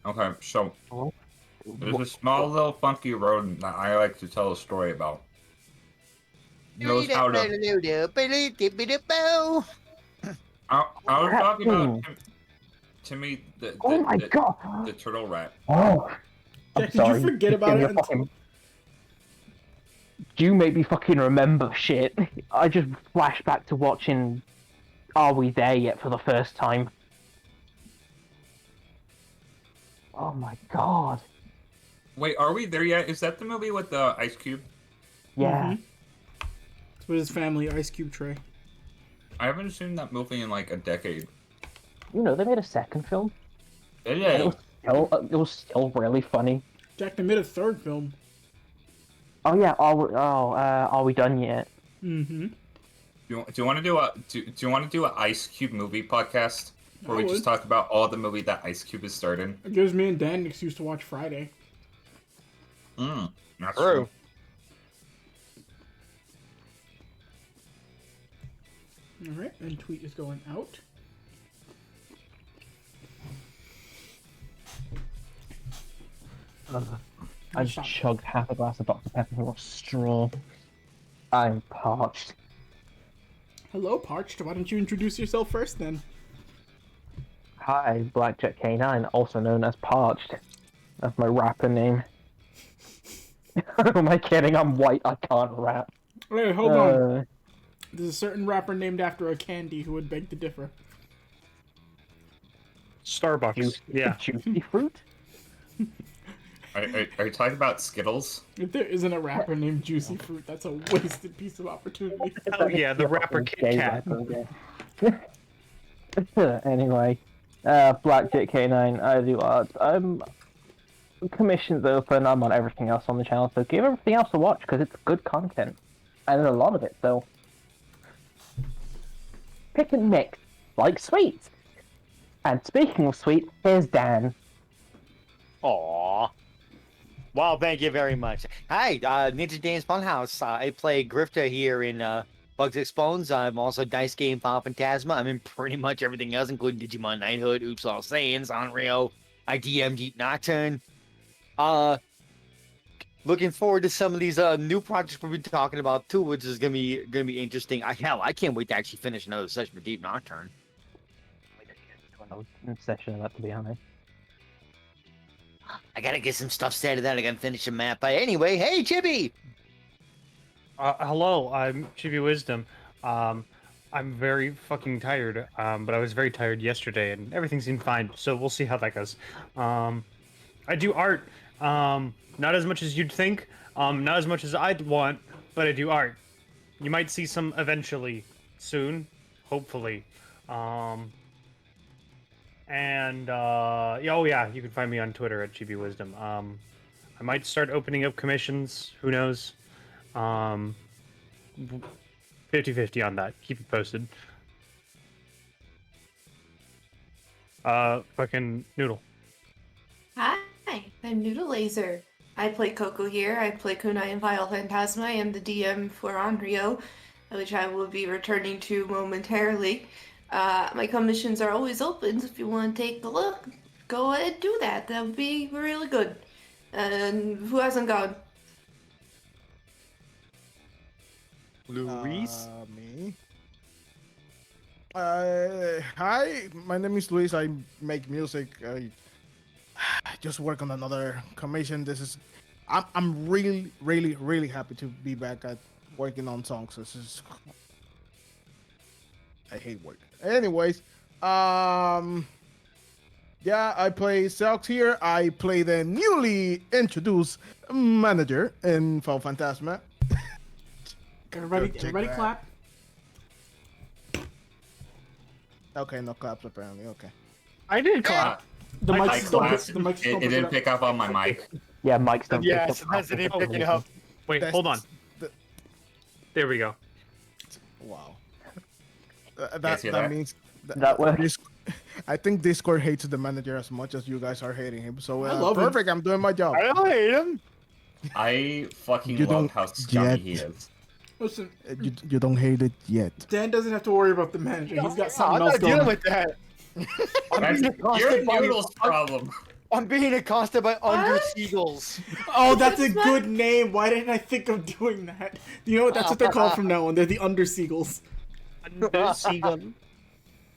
Okay, so Oh, there's a small little funky road that I like to tell a story about. Knows how to. I was crap talking about thing. Timmy Oh my god. the turtle rat. Oh, I'm Jack, did you sorry. forget Just about give me it a until... fucking... You make me fucking remember shit. I just flashed back to watching Are We There Yet for the first time. Oh my god. Wait, are we there yet? Is that the movie with the Ice Cube? Yeah. It's with his family, Ice Cube tray. I haven't seen that movie in like a decade. You know, they made a second film. Did And they? it was still really funny. Jack, they made a third film. Oh yeah, are we done yet? Mm-hmm. Do you want to do a do you want to do an Ice Cube movie podcast where I we just would. talk about all the movie that Ice Cube has starred in? It gives me and Dan an excuse to watch Friday. That's True. Alright, and tweet is going out. I just chugged half a glass of Dr. Pepper with a straw. I'm parched. Hello, Parched. Why don't you introduce yourself first, then? Hi, Blackjack K9, also known as Parched. That's my rapper name. Am I kidding? I'm white, I can't rap. Hey, hold on. There's a certain rapper named after a candy who would beg to differ. Starbucks. Yeah. Juicy fruit? Are you talking about Skittles? If there isn't a rapper named Juicy Fruit, that's a wasted piece of opportunity. Oh yeah, the rapper Kit Kat. Anyway, Blackjack K9, I do art. I'm commissions open. I'm on everything else on the channel, so give everything else a watch because it's good content, and there's a lot of it. So pick and mix like sweet. And speaking of sweet, here's Dan. Aww. Well, thank you very much. Hi, Ninja Games Funhouse. I play Grifter here in Bugs Exposed. I'm also Dice Game Phantasma. I'm in pretty much everything else, including Digimon Knighthood, Oops All Saiyans, Onryo. I DM Deep Nocturne. Looking forward to some of these new projects we'll be talking about too, which is gonna be interesting. I can't wait to actually finish another session for Deep Nocturne. Session of that, to be honest. I gotta get some stuff set that I gotta finish the map. But anyway, hey Chibi! Hello, I'm Chibi Wisdom. I'm very fucking tired, but I was very tired yesterday, and everything seemed fine, so we'll see how that goes. I do art, not as much as you'd think, not as much as I'd want, but I do art. You might see some eventually, soon, hopefully. Yeah, oh yeah, you can find me on Twitter at Chibi Wisdom. I might start opening up commissions, who knows? 50-50 on that. Keep it posted. Fucking Noodle. Hi, I'm Noodle Laser. I play Coco here. I play Kunai and Vile Phantasma. I am the DM for Onryo, which I will be returning to momentarily. My commissions are always open, so if you want to take a look, go ahead and do that. That would be really good. And who hasn't gone? Luis? Me. Hi, my name is Luis. I make music. I just work on another commission. I'm really happy to be back at working on songs. This is. I hate work. Anyways, yeah, I play Selks here. I play the newly introduced manager in Final Phantasma. Everybody clap. Okay, no claps apparently. Okay. I did clap. The I mic's still clapped. the mic's still It didn't pick up on my mic. Yeah, Mike's done. Yeah, sometimes it didn't pick it up. Wait, That's hold on. the- There we go. Wow. see That that? means That works. I think Discord hates the manager as much as you guys are hating him. So I love him. perfect. I'm doing my job. I don't hate him. I fucking You love don't how scummy yet. he is. Listen, You don't hate it yet. Dan doesn't have to worry about the manager. He's got I'm something not else dealing going. with that. That's your Noodle's problem. I'm being accosted by under What? seagulls. Oh, that's a What's that? good name. Why didn't I think of doing that? You know what? That's what they're called from now on. They're the under seagulls. Under seagull.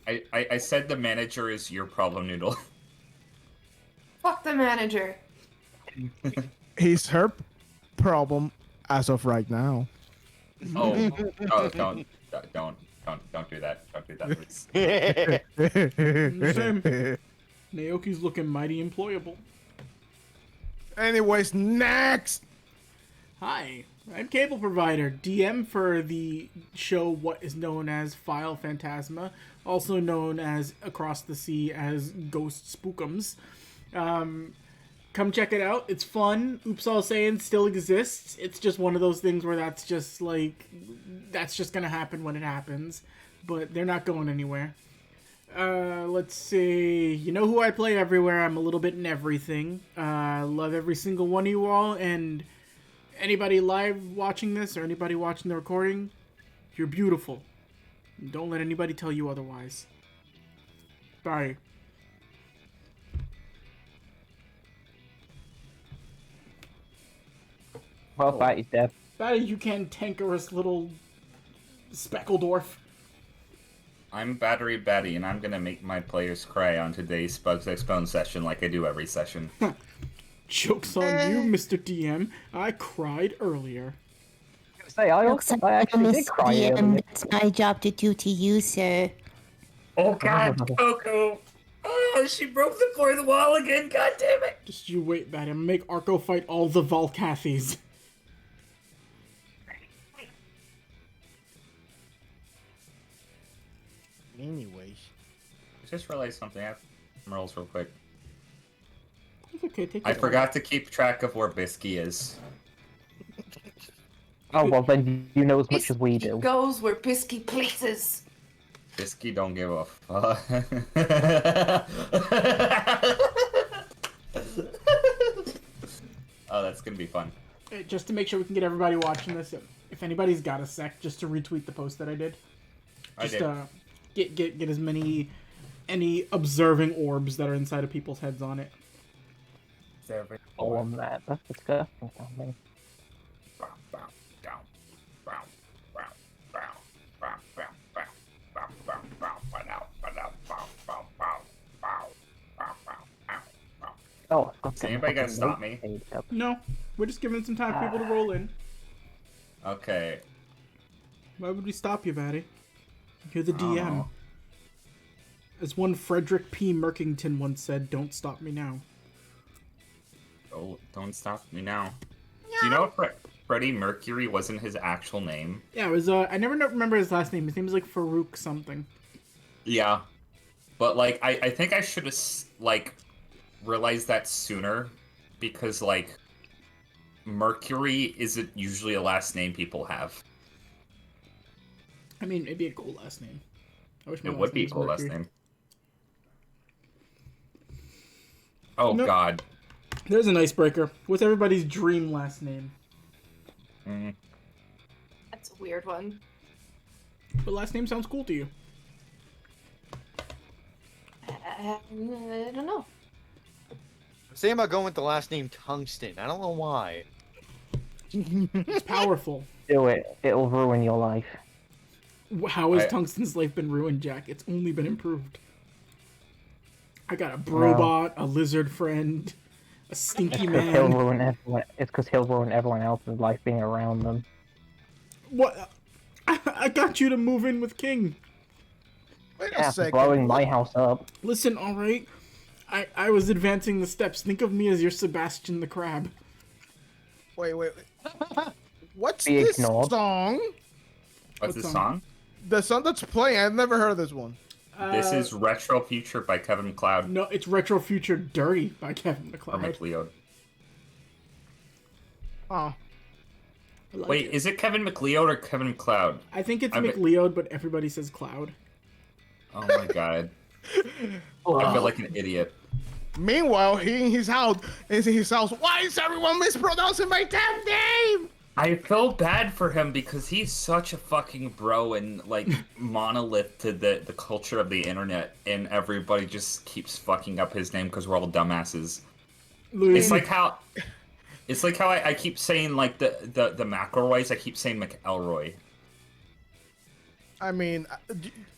I said the manager is your problem, Noodle. Fuck the manager. He's her problem as of right now. Oh, don't do that. Don't do that, please. Same. Naoki's looking mighty employable. Anyways, next. Hi, I'm Cable Provider, DM for the show what is known as File Phantasma, also known as Across the Sea as Ghost Spookums. Come check it out. It's fun. Oops All Saiyan still exists. It's just one of those things where that's just gonna happen when it happens. But they're not going anywhere. Let's see. You know who I play everywhere. I'm a little bit in everything. Love every single one of you all. And anybody live watching this or anybody watching the recording, you're beautiful. Don't let anybody tell you otherwise. Bye. Well, fight is dead. Bye, you cantankerous little Speckledorf. I'm Battery Batty, and I'm gonna make my players cry on today's Bugs Exposed session like I do every session. Joke's on you, Mr. DM. I cried earlier. Say, I Looks like actually did Miss cry DM, earlier. it's my job to do to you, sir. Oh God, Coco! Oh, she broke the fourth wall again. God damn it! Just you wait, Batty. I'm gonna make Arco fight all the Volcathys. Anyways. I just realized something. I have Merles real quick. It's okay, take I it. forgot to keep track of where Bisky is. Oh, well, then you know as much as we Bisky do. goes where Bisky pleases. Bisky don't give a fuck. Oh, that's gonna be fun. Just to make sure we can get everybody watching this, if anybody's got a sec, just to retweet the post that I did. Just get as many any observing orbs that are inside of people's heads on it. Oh, on that. That's disgusting. Something. Oh, Has anybody gonna stop me? No, we're just giving some time for people to roll in. Okay. Why would we stop you, Batty? You're the I don't DM. know. As one Frederick P. Merkington once said, "Don't stop me now." Oh, don't stop me now. Do you know if Freddie Mercury wasn't his actual name? Yeah, it was. I never remember his last name. His name was like Farouk something. Yeah. But, like, I think I should have, like, realized that sooner. Because, like, Mercury isn't usually a last name people have. I mean, it'd be a cool last name. I wish my It last would be name a was cool last Mercury. name. Oh, Nope. God. There's an icebreaker. What's everybody's dream last name? Mm. That's a weird one. What last name sounds cool to you? I don't know. I'm saying about going with the last name Tungsten. I don't know why. It's powerful. Do it. It'll ruin your life. How has I- Tungsten's life been ruined, Jack? It's only been improved. I got a Brobot, a lizard friend, a stinky Because he'll man. ruin everyone. It's because he'll ruin everyone else's life being around them. What? I got you to move in with King. Wait Yeah, a second. blowing my house up. Listen, alright? I was advancing the steps. Think of me as your Sebastian the Crab. Wait. What's Be this ignored. song? What's What the song? song? The song that's playing. I've never heard of this one. This is Retro Future by Kevin MacLeod No, it's Retro Future Dirty by Kevin or MacLeod. MacLeod. Oh. I like Wait, it. is it Kevin MacLeod or Kevin MacLeod? I think it's I bet- MacLeod, but everybody says Cloud. Oh my god. I feel like an idiot. Meanwhile, he in his house. Why is everyone mispronouncing my damn name? I feel bad for him because he's such a fucking bro and like monolith to the culture of the internet, and everybody just keeps fucking up his name because we're all dumbasses. Louis, It's like how I keep saying like the McElroys, I keep saying McElroy. I mean,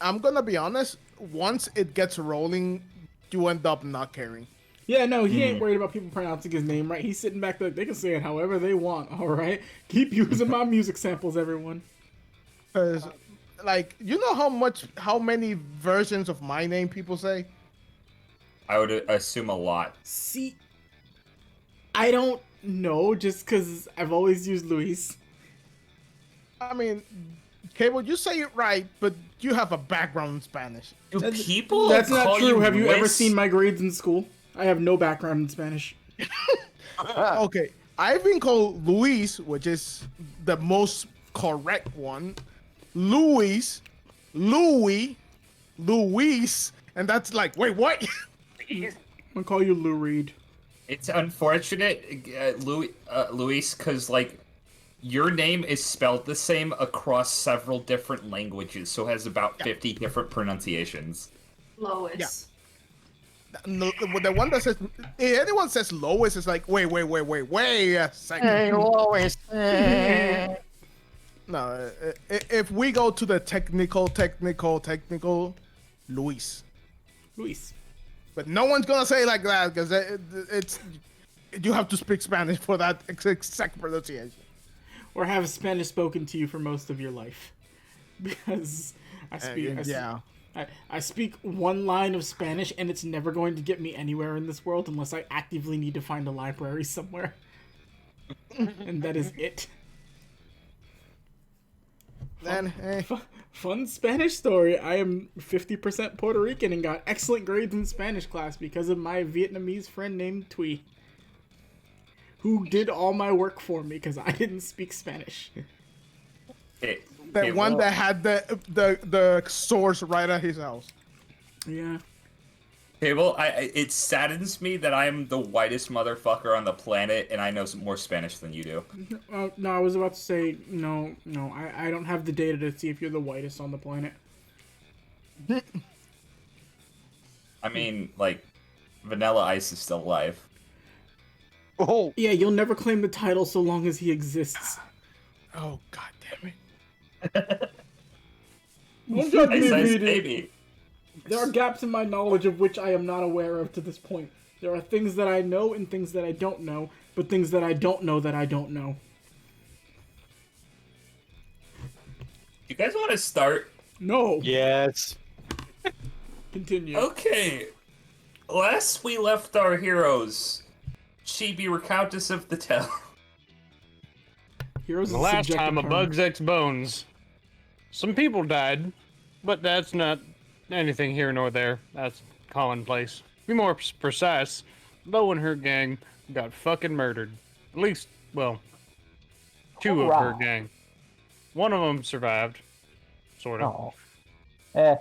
I'm gonna be honest. Once it gets rolling, you end up not caring. yeah, no, he ain't worried about people pronouncing his name right. He's sitting back there, they can say it however they want, alright? Keep using my music samples, everyone. Cause, like, you know how many versions of my name people say? I would assume a lot. See, I don't know, just because I've always used Luis. I mean, Cable, you say it right, but you have a background in Spanish. Do people That's not call true. Have you ever Luis? seen my grades in school? I have no background in Spanish. Okay, I've been called Luis, which is the most correct one. Luis, Louis, Luis, and that's like, wait, what? I'm gonna call you Lou Reed. It's unfortunate, Luis, because like your name is spelled the same across several different languages, so it has about 50 different pronunciations. Lois. No, the one that says, if anyone says Lois, it's like, wait a second. Hey, Lois. No, if we go to the technical, Luis. Luis. But no one's gonna say it like that because it's you have to speak Spanish for that exact pronunciation. Or have Spanish spoken to you for most of your life. Because I speak one line of Spanish and it's never going to get me anywhere in this world unless I actively need to find a library somewhere. And that is it. Then, Fun Spanish story. I am 50% Puerto Rican and got excellent grades in Spanish class because of my Vietnamese friend named Thuy, who did all my work for me because I didn't speak Spanish. that one that had the source right at his house. Yeah. Okay, well, it saddens me that I'm the whitest motherfucker on the planet and I know more Spanish than you do. No, I was about to say, no, I don't have the data to see if you're the whitest on the planet. I mean, like, Vanilla Ice is still alive. Oh, Yeah, you'll never claim the title so long as he exists. Oh, god damn it. Don't judge me, Ice Ice Vidi. Baby. There are gaps in my knowledge of which I am not aware of to this point. There are things that I know and things that I don't know, but things that I don't know that I don't know. You guys want to start? No. yes. Continue. Okay. Last we left our heroes, Chibi were Countess of the Tell. Heroes is The a last subjective time a term. Bugs X Bones. Some people died, but that's not anything here nor there. That's commonplace. Be more precise, Lo and her gang got fucking murdered. At least, well, two of her Hurrah. gang. One of them survived, sort of. Oh.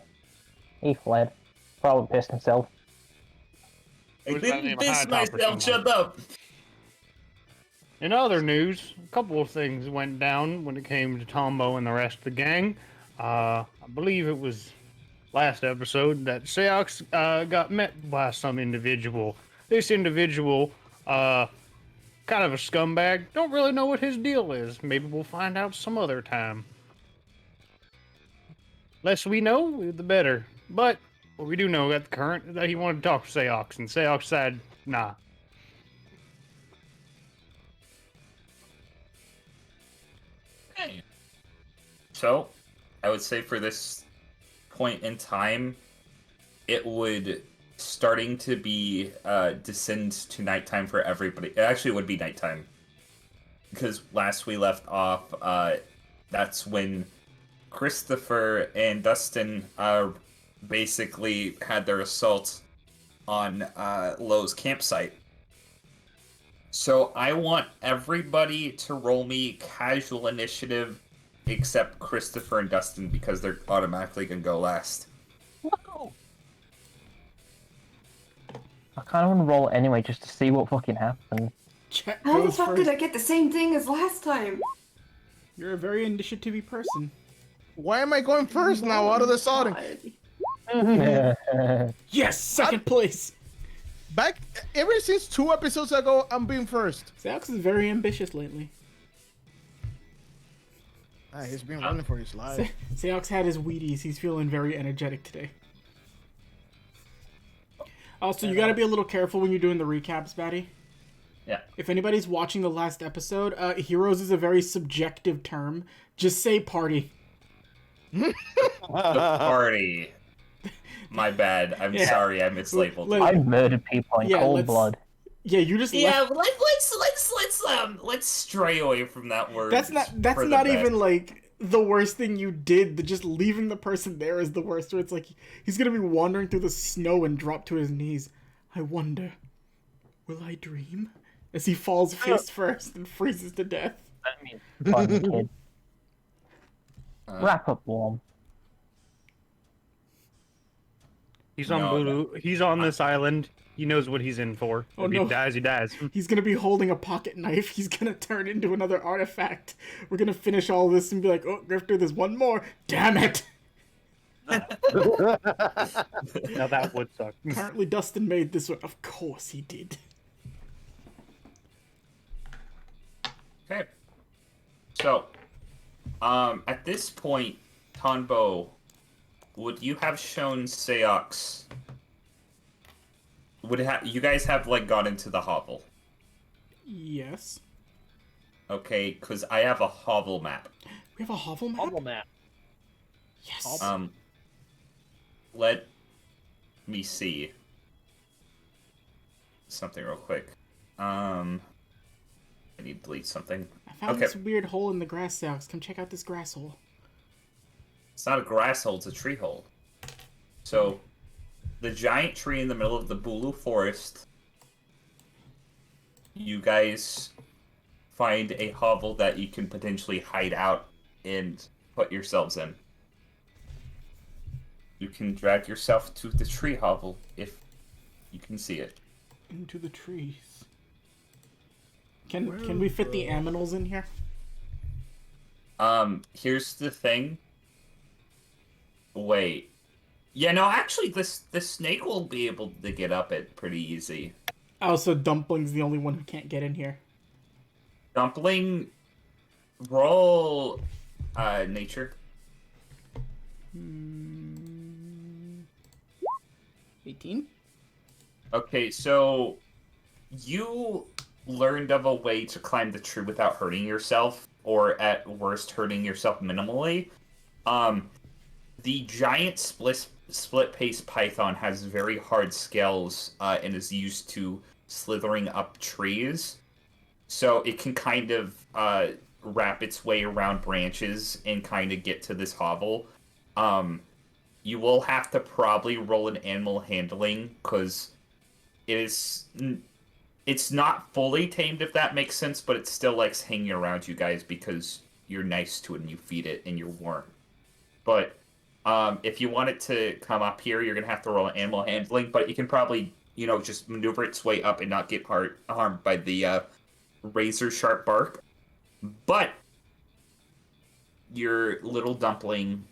He fled. Probably pissed himself. I Was that didn't name piss High Top or myself, something? shut up! In other news, a couple of things went down when it came to Tombo and the rest of the gang. I believe it was last episode that Seox got met by some individual. This individual, kind of a scumbag. Don't really know what his deal is. Maybe we'll find out some other time. Less we know, the better. But what we do know at the current is that he wanted to talk to Seox, and Seox said, nah. Okay. So, I would say for this point in time, it would starting to be descend to nighttime for everybody. It actually would be nighttime. Because last we left off, that's when Christopher and Dustin basically had their assault on Lowe's campsite. So I want everybody to roll me casual initiative except Christopher and Dustin because they're automatically going to go last. I kind of want to roll it anyway just to see what fucking happens. Chet How the goes fuck first. did I get the same thing as last time? You're a very initiative person. Why am I going first now? Out of the sudden, Yes, second place. back ever since 2 episodes ago, I'm being first. Alex is very ambitious lately. He's been running for his life. Seox had his Wheaties. He's feeling very energetic today. Also, you gotta be a little careful when you're doing the recaps, Batty. Yeah. If anybody's watching the last episode, heroes is a very subjective term. Just say party. The party. My bad. I'm Yeah. sorry. I mislabeled. Let- I've murdered people in Yeah, cold let's- blood. Yeah, you just Yeah, left- let's stray away from that word. That's not for the not best. even like the worst thing you did. Just leaving the person there is the worst. Where it's like he's gonna be wandering through the snow and drop to his knees. I wonder, will I dream? As he falls face first and freezes to death. I mean, fun kid. Wrap up warm. He's on No, Voodoo. He's on this island. He knows what he's in for. Oh, if no. he dies, he dies. He's gonna be holding a pocket knife. He's gonna turn into another artifact. We're gonna finish all this and be like, oh, Grifter, there's one more. Damn it! Now that would suck. Apparently Dustin made this one. Of course he did. Okay. So, at this point, Tonbo, would you have shown Seox? You guys have like gone into the hovel? Yes. Okay, because I have a hovel map. We have a hovel map? Bubble map. Yes. Let me see something real quick. I need to delete something. I found okay. this weird hole in the grass, Alex. Come check out this grass hole. It's not a grass hole, it's a tree hole. So, the giant tree in the middle of the Bulu forest, you guys find a hovel that you can potentially hide out and put yourselves in. You can drag yourself to the tree hovel if you can see it. Into the trees. Can we fit the aminals in here? Here's the thing. Wait. Yeah, no, actually, the snake will be able to get up it pretty easy. Oh, so Dumpling's the only one who can't get in here. Dumpling, roll, nature. 18? Okay, so you learned of a way to climb the tree without hurting yourself, or at worst, hurting yourself minimally. The giant split-pace python has very hard scales and is used to slithering up trees. So it can kind of wrap its way around branches and kind of get to this hovel. You will have to probably roll an animal handling, because it's not fully tamed, if that makes sense, but it still likes hanging around you guys because you're nice to it and you feed it and you're warm. But if you want it to come up here, you're going to have to roll an animal handling, but you can probably, just maneuver its way up and not get harmed by the razor sharp bark. But your little dumpling,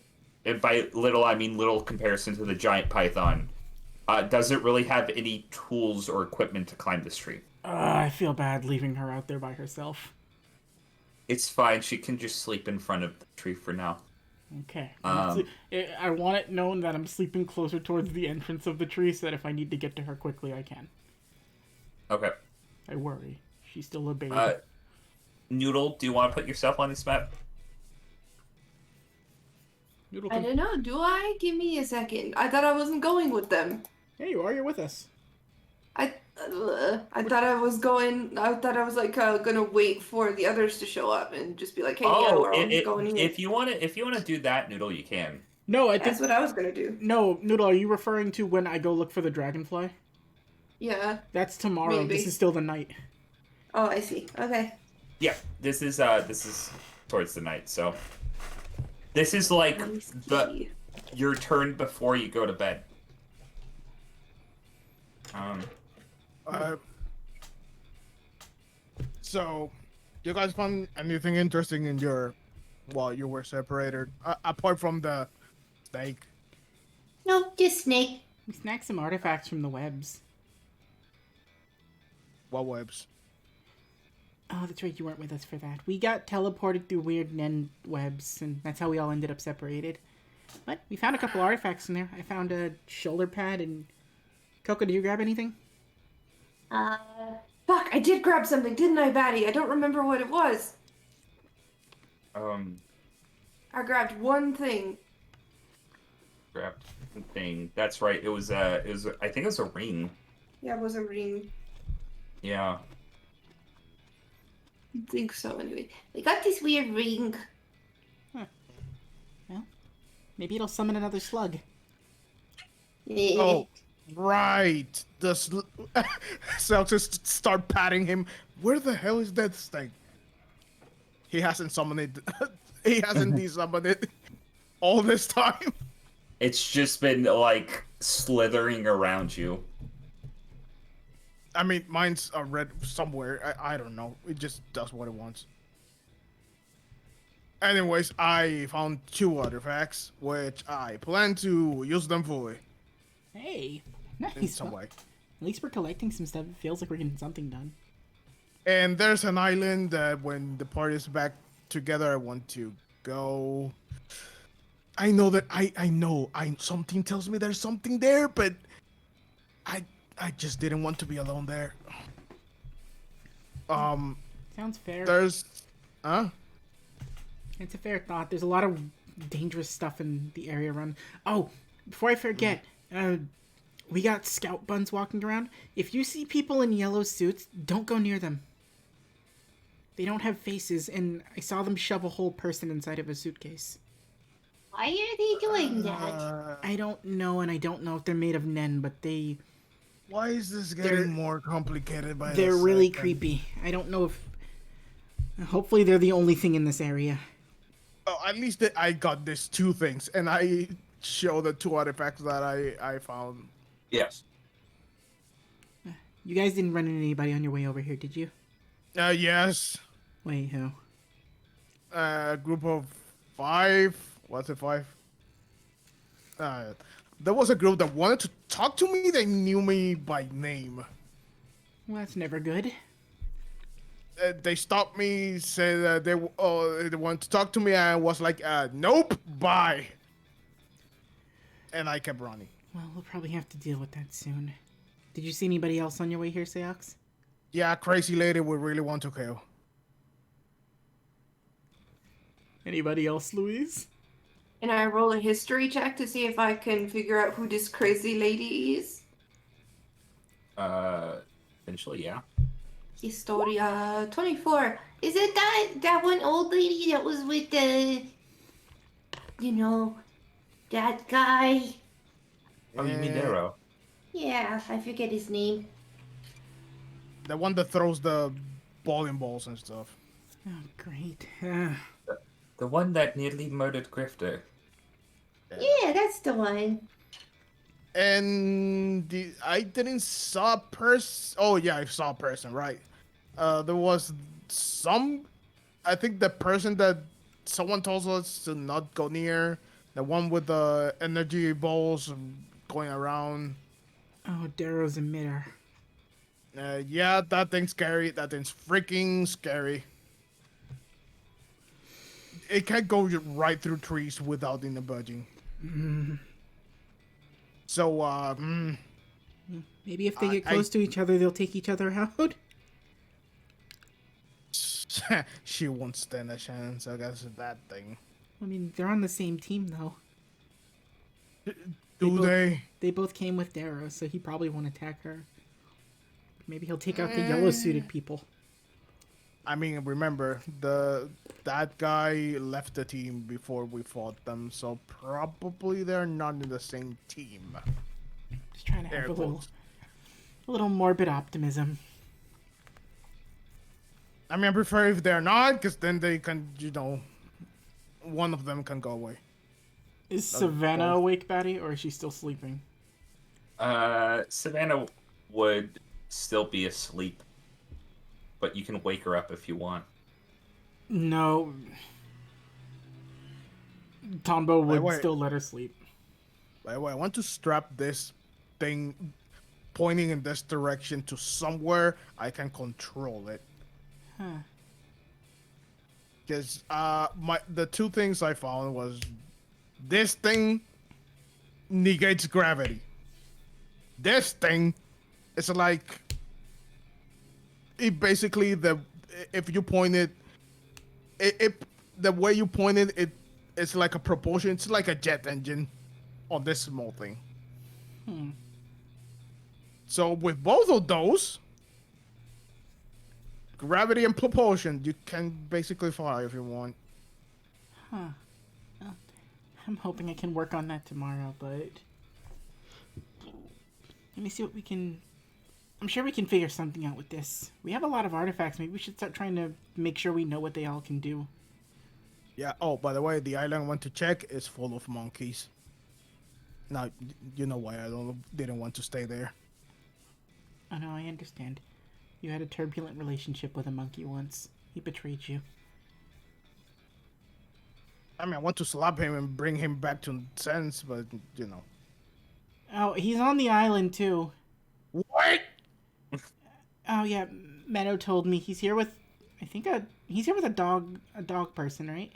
and by little I mean little comparison to the giant python, doesn't really have any tools or equipment to climb this tree. I feel bad leaving her out there by herself. It's fine. She can just sleep in front of the tree for now. Okay. I want it known that I'm sleeping closer towards the entrance of the tree so that if I need to get to her quickly, I can. Okay. I worry. She's still a baby. Noodle, do you want to put yourself on this map? Noodle I can... don't know. Do I? Give me a second. I thought I wasn't going with them. Yeah, you are. You're with us. I thought I was going. I thought I was like gonna wait for the others to show up and just be like, "Hey, yeah, we're all just going here." if you want to do that, Noodle, you can. No, I think... That's what I was gonna do. No, Noodle, are you referring to when I go look for the dragonfly? Yeah. That's tomorrow. Maybe. This is still the night. Oh, I see. Okay. Yeah, this is towards the night. So this is like Let me see. your turn before you go to bed. So, you guys found anything interesting in your while you were separated, apart from the snake. No, just Snake. We snagged some artifacts from the webs. What webs? Oh, that's right, you weren't with us for that. We got teleported through weird Nen webs, and that's how we all ended up separated. But we found a couple artifacts in there. I found a shoulder pad, and... Coco, did you grab anything? Fuck, I did grab something, didn't I, Batty? I don't remember what it was. I grabbed one thing. Grabbed the thing. That's right. It was I think it was a ring. Yeah, it was a ring. Yeah. I think so, anyway. We got this weird ring. Well, maybe it'll summon another slug. Oh, right. So I'll just start patting him. Where the hell is that thing? He hasn't summoned it. He hasn't desummoned it all this time. It's just been, like, slithering around you. I mean, mine's red somewhere. I don't know. It just does what it wants. Anyways, I found 2 artifacts, which I plan to use them fully Hey, in nice. some Well, way. at least we're collecting some stuff. It feels like we're getting something done. And there's an island that when the party's back together, I want to go. I know that I know something tells me there's something there, but I just didn't want to be alone there. Sounds fair. There's It's a fair thought. There's a lot of dangerous stuff in the area around. Oh, before I forget, we got scout buns walking around. If you see people in yellow suits, don't go near them. They don't have faces, and I saw them shove a whole person inside of a suitcase. Why are they doing that? I don't know, and I don't know if they're made of Nen, but Why is this getting more complicated by they're the really second? creepy. I don't know if... Hopefully they're the only thing in this area. Oh, at least I got these 2 things, and I show the 2 artifacts that I found. Yes. You guys didn't run into anybody on your way over here, did you? Yes. Wait, who? A group of 5. What's it, 5? There was a group that wanted to talk to me. They knew me by name. Well, that's never good. They stopped me, said they wanted to talk to me, and I was like, nope, bye. And I kept running. Well, we'll probably have to deal with that soon. Did you see anybody else on your way here, Seox? Yeah, crazy lady we really want to kill. Anybody else, Louise? And I roll a history check to see if I can figure out who this crazy lady is. Eventually, yeah. Historia 24. Is it that one old lady that was with the, that guy? Oh, you mean Darrow? Yeah, I forget his name. The one that throws the bowling balls and stuff. Oh, great. The one that nearly murdered Grifter. Yeah, that's the one. And I didn't saw a person. Oh yeah, I saw a person, right? There was I think the person that someone told us to not go near. The one with the energy balls going around. Oh, Darrow's emitter. Yeah, that thing's scary. That thing's freaking scary. It can't go right through trees without in the budging. So, Maybe if they get close to each other, they'll take each other out? she won't stand a chance, I guess, that thing. I mean, they're on the same team, though. Do they? They both came with Darrow, so he probably won't attack her. Maybe he'll take out the yellow-suited people. I mean, remember, that guy left the team before we fought them, so probably they're not in the same team. Just trying to have Air a quotes. little morbid optimism. I mean, I prefer if they're not, because then they can, one of them can go away. Is Savannah awake, Batty, or is she still sleeping? Savannah would still be asleep, but you can wake her up if you want. No. Tombo would wait. still let her sleep. By the way, I want to strap this thing pointing in this direction to somewhere I can control it. Huh. Because the two things I found was this thing negates gravity. This thing is like it basically if you point it the way you point it's like a propulsion. It's like a jet engine on this small thing. So with both of those, gravity and propulsion, you can basically fly if you want. Huh. Well, I'm hoping I can work on that tomorrow, but let me see what we can. I'm sure we can figure something out with this. We have a lot of artifacts. Maybe we should start trying to make sure we know what they all can do. Yeah. Oh, by the way, the island I went to check is full of monkeys. Now, you know why I didn't want to stay there. Oh no, I understand. You had a turbulent relationship with a monkey once. He betrayed you. I mean, I want to slap him and bring him back to sense, but, you know. Oh, he's on the island too. What? Oh yeah, Meadow told me he's here with. He's here with a dog person, right?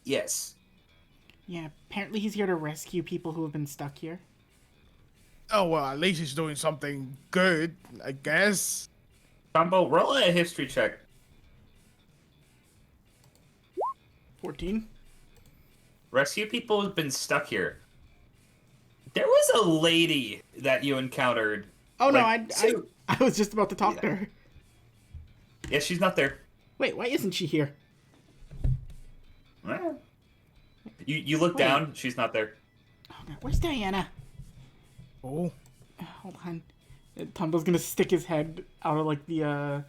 Yes. Yeah, apparently he's here to rescue people who have been stuck here. Oh, well, at least he's doing something good, I guess. Tombo, roll a history check. 14. Rescue people who've been stuck here. There was a lady that you encountered. Oh no, like, I was just about to talk to her. Yeah, she's not there. Wait, why isn't she here? Well, you look down, she's not there. Oh god, where's Diana? Oh. Hold on. Tombo's gonna stick his head out of like the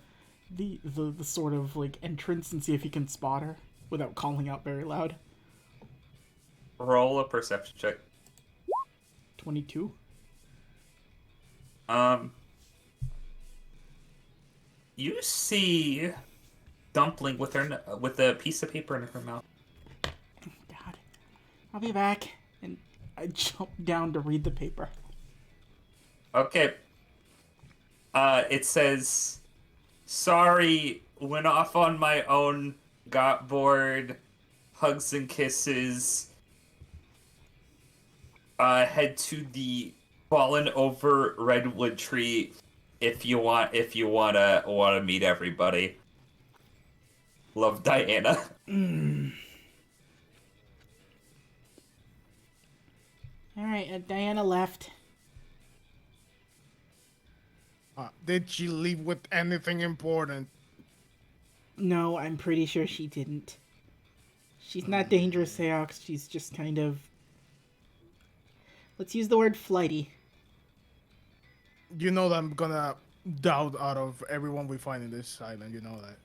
sort of like entrance and see if he can spot her without calling out very loud. Roll a perception check. 22. You see Dumpling with a piece of paper in her mouth. God. I'll be back. And I jump down to read the paper. Okay. It says, "Sorry, went off on my own, got bored, hugs and kisses. Head to the fallen over redwood tree if you wanna meet everybody. Love, Diana." Alright, Diana left. Did she leave with anything important? No, I'm pretty sure she didn't. She's not dangerous, Seox. She's just kind of... Let's use the word flighty. You know that I'm gonna doubt out of everyone we find in this island, you know that.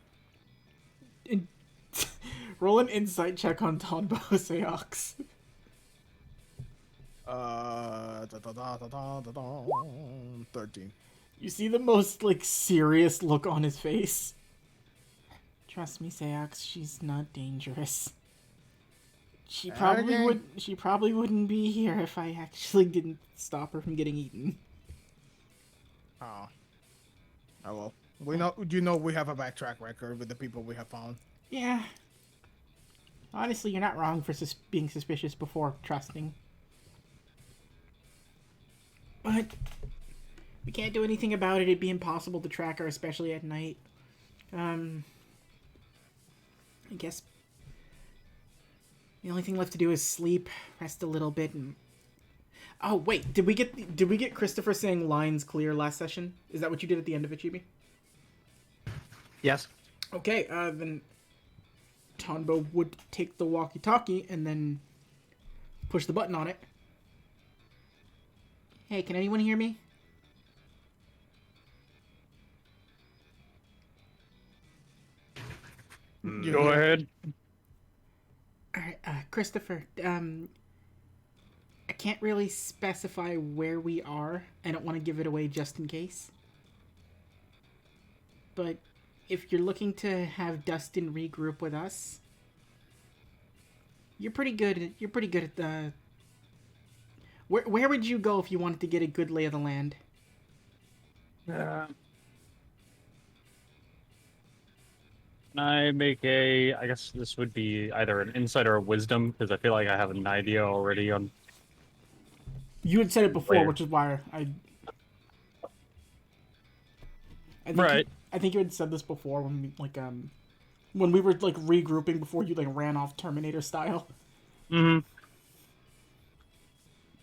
Roll an insight check on Tombo, Seox. 13. You see the most, like, serious look on his face. Trust me, Seox, she's not dangerous. She probably wouldn't be here if I actually didn't stop her from getting eaten. Oh. Oh well. We know we have a backtrack record with the people we have found. Yeah. Honestly, you're not wrong for being suspicious before trusting. But we can't do anything about it. It'd be impossible to track her, especially at night. I guess the only thing left to do is sleep, rest a little bit, and... Oh, wait, did we get Christopher saying lines clear last session? Is that what you did at the end of it, Chibi? Yes. Okay, then Tombo would take the walkie-talkie and then push the button on it. Hey, can anyone hear me? Go ahead. Alright, Christopher, I can't really specify where we are. I don't want to give it away just in case. But if you're looking to have Dustin regroup with us, you're pretty good. You're pretty good at the. Where would you go if you wanted to get a good lay of the land? I make a. I guess this would be either an insight or a wisdom because I feel like I have an idea already on. You had said it before, Where? which is why I think Right. I think you had said this before when we were like regrouping before you like ran off Terminator style. Mm-hmm.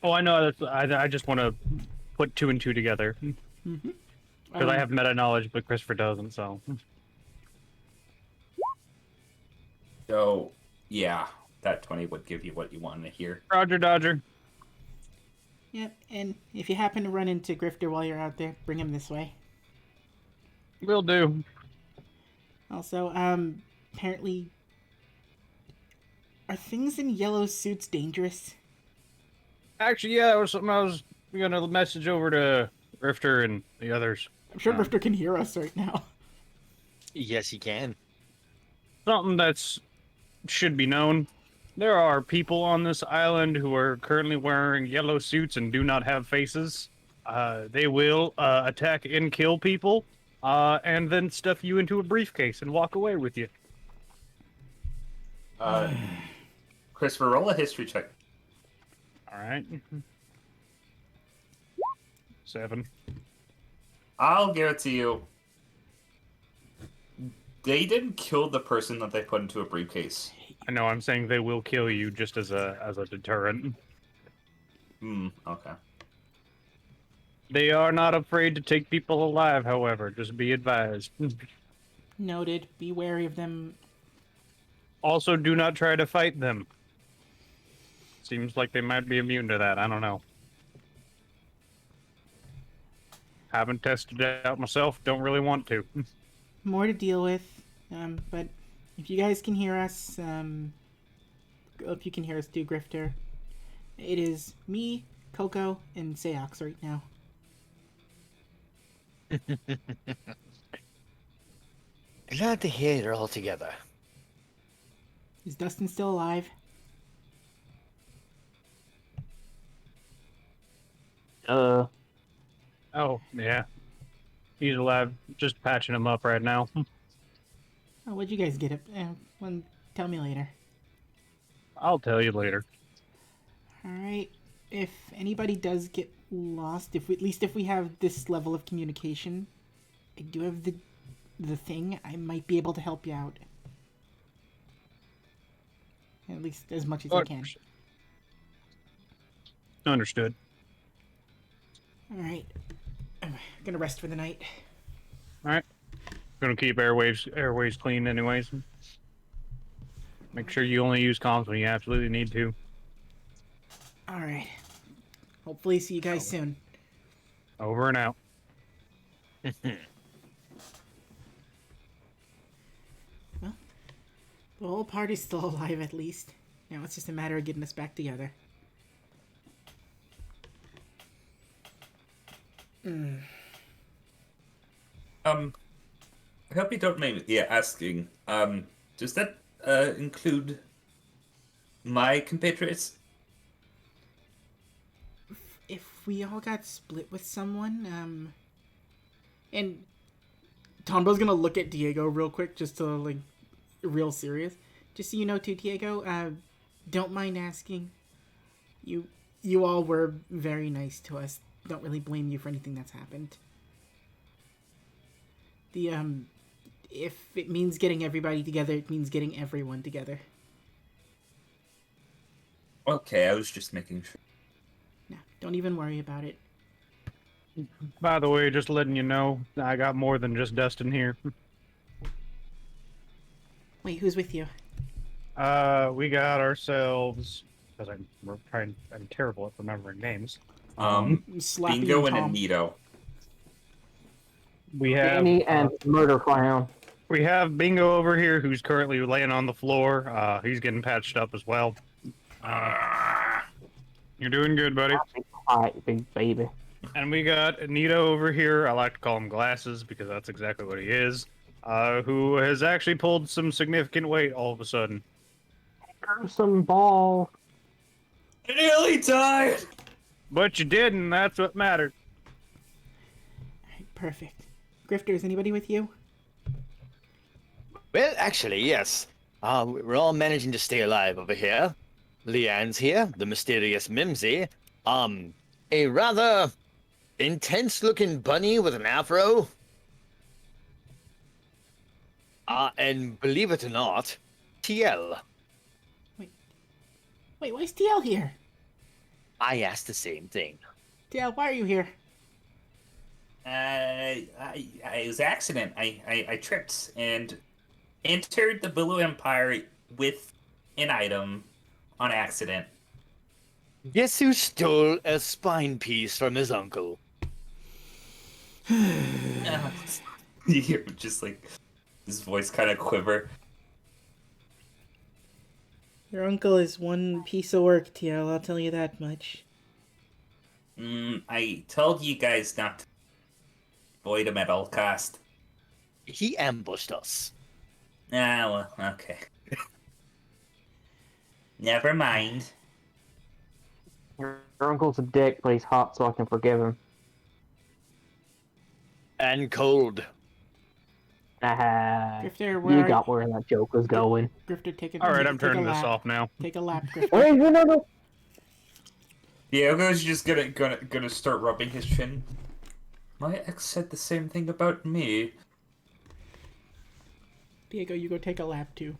Oh, I know. That's, I just want to put two and two together because I have meta knowledge, but Christopher doesn't. So. So, yeah, that 20 would give you what you wanted to hear. Roger, Dodger. Yep, and if you happen to run into Grifter while you're out there, bring him this way. Will do. Also, apparently, are things in yellow suits dangerous? Actually, yeah, that was something I was gonna message over to Rifter and the others. I'm sure Grifter can hear us right now. Yes, he can. Something that's should be known. There are people on this island who are currently wearing yellow suits and do not have faces. They will attack and kill people, and then stuff you into a briefcase and walk away with you. Christopher, roll a history check. All right. 7. I'll give it to you. They didn't kill the person that they put into a briefcase. I know. I'm saying they will kill you just as a deterrent. Okay. They are not afraid to take people alive. However, just be advised. Noted. Be wary of them. Also, do not try to fight them. Seems like they might be immune to that. I don't know. Haven't tested it out myself. Don't really want to. More to deal with. But if you guys can hear us, if you can hear us too, Grifter, it is me, Coco, and Seox right now. Glad to hear you're all together. Is Dustin still alive? Oh, yeah. He's alive. Just patching him up right now. Oh, what'd you guys get up? Tell me later. I'll tell you later. Alright. If anybody does get lost, at least if we have this level of communication, I do have the thing. I might be able to help you out. At least as much as I can. Understood. Alright. I'm gonna rest for the night. Alright. Gonna keep airways clean anyways. Make sure you only use comms when you absolutely need to. Alright. Hopefully see you guys soon. Over and out. Well, the whole party's still alive at least. Now it's just a matter of getting us back together. I hope you don't mind me asking. Does that include my compatriots? If we all got split with someone, and Tombo's gonna look at Diego real quick, just to like, real serious. Just so you know, too, Diego. Don't mind asking. You all were very nice to us. Don't really blame you for anything that's happened. If it means getting everybody together, it means getting everyone together. Okay, I was just making sure. No, don't even worry about it. By the way, just letting you know, I got more than just Dustin here. Wait, who's with you? We got ourselves, because I'm terrible at remembering names. Slappy Bingo and and Tom. Anito. We have Danny and Murder Clown. we have Bingo over here, who's currently laying on the floor. He's getting patched up as well. You're doing good, buddy. Alright, big baby. And we got Anito over here. I like to call him Glasses because that's exactly what he is. who has actually pulled some significant weight all of a sudden. Some ball. I nearly died! But you did, and that's what mattered. Alright, perfect. Grifter, is anybody with you? Well, actually, yes. We're all managing to stay alive over here. Leanne's here, the mysterious Mimsy. A rather intense-looking bunny with an afro. And believe it or not, TL. Wait, why is TL here? I asked the same thing. TL, why are you here? It was an accident. I tripped and entered the Blue Empire with an item on accident. Guess who stole a spine piece from his uncle? You hear just like his voice kind of quiver. Your uncle is one piece of work, TL, I'll tell you that much. I told you guys not to avoid him at all cost. He ambushed us. Ah, well, okay. Never mind. Your uncle's a dick, but he's hot, so I can forgive him. And cold. Grifter, where You are got where that joke was going. Grifter, take it. All right, take- I'm take a turning this lap. off now. Take a lap, Grifter. Wait, no. Diego's just gonna start rubbing his chin. My ex said the same thing about me. Diego, you go take a lap too.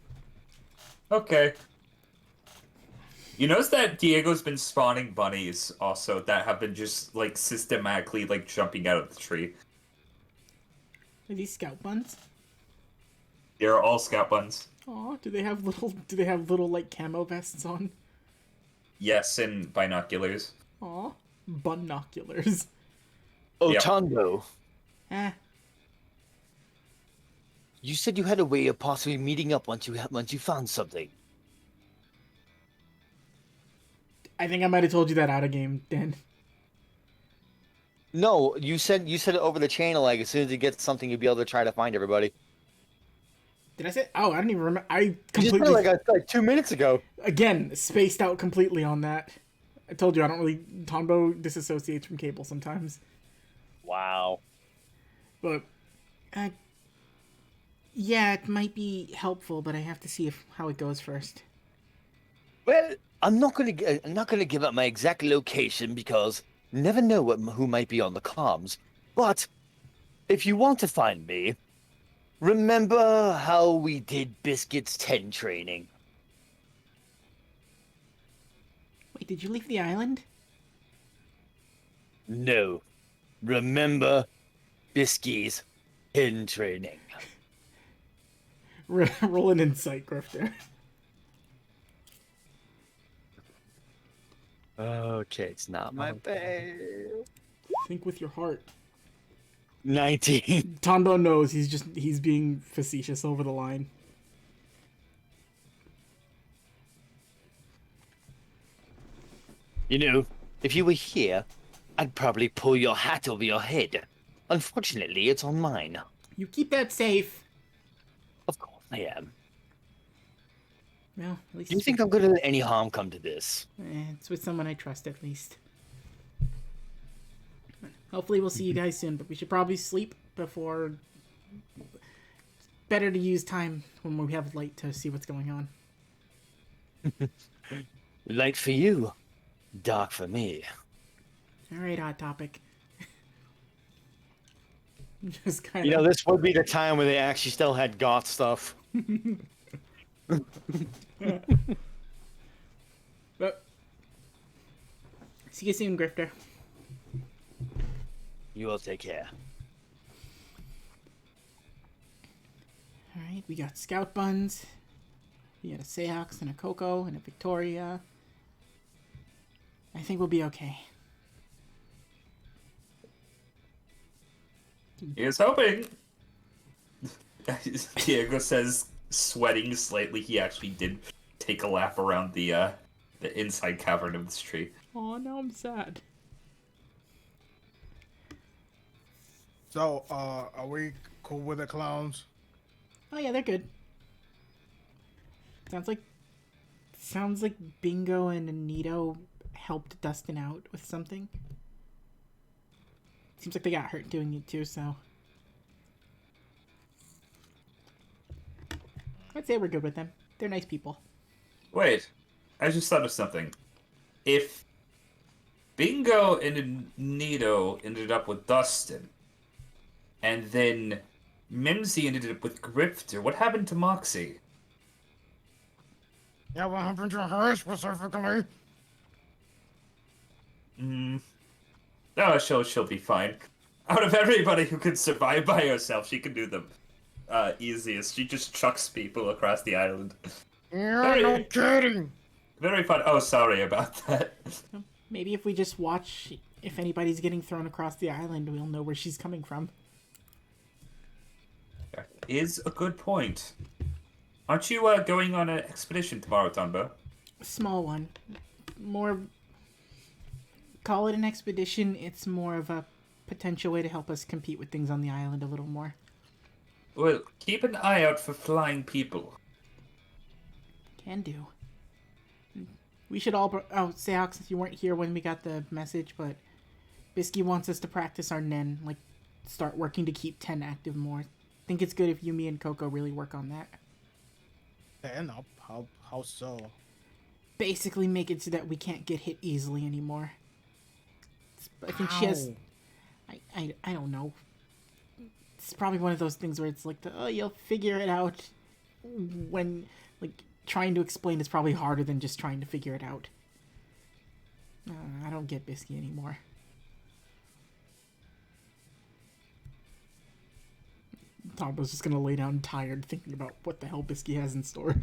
Okay. You notice that Diego's been spawning bunnies also that have been just like systematically like jumping out of the tree. Are these scout buns? They're all scout buns. Aw, do they have little like camo vests on? Yes, and binoculars. Aw, binoculars. Yep. Otondo, Eh, you said you had a way of possibly meeting up once you found something. I think I might have told you that out of game, Dan. No, you said it over the channel. Like as soon as you get something, you'll be able to try to find everybody. Did I say? Oh, I don't even remember. I You just completely, said it like 2 minutes ago. again, spaced out completely on that. I told you I don't really. Tombo disassociates from cable sometimes, Wow. but yeah, it might be helpful, but I have to see how it goes first. Well, I'm not gonna give up my exact location because you never know who might be on the comms. But if you want to find me, remember how we did Biscuit's 10 training? Wait, did you leave the island? No. Remember Biscuit's 10 training. Roll an insight, Grifter. Okay, it's not my bad. Think with your heart. 19. Tombo knows he's being facetious over the line. You know, if you were here, I'd probably pull your hat over your head. Unfortunately, it's on mine. You keep that safe. Of course I am. Well, at least Do you think I'm gonna let any harm come to this? it's with someone I trust at least. Hopefully we'll see you guys soon, but we should probably sleep before. It's better to use time when we have light to see what's going on. Light for you, dark for me. All right, Hot Topic. Just kind You know, of. this would be the time where they actually still had goth stuff. But see you soon, Grifter. You will take care. All right, we got Scout Buns. We got a Seahawks and a Coco and a Victoria. I think we'll be okay. Here's hoping. Diego says, sweating slightly, he actually did take a lap around the inside cavern of this tree. Oh, now I'm sad. So, are we cool with the clowns? Oh yeah, they're good. Sounds like Bingo and Anito helped Dustin out with something. Seems like they got hurt doing it too, so I'd say we're good with them. They're nice people. Wait, I just thought of something. If Bingo and Nito ended up with Dustin, and then Mimsy ended up with Grifter, what happened to Moxie? Yeah, what happened to her specifically? No, she'll be fine. Out of everybody who could survive by herself, she can do the easiest. She just chucks people across the island. Yeah, Very- no kidding. Very fun. Oh, sorry about that. Maybe if we just watch if anybody's getting thrown across the island, we'll know where she's coming from. Is a good point. Aren't you going on an expedition tomorrow, Tombo? Small one. More. Call it an expedition. It's more of a potential way to help us compete with things on the island a little more. Well, keep an eye out for flying people. Can do. We should all. Oh, Seox, since you weren't here when we got the message, but Bisky wants us to practice our Nen, like start working to keep 10 active more. Think it's good if you, me, and Coco really work on that. And up. How so? Basically, make it so that we can't get hit easily anymore. I think she has. I don't know. It's probably one of those things where it's like, you'll figure it out when, like, trying to explain is probably harder than just trying to figure it out. I don't get Bisky anymore. Tombo's just gonna lay down tired thinking about what the hell Bisky has in store.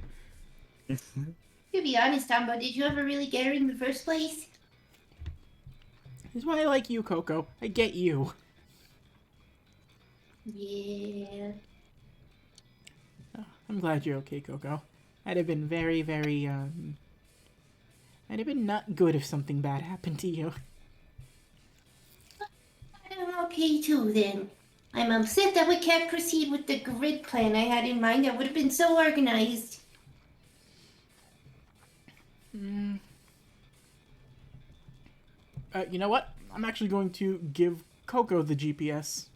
To be honest, Tombo, did you ever really get her in the first place? This is why I like you, Coco. I get you. Yeah. I'm glad you're okay, Coco. I'd have been very, very, I'd have been not good if something bad happened to you. I'm okay too, then. I'm upset that we can't proceed with the grid plan I had in mind. That would have been so organized. You know what? I'm actually going to give Coco the GPS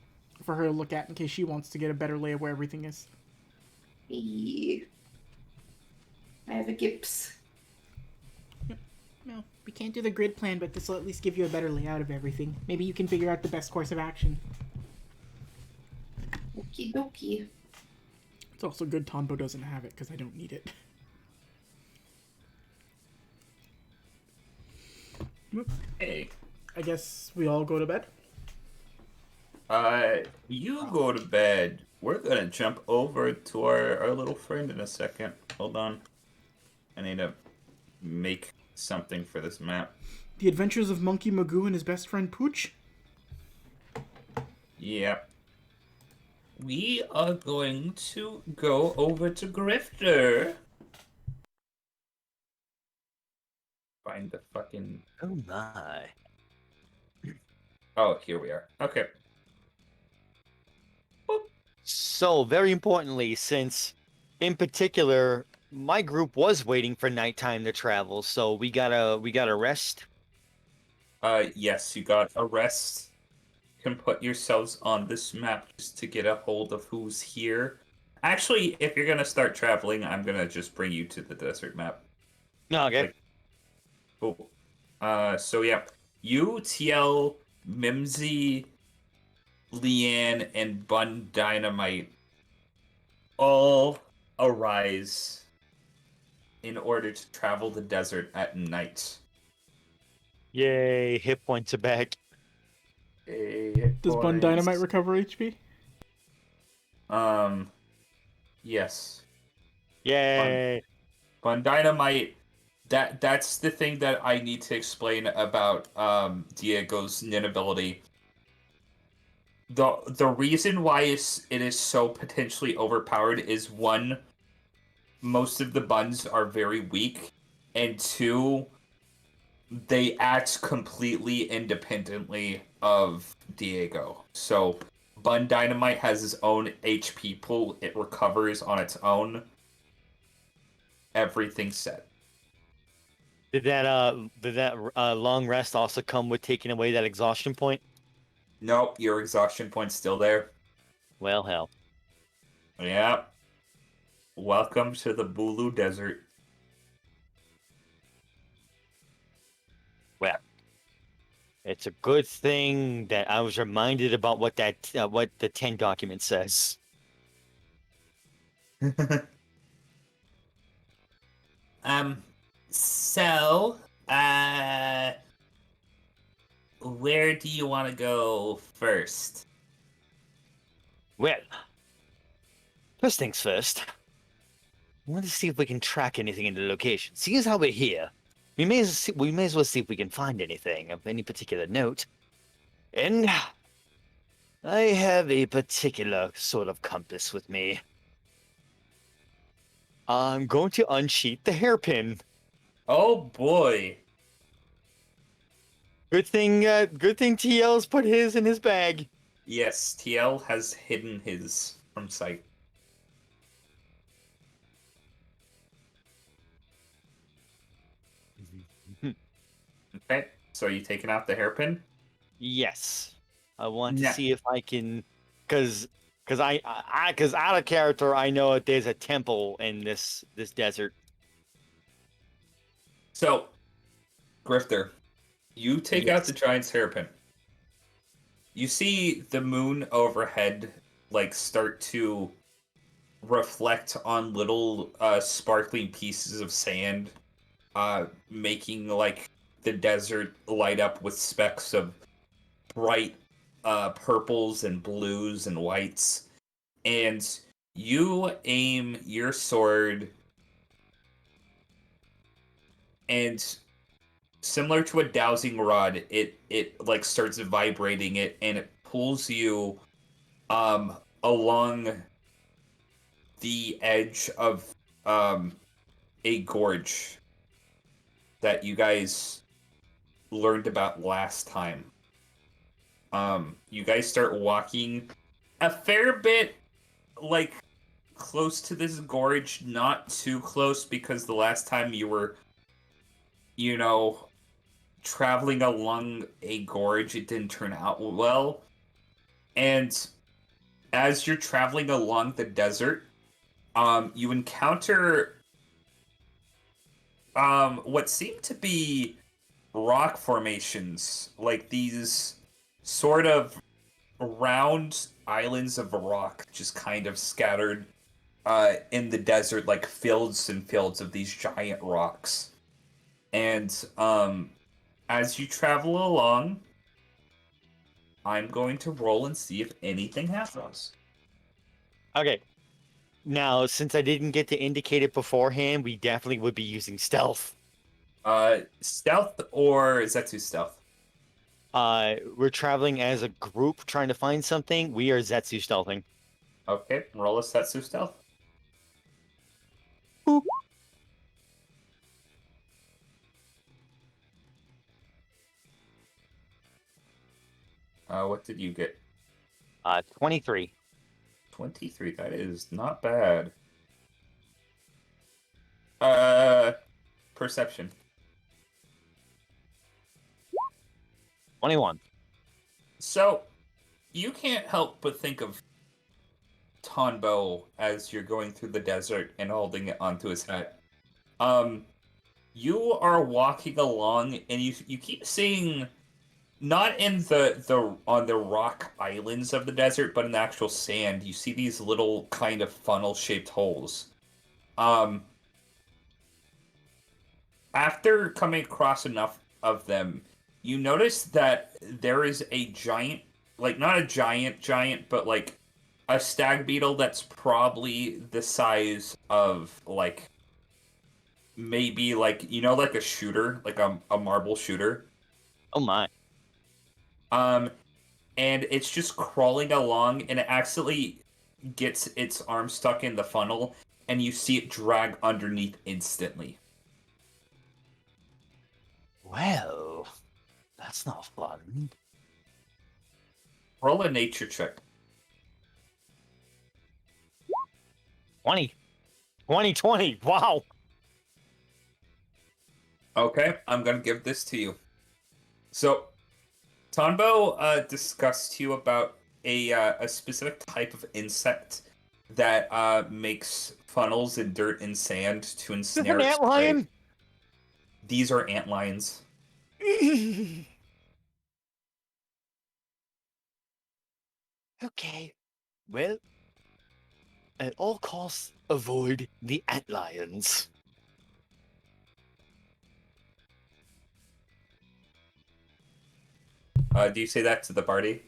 for her to look at in case she wants to get a better lay of where everything is. Yeah. I have a gips. No, we can't do the grid plan, but this will at least give you a better layout of everything. Maybe you can figure out the best course of action. Okie dokie. It's also good Tombo doesn't have it, because I don't need it. Hey. I guess we all go to bed? You go to bed. We're gonna jump over to our little friend in a second. Hold on. I need to make something for this map. The Adventures of Monkey Magoo and his best friend Pooch? Yep. We are going to go over to Grifter. Find the fucking... Oh my. Oh, here we are. Okay. So, very importantly, since in particular my group was waiting for nighttime to travel, so we gotta rest. Yes, you got a rest. You can put yourselves on this map just to get a hold of who's here. Actually, if you're gonna start traveling, I'm gonna just bring you to the desert map. No, okay. Like, cool. So yeah, you, TL, Mimsy, Leanne, and Bun Dynamite all arise in order to travel the desert at night. Yay, hit points are back. Does Bun Dynamite recover HP? Yes. Yay. Bun Dynamite. That's the thing that I need to explain about Diego's Nin ability. The reason why it is so potentially overpowered is, one, most of the buns are very weak, and two, they act completely independently of Diego. So Bun Dynamite has his own HP pool. It recovers on its own. Everything's set. Did that long rest also come with taking away that exhaustion point? Nope, your exhaustion point's still there. Well, hell. Yeah. Welcome to the Bulu Desert. Well, it's a good thing that I was reminded about what what the 10 document says. Um, so, where do you want to go first? Well, first things first. I want to see if we can track anything in the location. Seeing as how we're here, we may as well see if we can find anything of any particular note. And I have a particular sort of compass with me. I'm going to unsheath the hairpin. Oh boy. Good thing TL's put his in his bag. Yes, TL has hidden his from sight. Okay, so are you taking out the hairpin? Yes, I want to Yeah. see if I can, cause out of character, I know that there's a temple in this desert. So, Grifter, you take out Yes. the giant's hairpin. You see the moon overhead, like, start to reflect on little sparkling pieces of sand, making, like, the desert light up with specks of bright purples and blues and whites. And you aim your sword, and similar to a dowsing rod, it like starts vibrating it, and it pulls you along the edge of a gorge that you guys learned about last time. You guys start walking a fair bit, like, close to this gorge, not too close, because the last time you were, you know, traveling along a gorge, it didn't turn out well. And as you're traveling along the desert, you encounter what seem to be rock formations, like these sort of round islands of rock just kind of scattered in the desert, like fields and fields of these giant rocks. And as you travel along, I'm going to roll and see if anything happens. Okay. Now, since I didn't get to indicate it beforehand, we definitely would be using stealth. Stealth or Zetsu stealth? We're traveling as a group trying to find something. We are Zetsu stealthing. Okay, roll a Zetsu stealth. Boop. What did you get? 23. 23. That is not bad. Perception. 21. So, you can't help but think of Tonbo as you're going through the desert and holding it onto his head. You are walking along, and you keep seeing, not in the on the rock islands of the desert, but in the actual sand, you see these little kind of funnel-shaped holes. After coming across enough of them, you notice that there is a giant, like, not a giant, but like a stag beetle that's probably the size of, like, maybe, like, you know, like a shooter, like a marble shooter. Oh my. And it's just crawling along, and it accidentally gets its arm stuck in the funnel, and you see it drag underneath instantly. Well, that's not fun. Roll a nature check. 20. 2020. Wow. Okay, I'm gonna give this to you. So, Tonbo discussed to you about a specific type of insect that makes funnels in dirt and sand to Is this ensnare an its prey. antlion? These are antlions. Okay. Well, at all costs, avoid the antlions. Do you say that to the party?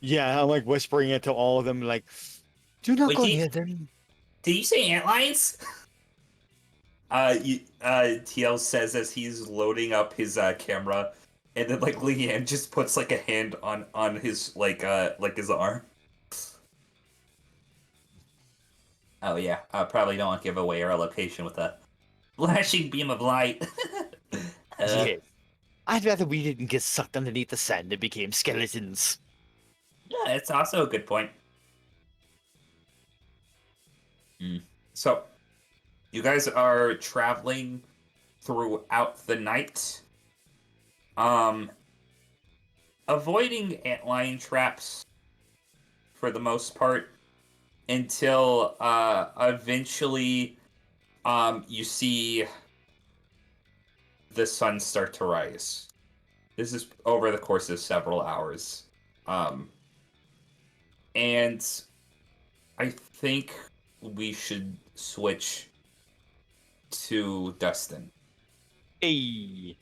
Yeah, I'm like whispering it to all of them, like, do not Wait, go near them. Did you say antlions? TL says as he's loading up his camera, and then like Leanne just puts like a hand on his like his arm. Oh yeah, I probably don't want to give away our location with a flashing beam of light. Yeah. I'd rather we didn't get sucked underneath the sand and became skeletons. Yeah, it's also a good point. So, you guys are traveling throughout the night, avoiding antlion traps for the most part until eventually you see the sun start to rise. This is over the course of several hours. And I think we should switch to Dustin. Hey.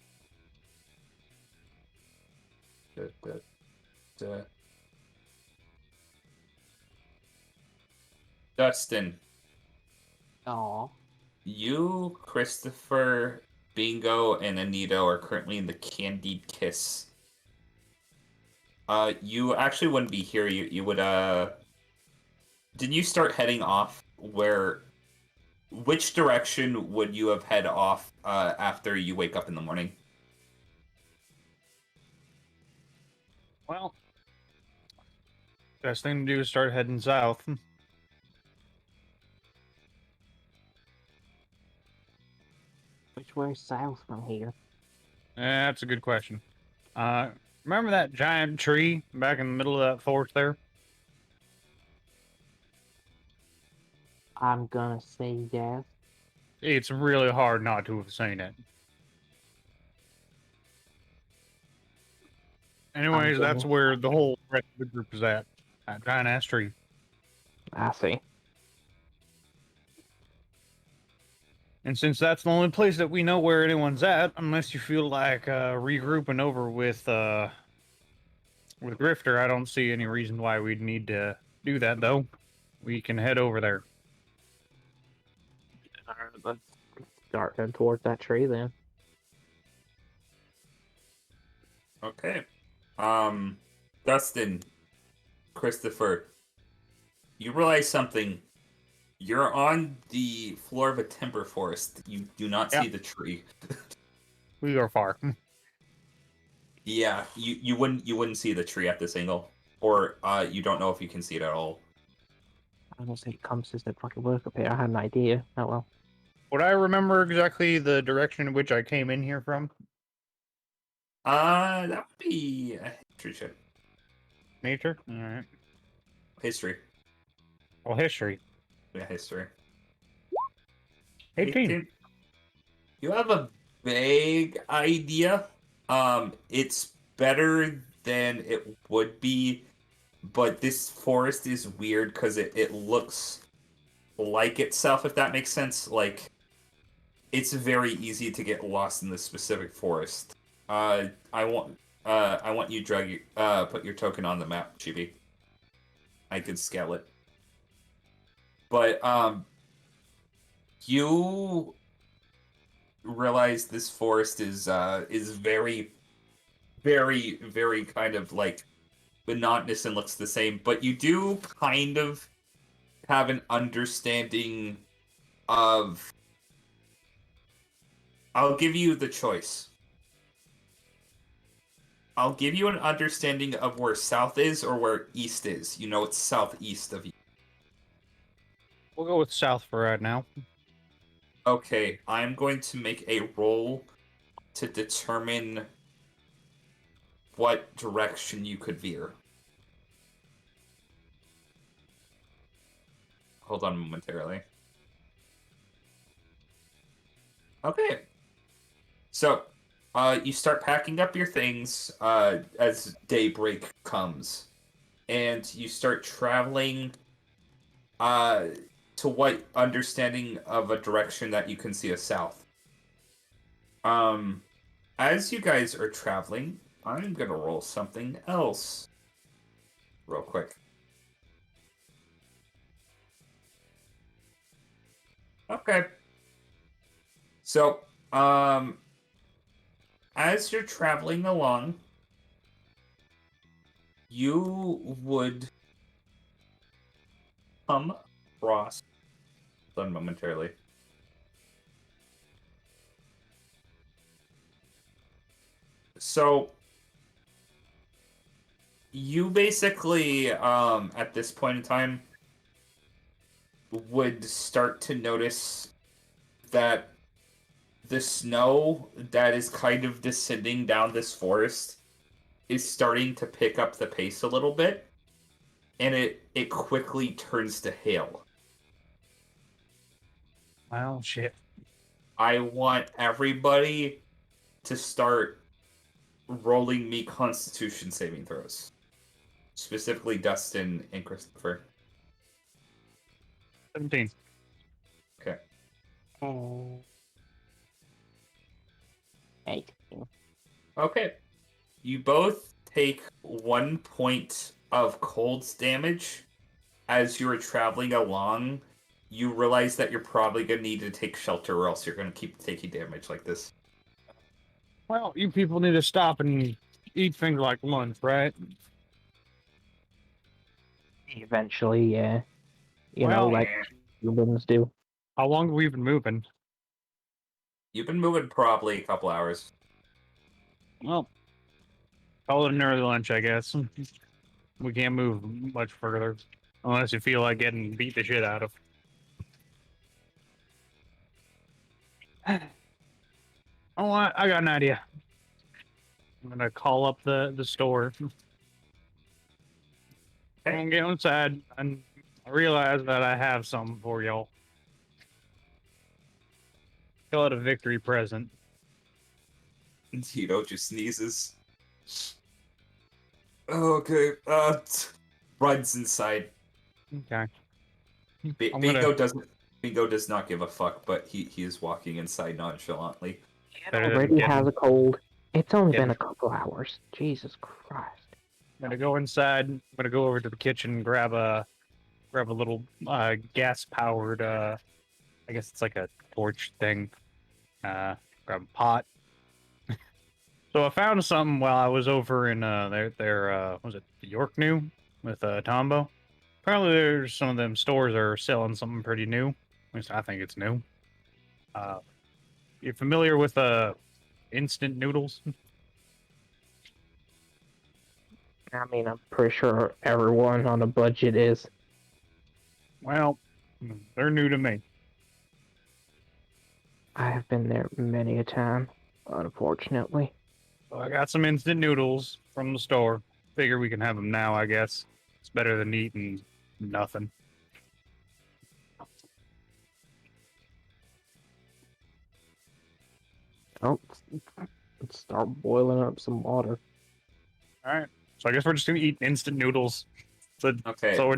Dustin, Aw. you, Christopher, Bingo, and Anita are currently in the Candied Kiss. You actually wouldn't be here. You would did you start heading off which direction would you have head off after you wake up in the morning? Well, best thing to do is start heading south. Which way south from here? That's a good question. Remember that giant tree back in the middle of that forest there? I'm gonna say yes. It's really hard not to have seen it. Anyways, that's where the whole rest of the group is at. That giant ass tree. I see. And since that's the only place that we know where anyone's at, unless you feel like regrouping over with Grifter, I don't see any reason why we'd need to do that, though. We can head over there. Alright, let's start heading towards that tree then. Okay. Dustin, Christopher, you realize something. You're on the floor of a timber forest. You do not see the tree. We are far. Yeah, you wouldn't see the tree at this angle. Or you don't know if you can see it at all. I don't say compasses that fucking work up here. I had an idea. Oh well. Would I remember exactly the direction in which I came in here from? That would be a history check. Nature? Alright. History. Well, history. Yeah, history. 18. You have a vague idea. It's better than it would be, but this forest is weird because it looks like itself, if that makes sense. Like, it's very easy to get lost in this specific forest. I want you put your token on the map, Chibi. I could scale it. But you realize this forest is very, very, very kind of like monotonous and looks the same, but you do kind of have an understanding of. I'll give you the choice. I'll give you an understanding of where south is or where east is. You know it's southeast of you. We'll go with south for right now. Okay, I'm going to make a roll to determine what direction you could veer. Hold on momentarily. Okay. So, you start packing up your things as daybreak comes, and you start traveling to what understanding of a direction that you can see as south. As you guys are traveling, I'm gonna roll something else real quick. Okay. So, as you're traveling along, you would come across. Hold on momentarily. So, you basically, at this point in time, would start to notice that the snow that is kind of descending down this forest is starting to pick up the pace a little bit, and it quickly turns to hail. Well, shit. I want everybody to start rolling me Constitution saving throws. Specifically Dustin and Christopher. 17. Okay. Oh. 18. Okay. You both take 1 point of cold's damage. As you are traveling along, you realize that you're probably going to need to take shelter or else you're going to keep taking damage like this. Well, you people need to stop and eat things like lunch, right? Eventually, yeah. You know, Well, like humans do. how long have we been moving? You've been moving probably a couple hours. Well, call it an early lunch, I guess. We can't move much further unless you feel like getting beat the shit out of. Oh, I got an idea. I'm gonna call up the store. I'm gonna get inside and I realize that I have something for y'all. Call it a victory present. Tito just sneezes. Okay, runs inside. Okay. I'm Bingo gonna doesn't. Bingo does not give a fuck, but he is walking inside nonchalantly. It Better than already getting- has a cold. It's only getting- been a couple hours. Jesus Christ. I'm gonna go inside. I'm gonna go over to the kitchen and grab a little gas powered I guess it's like a torch thing. Grab a pot. So I found something while I was over in their was it York New with Tombo. Apparently there's some of them stores are selling something pretty new. At least I think it's new. You familiar with instant noodles? I mean, I'm pretty sure everyone on a budget is. Well, they're new to me. I have been there many a time, unfortunately. So I got some instant noodles from the store. Figure we can have them now, I guess. It's better than eating nothing. Oh, let's start boiling up some water. All right. So I guess we're just gonna eat instant noodles. So, Okay. so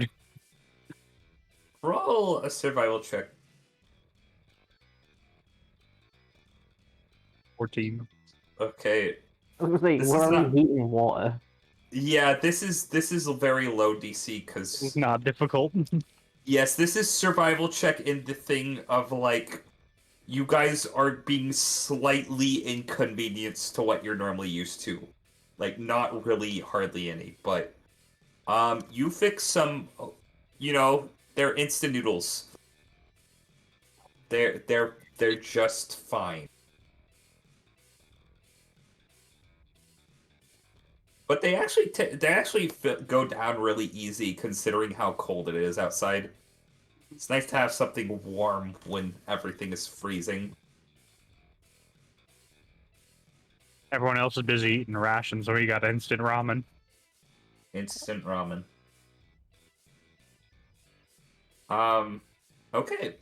Roll a survival check. 14. Okay. I was gonna say, This we're is already not- heating water. Yeah, this is a very low DC It's because not difficult. yes, this is survival check in the thing of like you guys are being slightly inconvenienced to what you're normally used to. Like not really hardly any, but you fix some they're instant noodles. They're just fine. But they actually go down really easy considering how cold it is outside. It's nice to have something warm when everything is freezing. Everyone else is busy eating rations, so we got instant ramen. Instant ramen. Okay.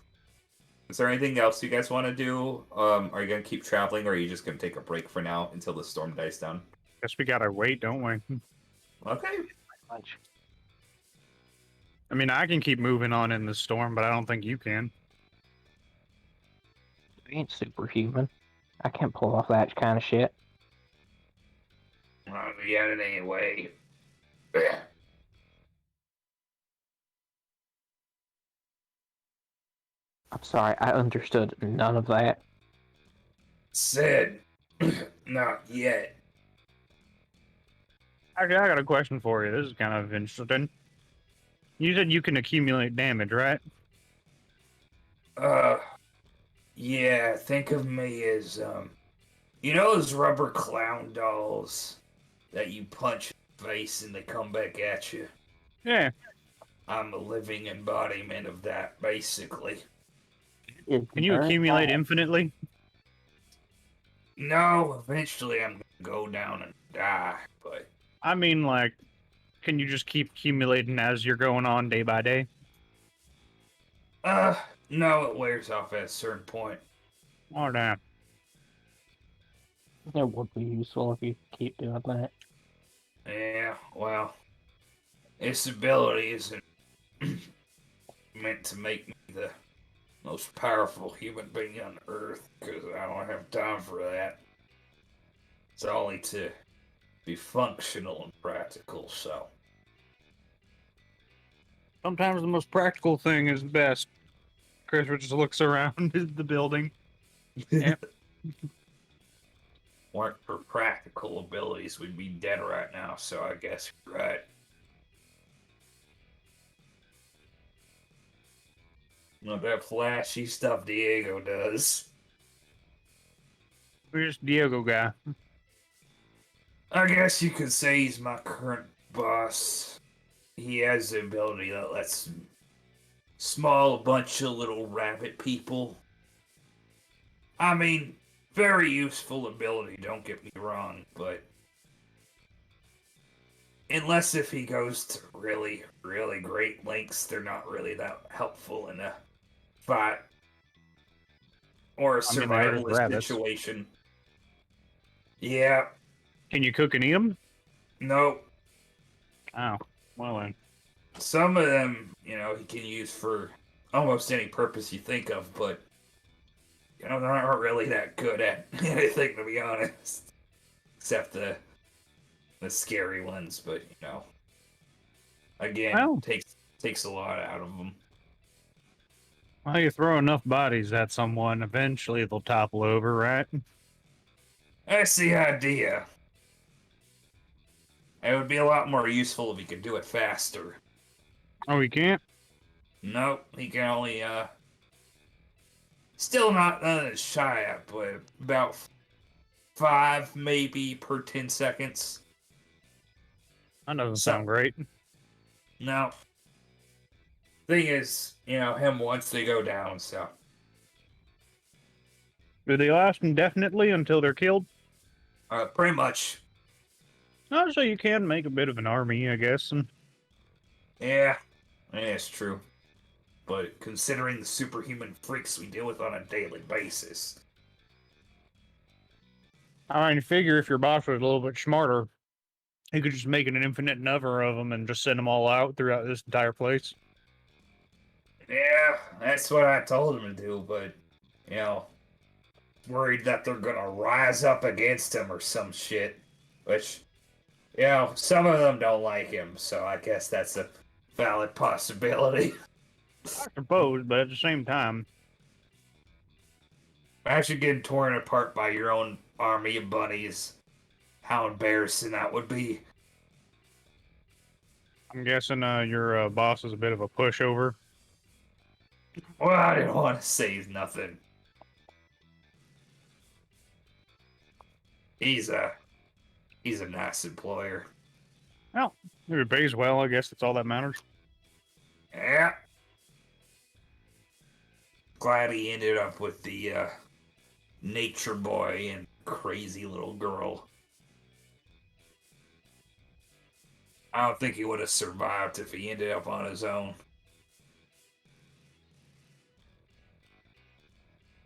Is there anything else you guys want to do? Are you gonna keep traveling, or are you just gonna take a break for now until the storm dies down? Guess we gotta wait, don't we? Okay. Much. I mean, I can keep moving on in the storm, but I don't think you can. I ain't superhuman. I can't pull off that kind of shit. Yeah, it anyway. I'm sorry, I understood none of that. Said, not yet. Actually, I got a question for you. This is kind of interesting. You said you can accumulate damage, right? Yeah, think of me as, you know those rubber clown dolls that you punch in the face and they come back at you? Yeah. I'm a living embodiment of that, basically. It's Can you very accumulate bad. infinitely? No, eventually I'm gonna go down and die, but I mean, like, can you just keep accumulating as you're going on day by day? no, it wears off at a certain point. Oh, damn. It would be useful if you keep doing that. Yeah, well, this ability isn't meant to make me the most powerful human being on Earth, because I don't have time for that. It's only to be functional and practical, so. Sometimes the most practical thing is best. Chris just looks around the building. Yeah. Weren't for practical abilities, we'd be dead right now, so I guess you're right. Not that flashy stuff Diego does. Where's Diego guy? I guess you could say he's my current boss. He has the ability that lets him small a bunch of little rabbit people. I mean, very useful ability, don't get me wrong, but unless if he goes to really, really great lengths, they're not really that helpful in a fight or a I mean, they are just survivalist rabbits. situation. Yeah, Can you cook and eat them? nope. Oh, well then. Some of them, you know, he can use for almost any purpose you think of, but you know, they're not really that good at anything, to be honest. Except the scary ones, but you know, again, Well. takes a lot out of them. Well, you throw enough bodies at someone, eventually they'll topple over, right? That's the idea. It would be a lot more useful if he could do it faster. Oh, you can't? Nope, he can only still not shy at, but about 5 maybe per 10 seconds. That doesn't So- sound great. No. Thing is, you know, him once they go down, so. Do they last indefinitely until they're killed? Pretty much. Oh, so you can make a bit of an army, I guess. Yeah, it's true. But considering the superhuman freaks we deal with on a daily basis. I mean, figure if your boss was a little bit smarter, he could just make an infinite number of them and just send them all out throughout this entire place. Yeah, that's what I told him to do, but, you know, worried that they're gonna rise up against him or some shit. Which, you know, some of them don't like him, so I guess that's a valid possibility. I suppose, but at the same time, Imagine getting torn apart by your own army of bunnies. How embarrassing that would be. I'm guessing your boss is a bit of a pushover. Well, I didn't want to say nothing. He's a nice employer. Well, if it pays well, I guess that's all that matters. Yeah. glad he ended up with the nature boy and crazy little girl. I don't think he would have survived if he ended up on his own.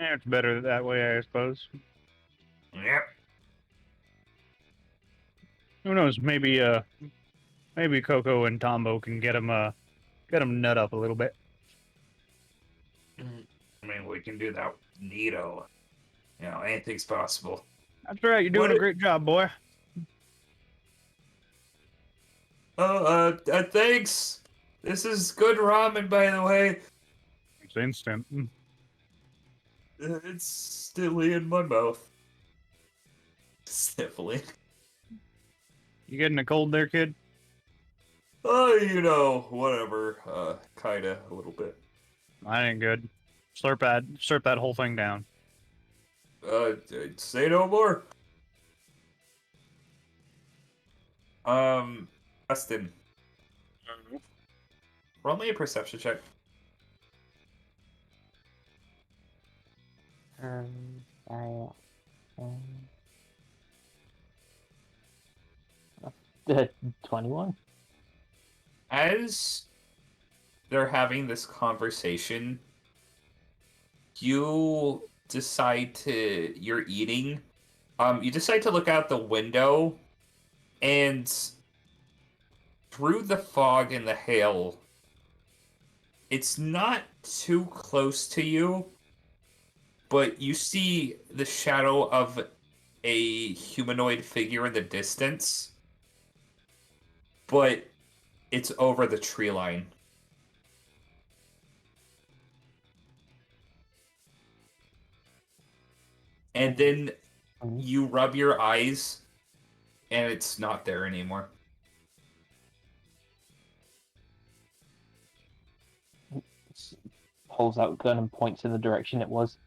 Yeah, it's better that way, I suppose. Yep. Who knows? Maybe Coco and Tombo can get him nut up a little bit. I mean, we can do that. Neato. You know, anything's possible. That's right. You're doing a great job, boy. Thanks. This is good ramen, by the way. It's instant. It's still in my mouth. Sniffling. You getting a cold there, kid? Oh, you know, whatever. Kinda, a little bit. I ain't good. Slurp that whole thing down. Say no more. Dustin. Roll me a perception check. I, 21. As they're having this conversation, you you're eating. You decide to look out the window, and through the fog and the hail, it's not too close to you, but you see the shadow of a humanoid figure in the distance, but it's over the tree line. And then you rub your eyes, and it's not there anymore. Pulls out gun and points in the direction it was.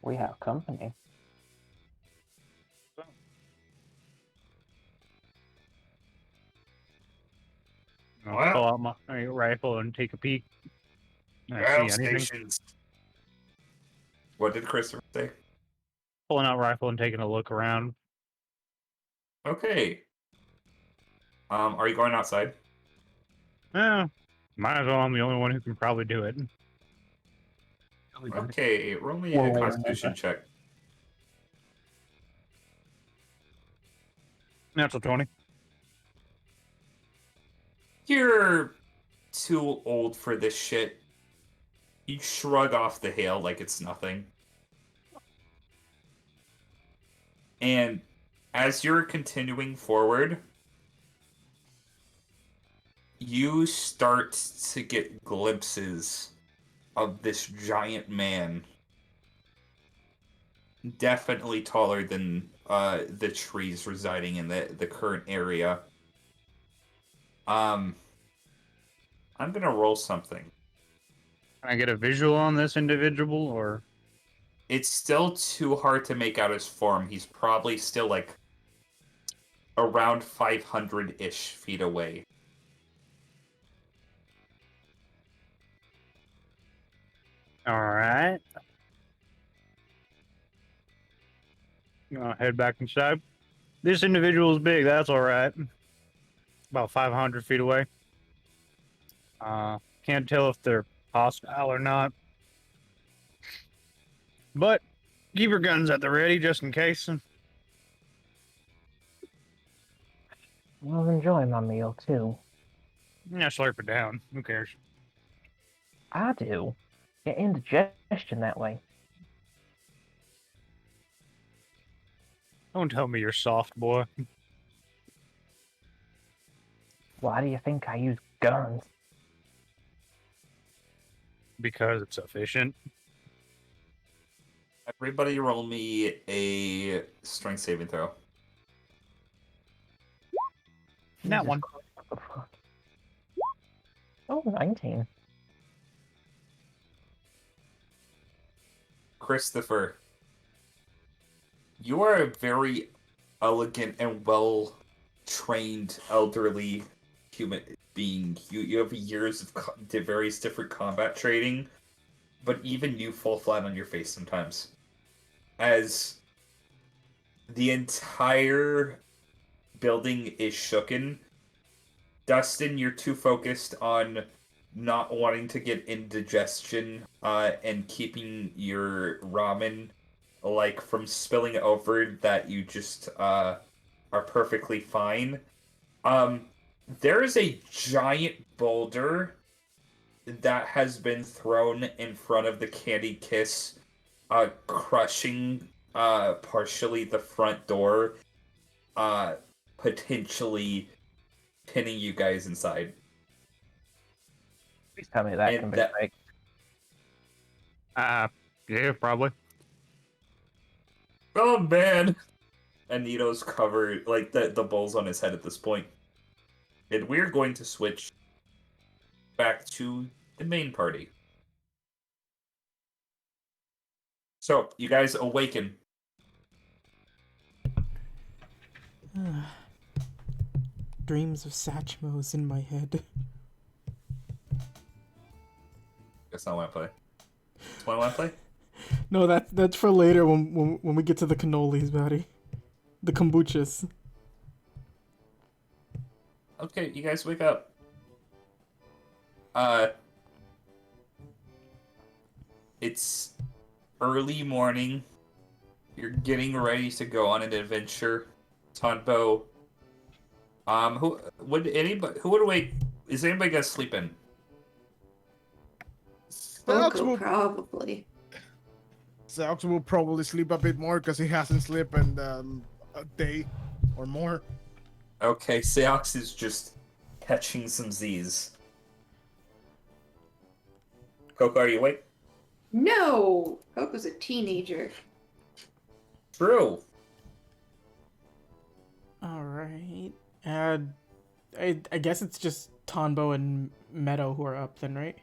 We have company. I'll pull out my rifle and take a peek. I see anything. Stations. What did Christopher say? Pulling out rifle and taking a look around. Okay. Are you going outside? Eh, might as well. I'm the only one who can probably do it. Okay, roll me Well, a wait, constitution check. Natural 20. You're too old for this shit. You shrug off the hail like it's nothing. And as you're continuing forward, you start to get glimpses of this giant man. Definitely taller than the trees residing in the current area. I'm gonna roll something. Can I get a visual on this individual, or? It's still too hard to make out his form. He's probably still like around 500-ish feet away. Alright. Gonna head back inside. This individual is big, that's alright. About 500 feet away. Can't tell if they're hostile or not. But keep your guns at the ready just in case. I was enjoying my meal too. Yeah, slurp it down. Who cares? I do. Get indigestion that way. Don't tell me you're soft, boy. Why do you think I use guns? Because it's efficient. Everybody roll me a strength saving throw. That Jesus one. Christ, what the fuck? Oh, 19. Christopher, you are a very elegant and well-trained elderly human being. You have years of various different combat training, but even you fall flat on your face sometimes. As the entire building is shooken. Dustin, you're too focused on not wanting to get indigestion and keeping your ramen like from spilling over that you just are perfectly fine. There is a giant boulder that has been thrown in front of the Candy Kiss, crushing partially the front door, potentially pinning you guys inside. Please tell me that can And be that fake. Yeah, probably. oh man, Anito's covered like the bowl's on his head at this point, and we're going to switch back to the main party. So you guys awaken. Dreams of Satchmos in my head. That's not what I play. That's what I want to play. No, that's for later when we get to the cannolis, Matty. The kombuchas. Okay, you guys wake up. It's early morning. You're getting ready to go on an adventure. Tonbo. Who would wake? Is anybody gonna sleep in? Coco, probably. Zelx will probably sleep a bit more because he hasn't slept in a day or more. Okay, Seox is just catching some Z's. Coco, are you awake? No! Coco's a teenager. True. Alright. I guess it's just Tonbo and Meadow who are up then, right?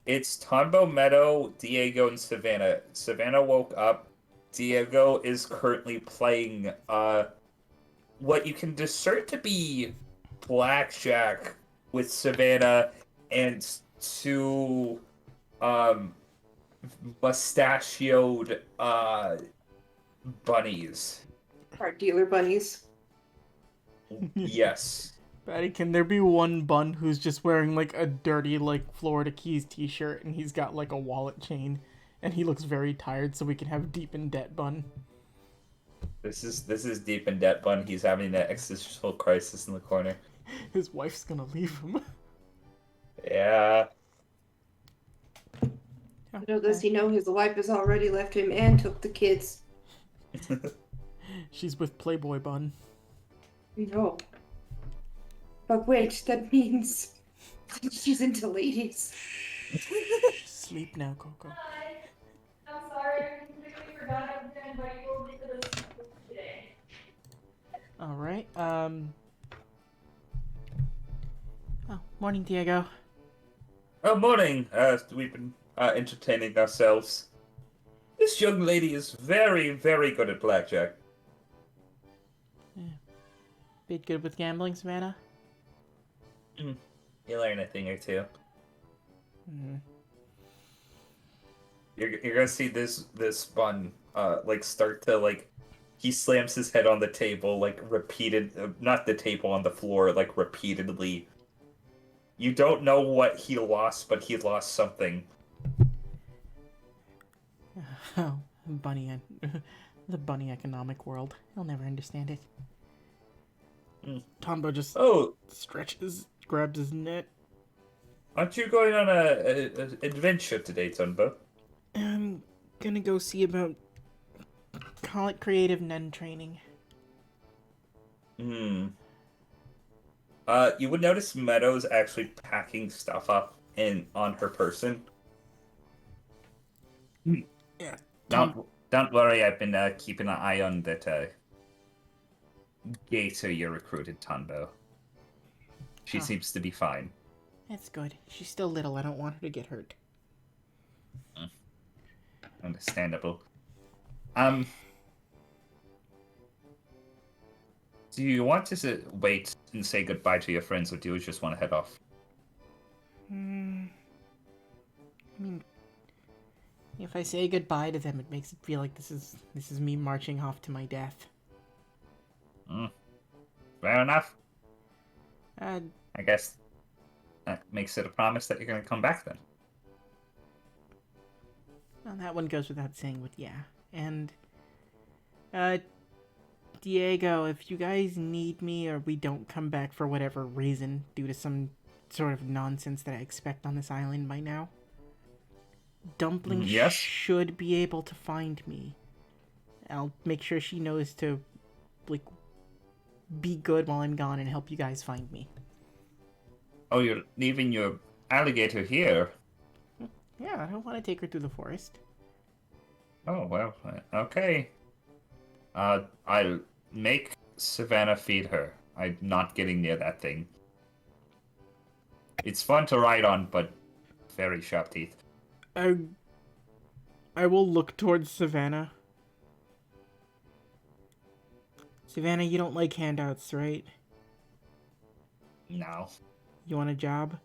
It's Tonbo, Meadow, Diego, and Savannah. Savannah woke up. Diego is currently playing what you can discern to be blackjack with Savannah and two mustachioed bunnies. Art dealer bunnies. Yes. Patty, can there be one bun who's just wearing like a dirty like Florida Keys t-shirt and he's got like a wallet chain and he looks very tired so we can have deep in debt bun? This is deep in debt bun. He's having that existential crisis in the corner. His wife's gonna leave him. Yeah. Little does he know his wife has already left him and took the kids. She's with Playboy bun. No. But wait, that means she's into ladies. Sleep now, Coco. Hi. I'm sorry, I completely forgot I was going to invite you over to this today. Alright, Oh, morning, Diego. Oh, morning. We've been entertaining ourselves. This young lady is very, very good at blackjack. Bit good with gambling, Savannah? You learn a thing or two. Mm. You're gonna see this bun like start to like he slams his head on the table like not the table on the floor like repeatedly. You don't know what he lost, but he lost something. Oh, bunny, the bunny economic world. He'll never understand it. Tombo just grabs his net. Aren't you going on a adventure today, Tonbo? I'm gonna go see about, call it creative Nen training. You would notice Meadow's actually packing stuff up on her person. Yeah. Don't worry, I've been keeping an eye on that Gator you recruited, Tonbo. She seems to be fine. That's good. She's still little. I don't want her to get hurt. Understandable. Do you want to wait and say goodbye to your friends, or do you just want to head off? I mean, If I say goodbye to them, it makes it feel like this is me marching off to my death. Fair enough. Uh, I guess that makes it a promise that you're going to come back then. well, that one goes without saying, but yeah. And, Diego, if you guys need me or we don't come back for whatever reason, due to some sort of nonsense that I expect on this island by now, Dumpling Yes? should be able to find me. I'll make sure she knows to, like, be good while I'm gone and help you guys find me. Oh, you're leaving your alligator here? Yeah, I don't want to take her through the forest. Oh, well, okay. I'll make Savannah feed her. I'm not getting near that thing. It's fun to ride on, but very sharp teeth. I will look towards Savannah. Savannah, you don't like handouts, right? No. You want a job?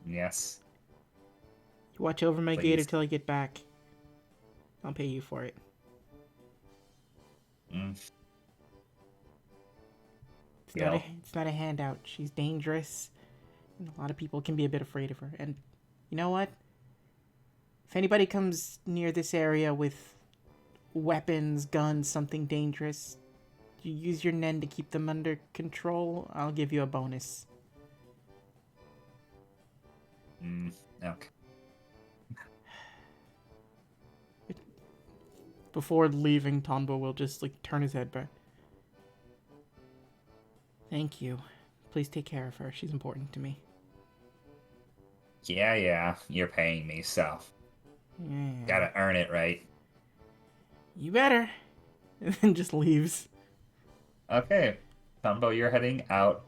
Yes. You watch over my Please. gator till I get back. I'll pay you for it. It's not a handout. She's dangerous, and a lot of people can be a bit afraid of her. And you know what? If anybody comes near this area with weapons, guns, something dangerous, you use your Nen to keep them under control, I'll give you a bonus. Okay. Before leaving, Tombo will just, like, turn his head back. Thank you. Please take care of her. She's important to me. Yeah, you're paying me, so Yeah. gotta earn it, right? You better. And then just leaves. Okay. Tumbo, you're heading out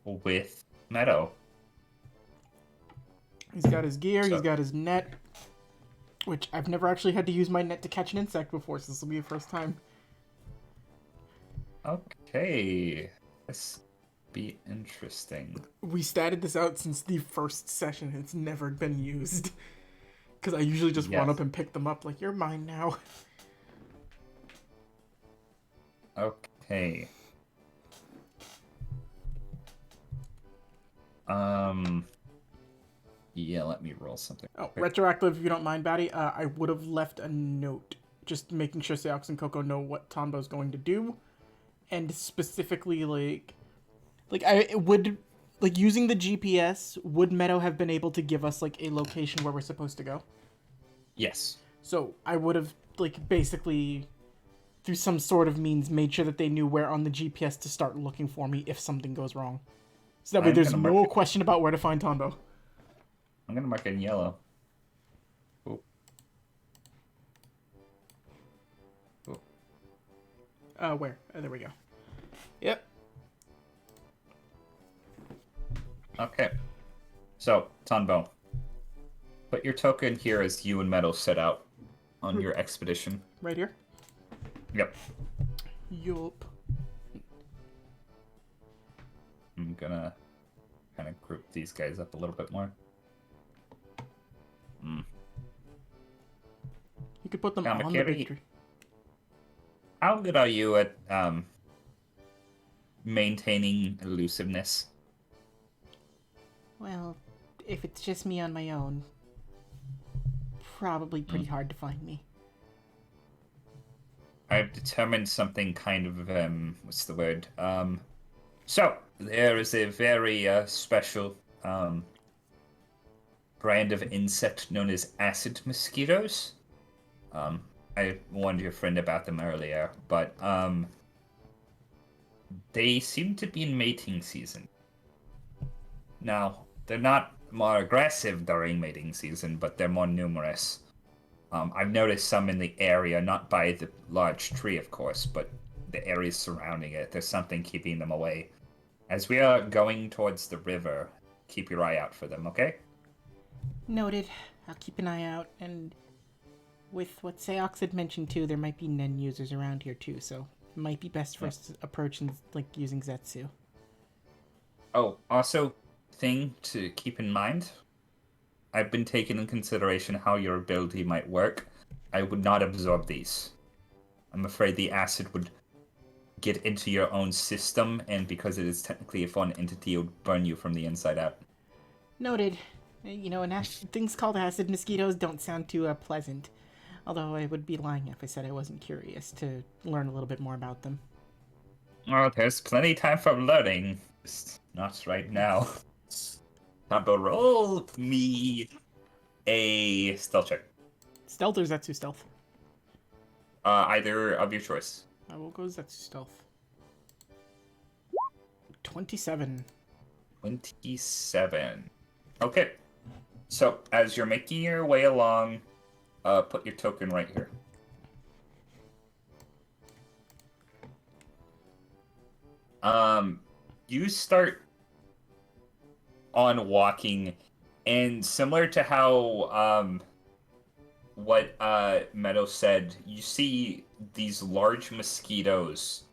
with Meadow. He's got his gear, So- he's got his net. Which I've never actually had to use my net to catch an insect before, so this will be the first time. Okay. This be interesting. We statted this out since the first session. It's never been used. Because I usually just run Yes. up and pick them up like, you're mine now. Okay. Yeah, let me roll something. Oh, quick. retroactive, if you don't mind, Batty. I would have left a note. Just making sure Seox and Coco know what Tombo's going to do. And specifically, using the GPS, would Meadow have been able to give us, like, a location where we're supposed to go? Yes. So I would have, like, basically, through some sort of means, made sure that they knew where on the GPS to start looking for me if something goes wrong. So that way I'm there's gonna no mark it. question about where to find Tombo. I'm gonna mark it in yellow. Ooh. Where? There we go. Yep. Okay. So, Tonbo, put your token here as you and Meadow set out on your expedition. Right here? Yep. Yup. I'm gonna kind of group these guys up a little bit more. You could put them Now, on the McCary, big tree. how good are you at maintaining elusiveness? Well, if it's just me on my own, probably pretty hard to find me. I've determined something kind of, what's the word? So, there is a very special brand of insect known as acid mosquitoes. I warned your friend about them earlier, but they seem to be in mating season. Now, they're not more aggressive during mating season, but they're more numerous. I've noticed some in the area, not by the large tree, of course, but the areas surrounding it. There's something keeping them away. As we are going towards the river, keep your eye out for them, okay? Noted. I'll keep an eye out, and with what Seox had mentioned too, there might be Nen users around here too, so it might be best for us to approach and, like, using Zetsu. Oh, also, thing to keep in mind, I've been taking in consideration how your ability might work. I would not absorb these. I'm afraid the acid would get into your own system, and because it is technically a foreign entity, it would burn you from the inside out. Noted. Things called acid mosquitoes don't sound too pleasant. Although I would be lying if I said I wasn't curious to learn a little bit more about them. Well, there's plenty time for learning. Just not right now. Combo, roll me a stealth check. Stealth or Zetsu stealth? Either of your choice. I will go Zetsu stealth. 27. 27. Okay. So, as you're making your way along, put your token right here. You start on walking, and similar to how, what, Meadow said, you see these large mosquitoes,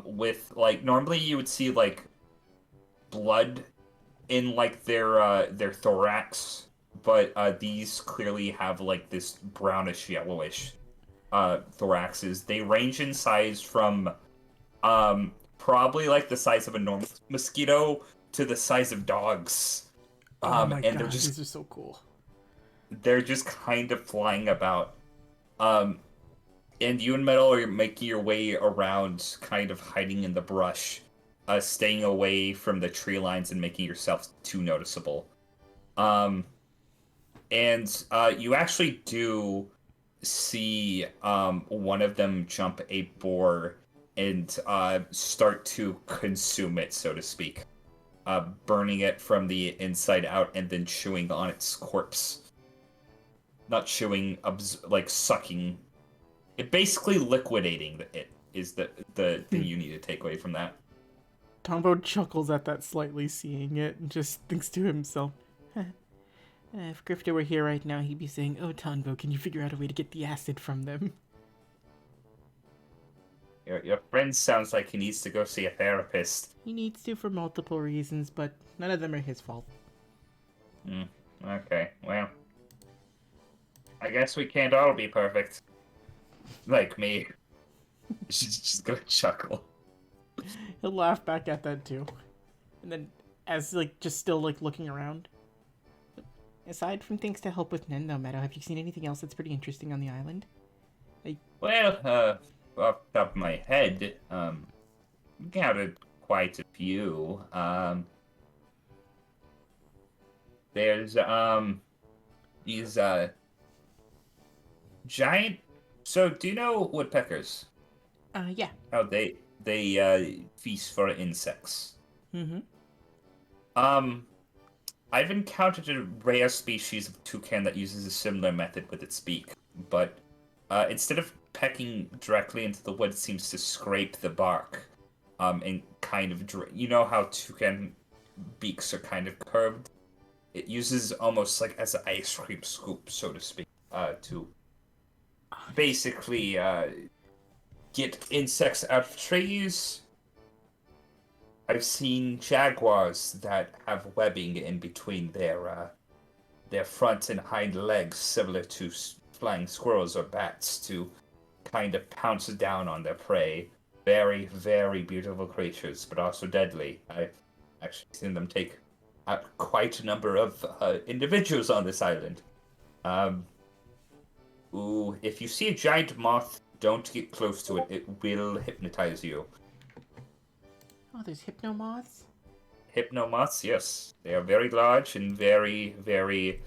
with, like, normally you would see, like, blood in, like, their thorax, but, these clearly have, like, this brownish, yellowish, thoraxes. They range in size from, probably like the size of a normal mosquito to the size of dogs. Oh my and god, these are so cool. They're just kind of flying about. And you and Metal are making your way around, kind of hiding in the brush, staying away from the tree lines and making yourself too noticeable. And you actually do see one of them jump a boar and start to consume it, so to speak. Burning it from the inside out and then chewing on its corpse. Not chewing, like sucking. It basically liquidating it is the thing you need to take away from that. Tombo chuckles at that slightly, seeing it, and just thinks to himself, if Grifter were here right now, he'd be saying, "Oh, Tombo, can you figure out a way to get the acid from them?" Your friend sounds like he needs to go see a therapist. He needs to for multiple reasons, but none of them are his fault. Okay, well. I guess we can't all be perfect. Like me. She's just gonna chuckle. He'll laugh back at that too. And then, as just still looking around. Aside from things to help with Nendo, Meadow, have you seen anything else that's pretty interesting on the island? Well, off the top of my head, counted quite a few. There's, these, giant... So, do you know woodpeckers? Yeah. How they feast for insects. Mm-hmm. I've encountered a rare species of toucan that uses a similar method with its beak, but instead of pecking directly into the wood, it seems to scrape the bark, and kind of... You know how toucan beaks are kind of curved? It uses almost like as an ice cream scoop, so to speak, to basically get insects out of trees. I've seen jaguars that have webbing in between their front and hind legs, similar to flying squirrels or bats, to kind of pounce down on their prey. Very, very beautiful creatures, but also deadly. I've actually seen them take out quite a number of individuals on this island. If you see a giant moth, don't get close to it. It will hypnotize you. Oh, there's hypnomoths? Hypnomoths, yes. They are very large and very, very...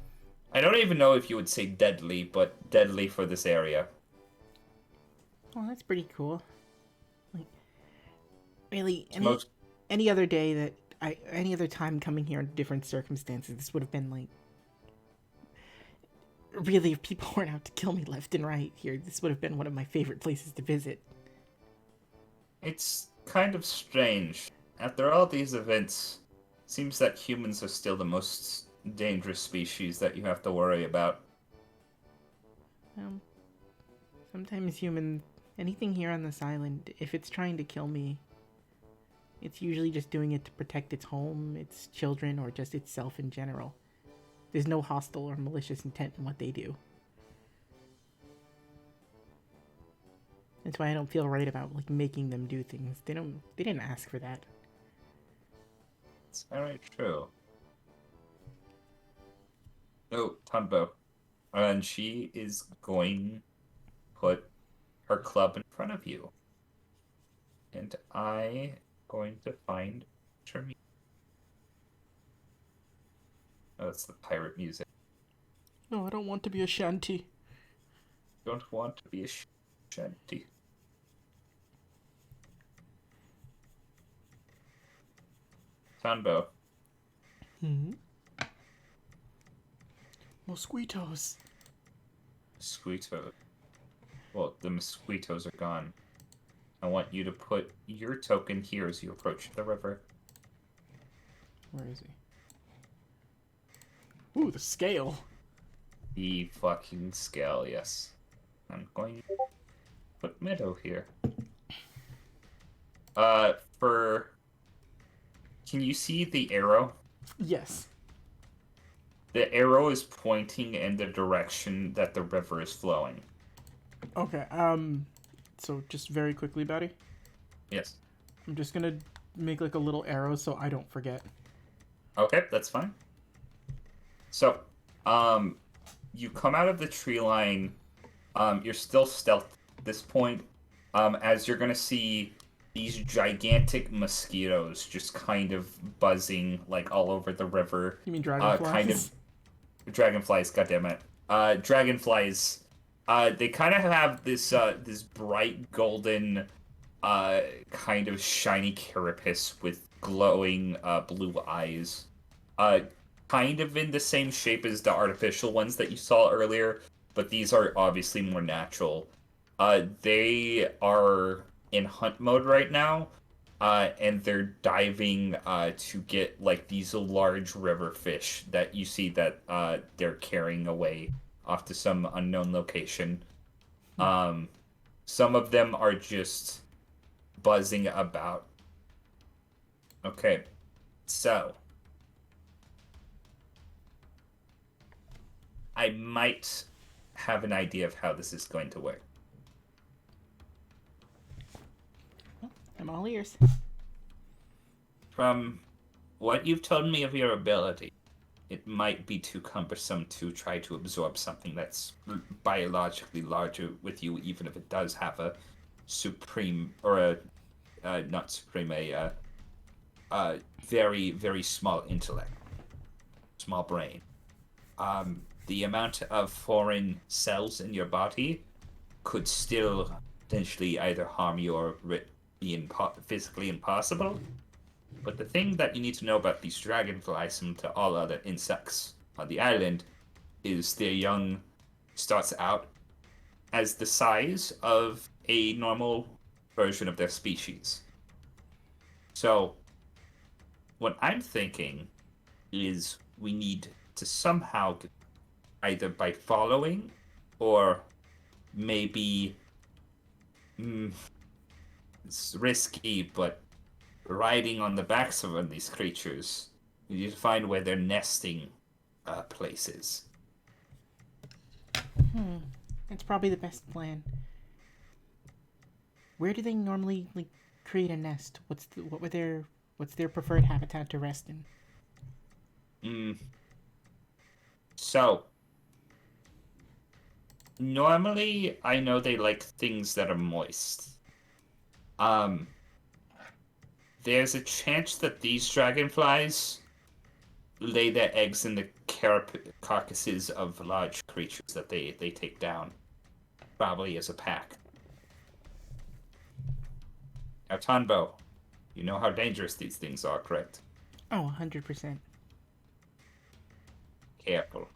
I don't even know if you would say deadly, but deadly for this area. Oh, that's pretty cool. Really, Most... any other day that any other time coming here in different circumstances, this would have been really, if people weren't out to kill me left and right here, this would have been one of my favorite places to visit. It's kind of strange. After all these events, seems that humans are still the most dangerous species that you have to worry about. Sometimes anything here on this island, if it's trying to kill me, it's usually just doing it to protect its home, its children, or just itself in general. There's no hostile or malicious intent in what they do. That's why I don't feel right about like making them do things. They didn't ask for that. It's very true. Oh, Tunbo. And she is going to put her club in front of you. And I going to find her music. Oh, it's the pirate music. No, I don't want to be a shanty. Don't want to be a shanty. Tunbo. Mosquitoes. Mosquito. Well, the mosquitoes are gone. I want you to put your token here as you approach the river. Where is he? Ooh, the scale. The fucking scale, yes. I'm going to put Meadow here. Can you see the arrow? Yes. The arrow is pointing in the direction that the river is flowing. Okay, so just very quickly, Batty. Yes. I'm just gonna make like a little arrow so I don't forget. Okay, that's fine. So, you come out of the tree line. You're still stealth at this point. As you're gonna see these gigantic mosquitoes just kind of buzzing like all over the river. You mean dragonflies? Kind of dragonflies. Goddammit. Dragonflies. They kind of have this this bright golden, kind of shiny carapace with glowing blue eyes. Kind of in the same shape as the artificial ones that you saw earlier, but these are obviously more natural. They are in hunt mode right now, and they're diving to get like these large river fish that you see that they're carrying away off to some unknown location. Some of them are just buzzing about. Okay, so I might have an idea of how this is going to work. I'm all ears. From what you've told me of your ability, it might be too cumbersome to try to absorb something that's biologically larger with you, even if it does have a supreme, or not supreme, a very, very small intellect, small brain. The amount of foreign cells in your body could still potentially either harm you or be physically impossible. But the thing that you need to know about these dragonflies, similar to all other insects on the island, is their young starts out as the size of a normal version of their species. So, what I'm thinking is we need to somehow, either by following or maybe it's risky, but riding on the backs of these creatures, we need to find where their nesting place is. That's probably the best plan. Where do they normally like create a nest? What's their preferred habitat to rest in? So, normally I know they like things that are moist. There's a chance that these dragonflies lay their eggs in the carcasses of large creatures that they take down, probably as a pack. Now, Tanbo, you know how dangerous these things are, correct? Oh, 100%. Careful.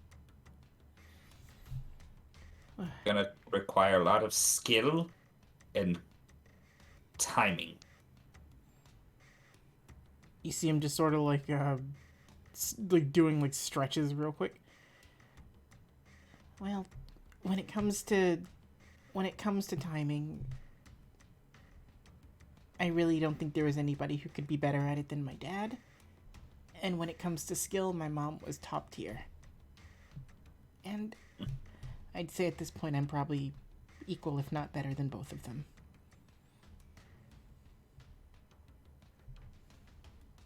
Gonna require a lot of skill and timing. You see him just sort of like doing like stretches real quick. Well, when it comes to timing, I really don't think there was anybody who could be better at it than my dad. And when it comes to skill, my mom was top tier. And I'd say at this point I'm probably equal, if not better, than both of them.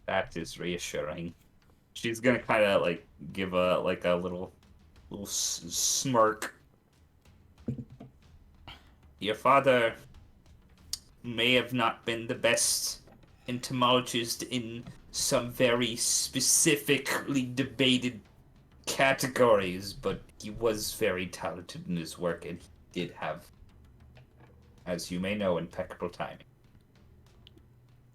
That is reassuring. She's gonna kind of like give a little smirk. Your father may have not been the best entomologist in some very specifically debated categories, but he was very talented in his work, and he did have, as you may know, impeccable timing.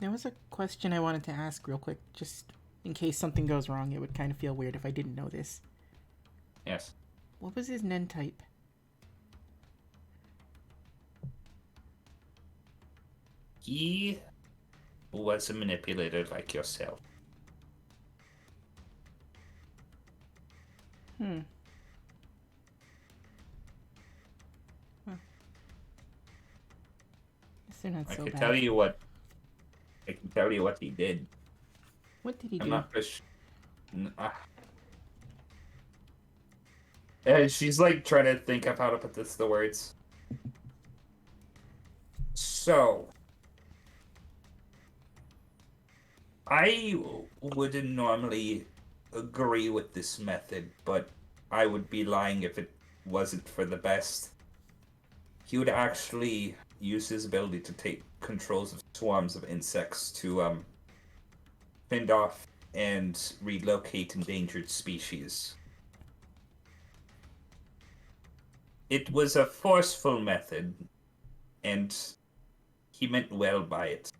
There was a question I wanted to ask real quick, just in case something goes wrong. It would kind of feel weird if I didn't know this. Yes. What was his Nen type? He was a manipulator like yourself. Hmm. Huh. Guess they're not I so can bad. tell you what. I can tell you what he did. What did he I'm do? not just. And she's like trying to think of how to put this to words. So, I wouldn't normally agree with this method, but I would be lying if it wasn't for the best. He would actually use his ability to take controls of swarms of insects to fend off and relocate endangered species. It was a forceful method, and he meant well by it.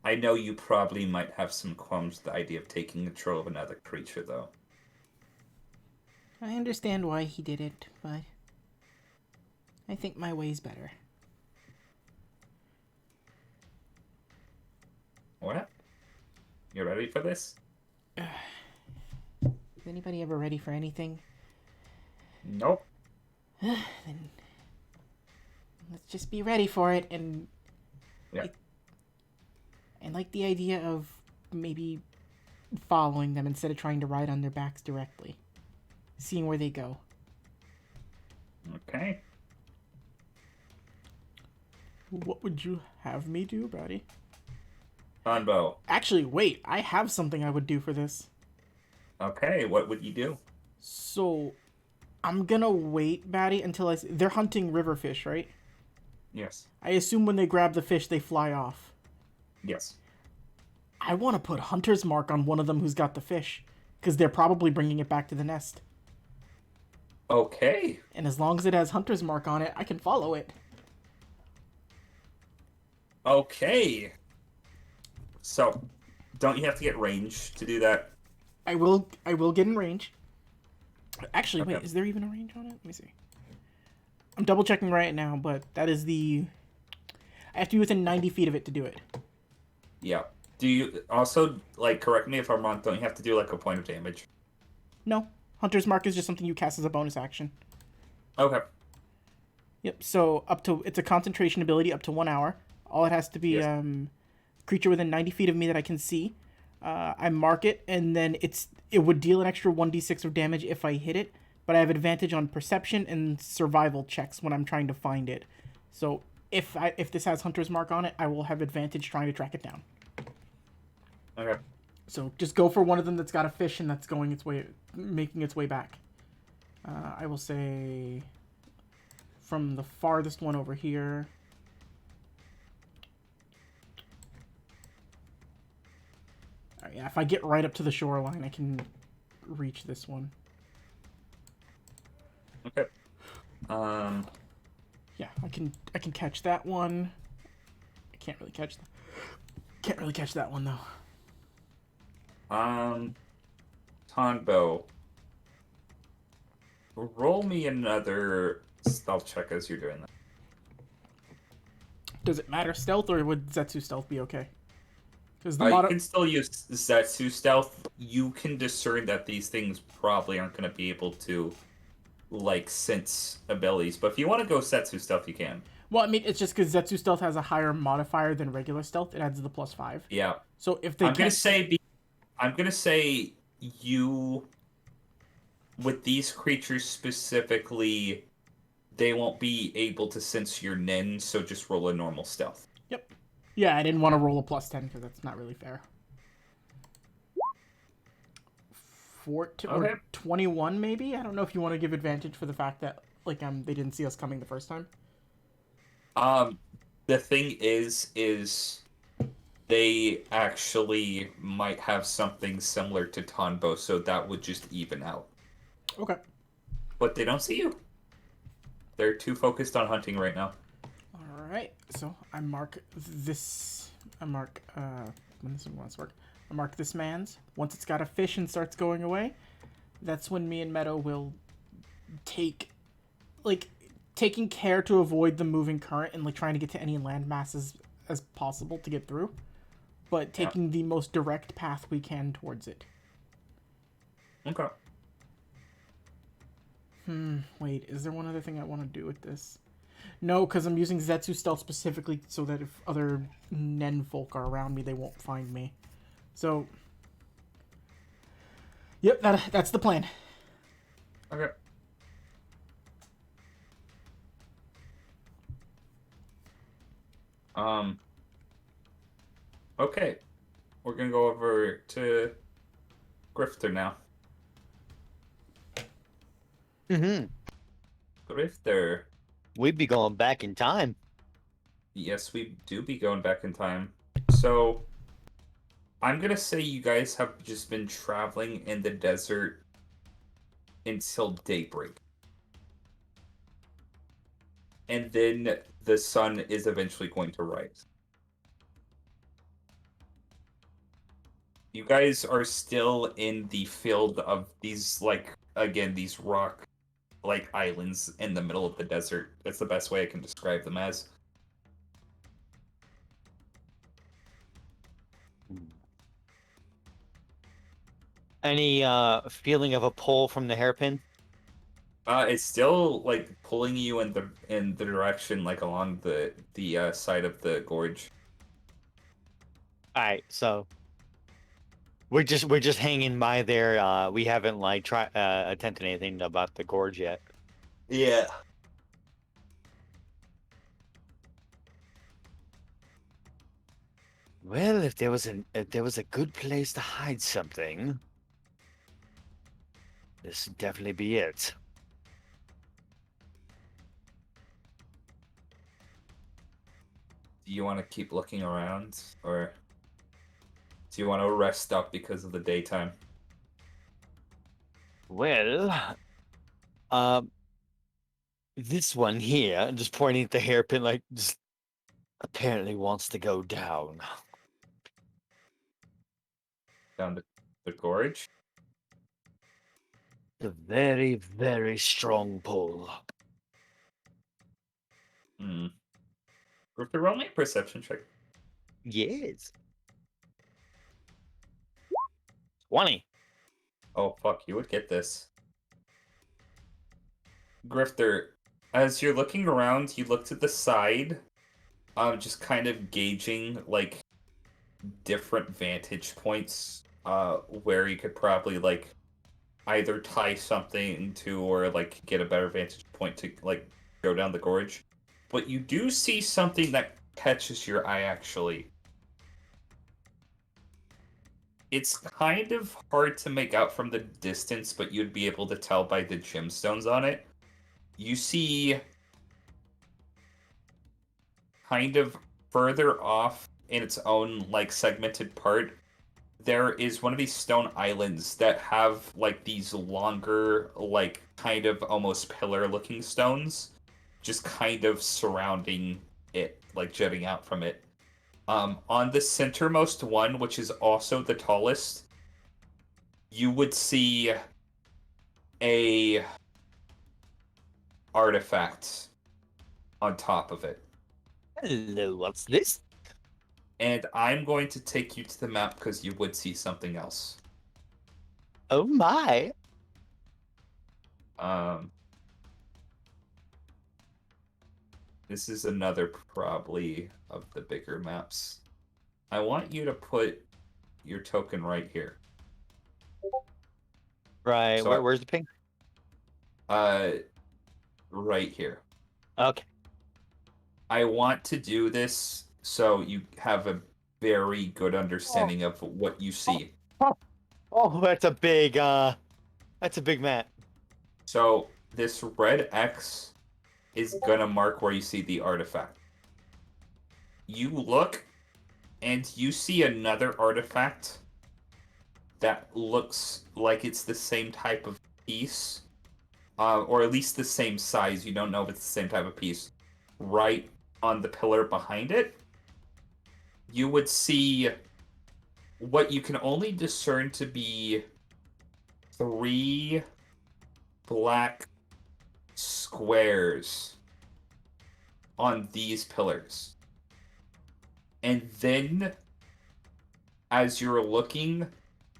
I know you probably might have some qualms with the idea of taking control of another creature, though. I understand why he did it, but I think my way's better. What? You ready for this? Is anybody ever ready for anything? Nope. Then let's just be ready for it, and Yeah. I like the idea of maybe following them instead of trying to ride on their backs directly. Seeing where they go. Okay. What would you have me do, Brady? Onbo. Actually, wait. I have something I would do for this. Okay, what would you do? So, I'm gonna wait, Batty, until they're hunting river fish, right? Yes. I assume when they grab the fish, they fly off. Yes. I want to put Hunter's Mark on one of them who's got the fish, because they're probably bringing it back to the nest. Okay. And as long as it has Hunter's Mark on it, I can follow it. Okay. So, don't you have to get range to do that? I will get in range. Actually, Okay. wait, is there even a range on it? Let me see. I'm double checking right now, but that is the... I have to be within 90 feet of it to do it. Yeah. Do you also, like, correct me if I'm wrong, don't you have to do, like, a point of damage? No. Hunter's Mark is just something you cast as a bonus action. Okay. Yep, so it's a concentration ability up to 1 hour. All it has to be Yes. Creature within 90 feet of me that I can see. I mark it, and then it would deal an extra 1d6 of damage if I hit it, but I have advantage on perception and survival checks when I'm trying to find it. So if this has Hunter's Mark on it, I will have advantage trying to track it down. Okay. So just go for one of them that's got a fish and that's making its way back. I will say from the farthest one over here. Yeah, if I get right up to the shoreline, I can reach this one. Okay. Yeah, I can catch that one. I can't really catch that one though. Tonbo. Roll me another stealth check as you're doing that. Does it matter stealth, or would Zetsu stealth be okay? Because You can still use Zetsu stealth. You can discern that these things probably aren't going to be able to, like, sense abilities. But if you want to go Zetsu stealth, you can. Well, I mean, it's just because Zetsu stealth has a higher modifier than regular stealth. It adds the +5. Yeah. So if they I'm gonna say you with these creatures specifically, they won't be able to sense your nin, so just roll a normal stealth. Yep. Yeah, I didn't want to roll a plus 10 because that's not really fair. 14 Okay. or 21 maybe. I don't know if you want to give advantage for the fact that like they didn't see us coming the first time. The thing is they actually might have something similar to Tonbo, so that would just even out. Okay. But they don't see you. They're too focused on hunting right now. All right. So I mark this. I mark when this one wants to work. I mark this man's. Once it's got a fish and starts going away, that's when me and Meadow will taking care to avoid the moving current and like trying to get to any land masses as possible to get through, but taking the most direct path we can towards it. Okay. Wait, is there one other thing I want to do with this? No, because I'm using Zetsu Stealth specifically so that if other Nen folk are around me, they won't find me. So, yep, that's the plan. Okay. Okay. We're gonna go over to Grifter now. Mm-hmm. Grifter. We'd be going back in time. Yes, we do be going back in time. So, I'm gonna say you guys have just been traveling in the desert until daybreak. And then the sun is eventually going to rise. You guys are still in the field of these, like, again, these rock, like, islands in the middle of the desert. That's the best way I can describe them as. Any feeling of a pull from the hairpin? It's still, like, pulling you in the direction, like, along the side of the gorge. All right, so we're just hanging by there. We haven't like attempted anything about the gorge yet. Yeah. Well, if there was a good place to hide something, this would definitely be it. Do you want to keep looking around, or do you want to rest up because of the daytime? Well, this one here, just pointing at the hairpin, like just apparently wants to go down. Down the gorge? A very, very strong pull. Hmm. Grifter, roll me a perception check. Yes. 20. Oh, fuck, you would get this. Grifter, as you're looking around, you look to the side, just kind of gauging, like, different vantage points, where you could probably, like, either tie something to or, like, get a better vantage point to, like, go down the gorge. But you do see something that catches your eye, actually. It's kind of hard to make out from the distance, but you'd be able to tell by the gemstones on it. You see, kind of further off in its own, like, segmented part, there is one of these stone islands that have, like, these longer, like, kind of almost pillar-looking stones just kind of surrounding it, like, jutting out from it. On the centermost one, which is also the tallest, you would see a artifact on top of it. Hello, what's this? And I'm going to take you to the map because you would see something else. Oh my. This is another probably of the bigger maps. I want you to put your token right here. Right, So where's the ping? Uh, right here. Okay. I want to do this so you have a very good understanding of what you see. Oh, that's a big map. So this red X is gonna mark where you see the artifact. You look and you see another artifact that looks like it's the same type of piece, or at least the same size. You don't know if it's the same type of piece. Right on the pillar behind it, you would see what you can only discern to be 3 black squares on these pillars. And then, as you're looking,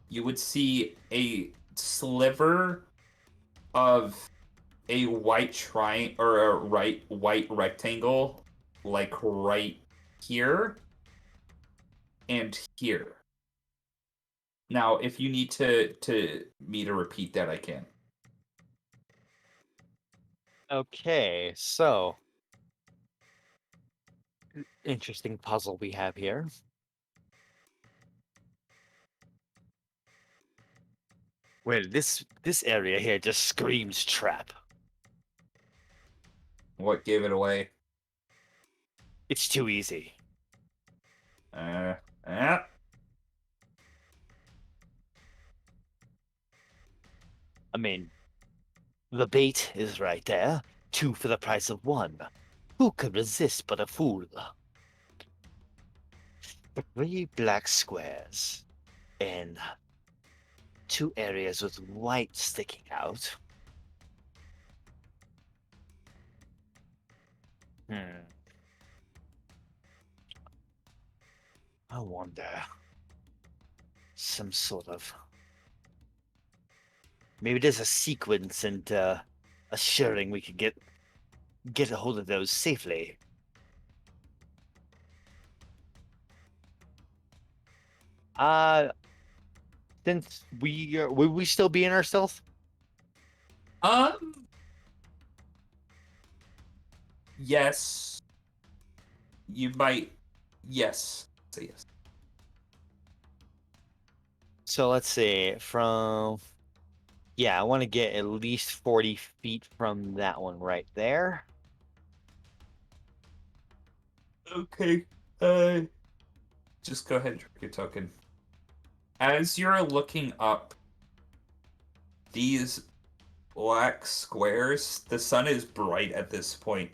you would see a sliver of a white triangle or a white rectangle, like right here and here. Now, if you need to me to repeat that, I can. Okay, so interesting puzzle we have here. Well, this area here just screams trap. What gave it away? It's too easy. Uh, eh. I mean, the bait is right there. 2 for the price of 1. Who could resist but a fool? 3 black squares and 2 areas with white sticking out. I wonder. Some sort of. Maybe there's a sequence and assuring we could get a hold of those safely. Uh, since will we still be in our stealth? Yes. You might. Yes. Say yes. So let's see. Yeah, I want to get at least 40 feet from that one right there. Okay. Just go ahead and drop your token. As you're looking up these black squares, the sun is bright at this point.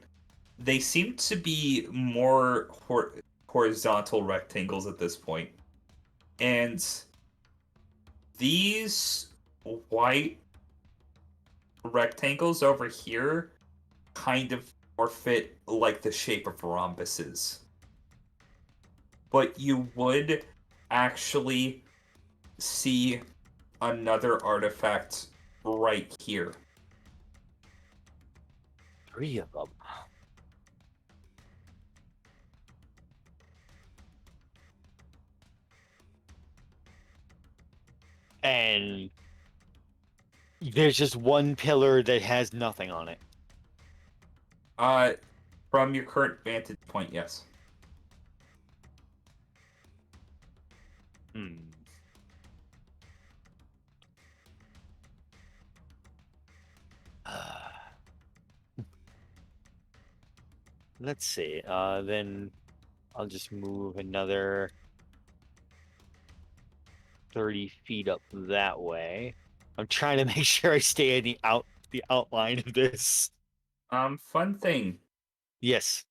They seem to be more horizontal rectangles at this point. And these white rectangles over here kind of more fit like the shape of rhombuses. But you would actually see another artifact right here. 3 of them. And there's just one pillar that has nothing on it. From your current vantage point, yes. Let's see. Then I'll just move another 30 feet up that way. I'm trying to make sure I stay in the outline of this. Fun thing. Yes.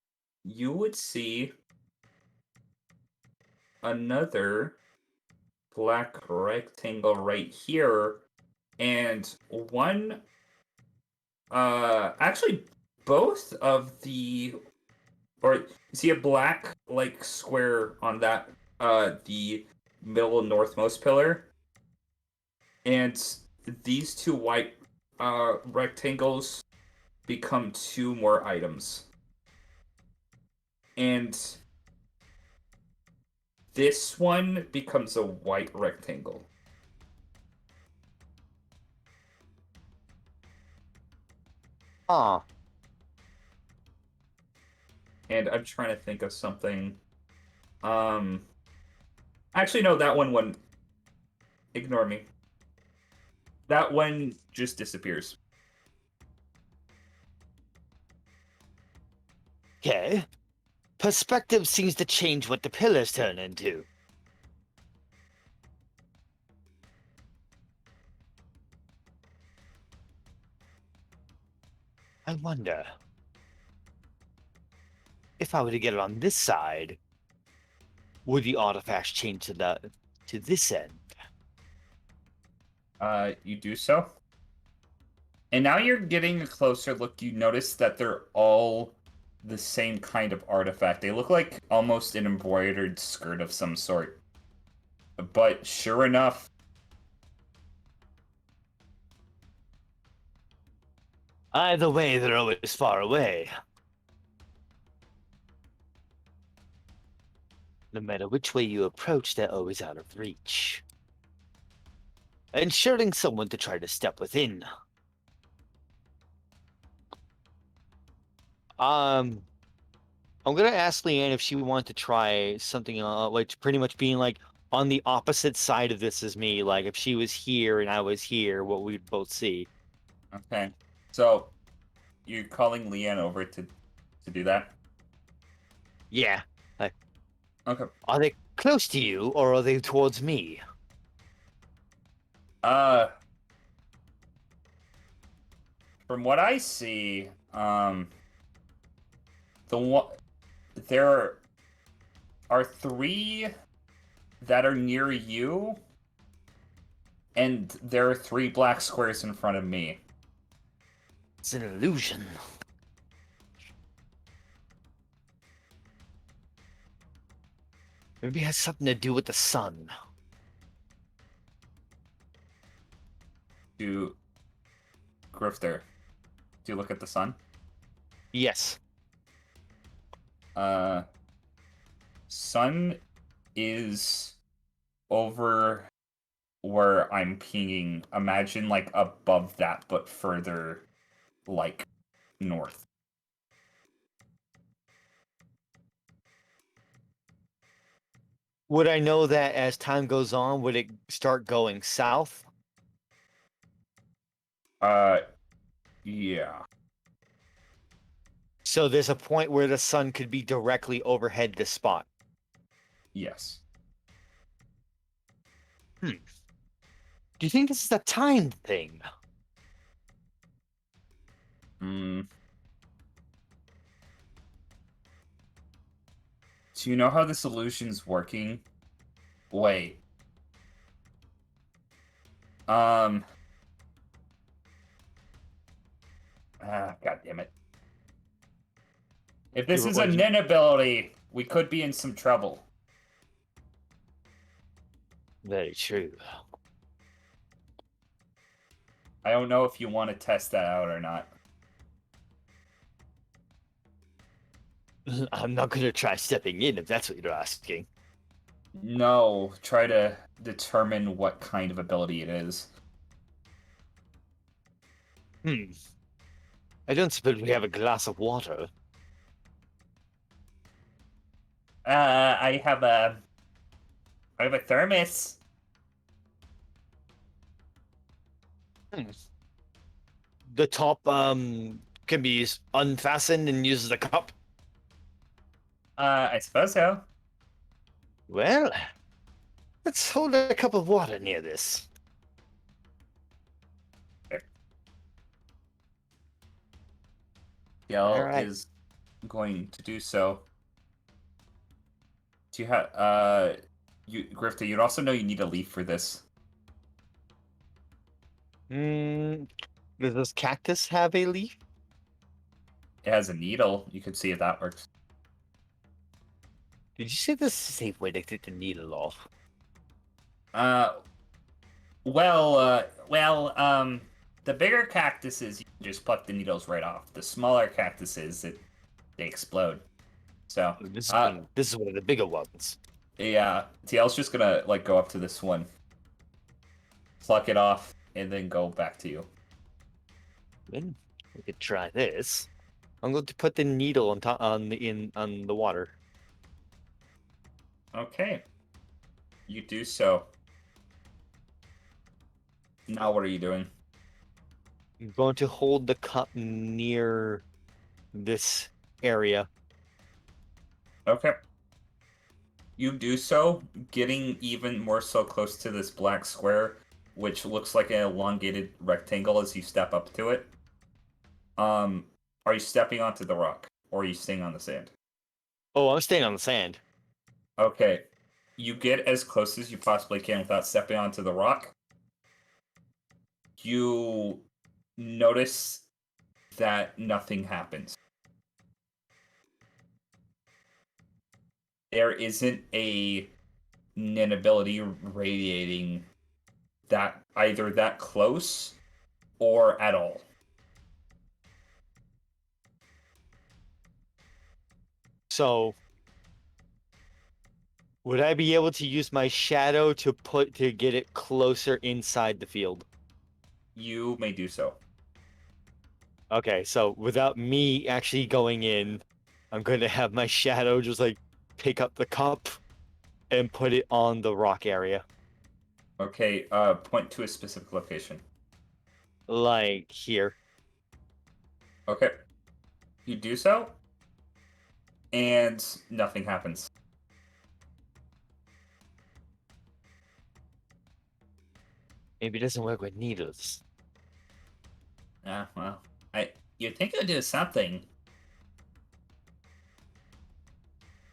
You would see another black rectangle right here, and one, actually both of the, or you see a black, like, square on that, the middle northmost pillar, and these 2 white, rectangles become 2 more items. And this one becomes a white rectangle. Ah, And I'm trying to think of something. Actually, no, that one wouldn't. Ignore me. That one just disappears. okay. Perspective seems to change what the pillars turn into. I wonder if I were to get it on this side, would the artifacts change to this end? You do so. And now you're getting a closer look. You notice that they're all the same kind of artifact. They look like almost an embroidered skirt of some sort. But sure enough, Either way, they're always far away. No matter which way you approach, they're always out of reach. Ensuring someone to try to step within. I'm gonna ask Leanne if she wanted to try something, like pretty much being like on the opposite side of this as me. Like if she was here and I was here, what we'd both see. okay. So you're calling Leanne over to do that? Yeah. Like, Okay. are they close to you or are they towards me? Uh, from what I see, the one there are three that are near you, and there are three black squares in front of me. It's an illusion. Maybe it has something to do with the sun. Do Grifter, do you look at the sun? Yes. Sun is over where I'm pinging. Imagine like above that, but further, like north. Would I know that as time goes on, would it start going south? Yeah. So there's a point where the sun could be directly overhead this spot. Yes. Do you think this is a time thing? Hmm. Do you know how this illusion's working? Wait. God damn it. If this is a nin ability, we could be in some trouble. Very true. I don't know if you want to test that out or not. I'm not going to try stepping in if that's what you're asking. No, try to determine what kind of ability it is. I don't suppose we have a glass of water. I have a thermos. The top can be unfastened and used as a cup. I suppose so. Well, let's hold a cup of water near this. Yell Alright. is going to do so. Do you have Grifter, you'd also know you need a leaf for this. Does this cactus have a leaf? It has a needle. You could see if that works. Did you say this is a safe way to take the needle off? The bigger cactuses, you can just pluck the needles right off. The smaller cactuses, they explode. So, This is one of the bigger ones. yeah, TL's just gonna, like, go up to this one, pluck it off, and then go back to you. Then We could try this. I'm going to put the needle on top on the water. Okay. You do so. Now what are you doing? I'm going to hold the cup near this area. Okay. You do so, getting even more so close to this black square, which looks like an elongated rectangle as you step up to it. Are you stepping onto the rock, or are you staying on the sand? Oh, I'm staying on the sand. Okay. You get as close as you possibly can without stepping onto the rock. You notice that nothing happens. There isn't an ability radiating that either that close or at all. So, would I be able to use my shadow to get it closer inside the field? You may do so. Okay, so without me actually going in, I'm going to have my shadow just like pick up the cup and put it on the rock area. Okay, point to a specific location. Like here. Okay. You do so, and nothing happens. Maybe it doesn't work with needles. Ah, well. You'd think it would do something.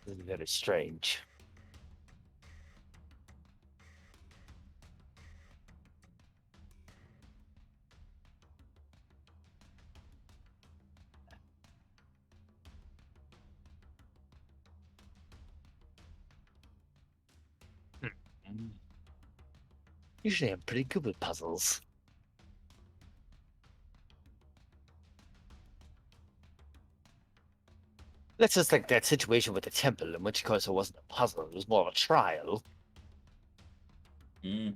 This is very strange. Usually I'm pretty good with puzzles. That's just like that situation with the temple, in which case it wasn't a puzzle, it was more of a trial. Mm.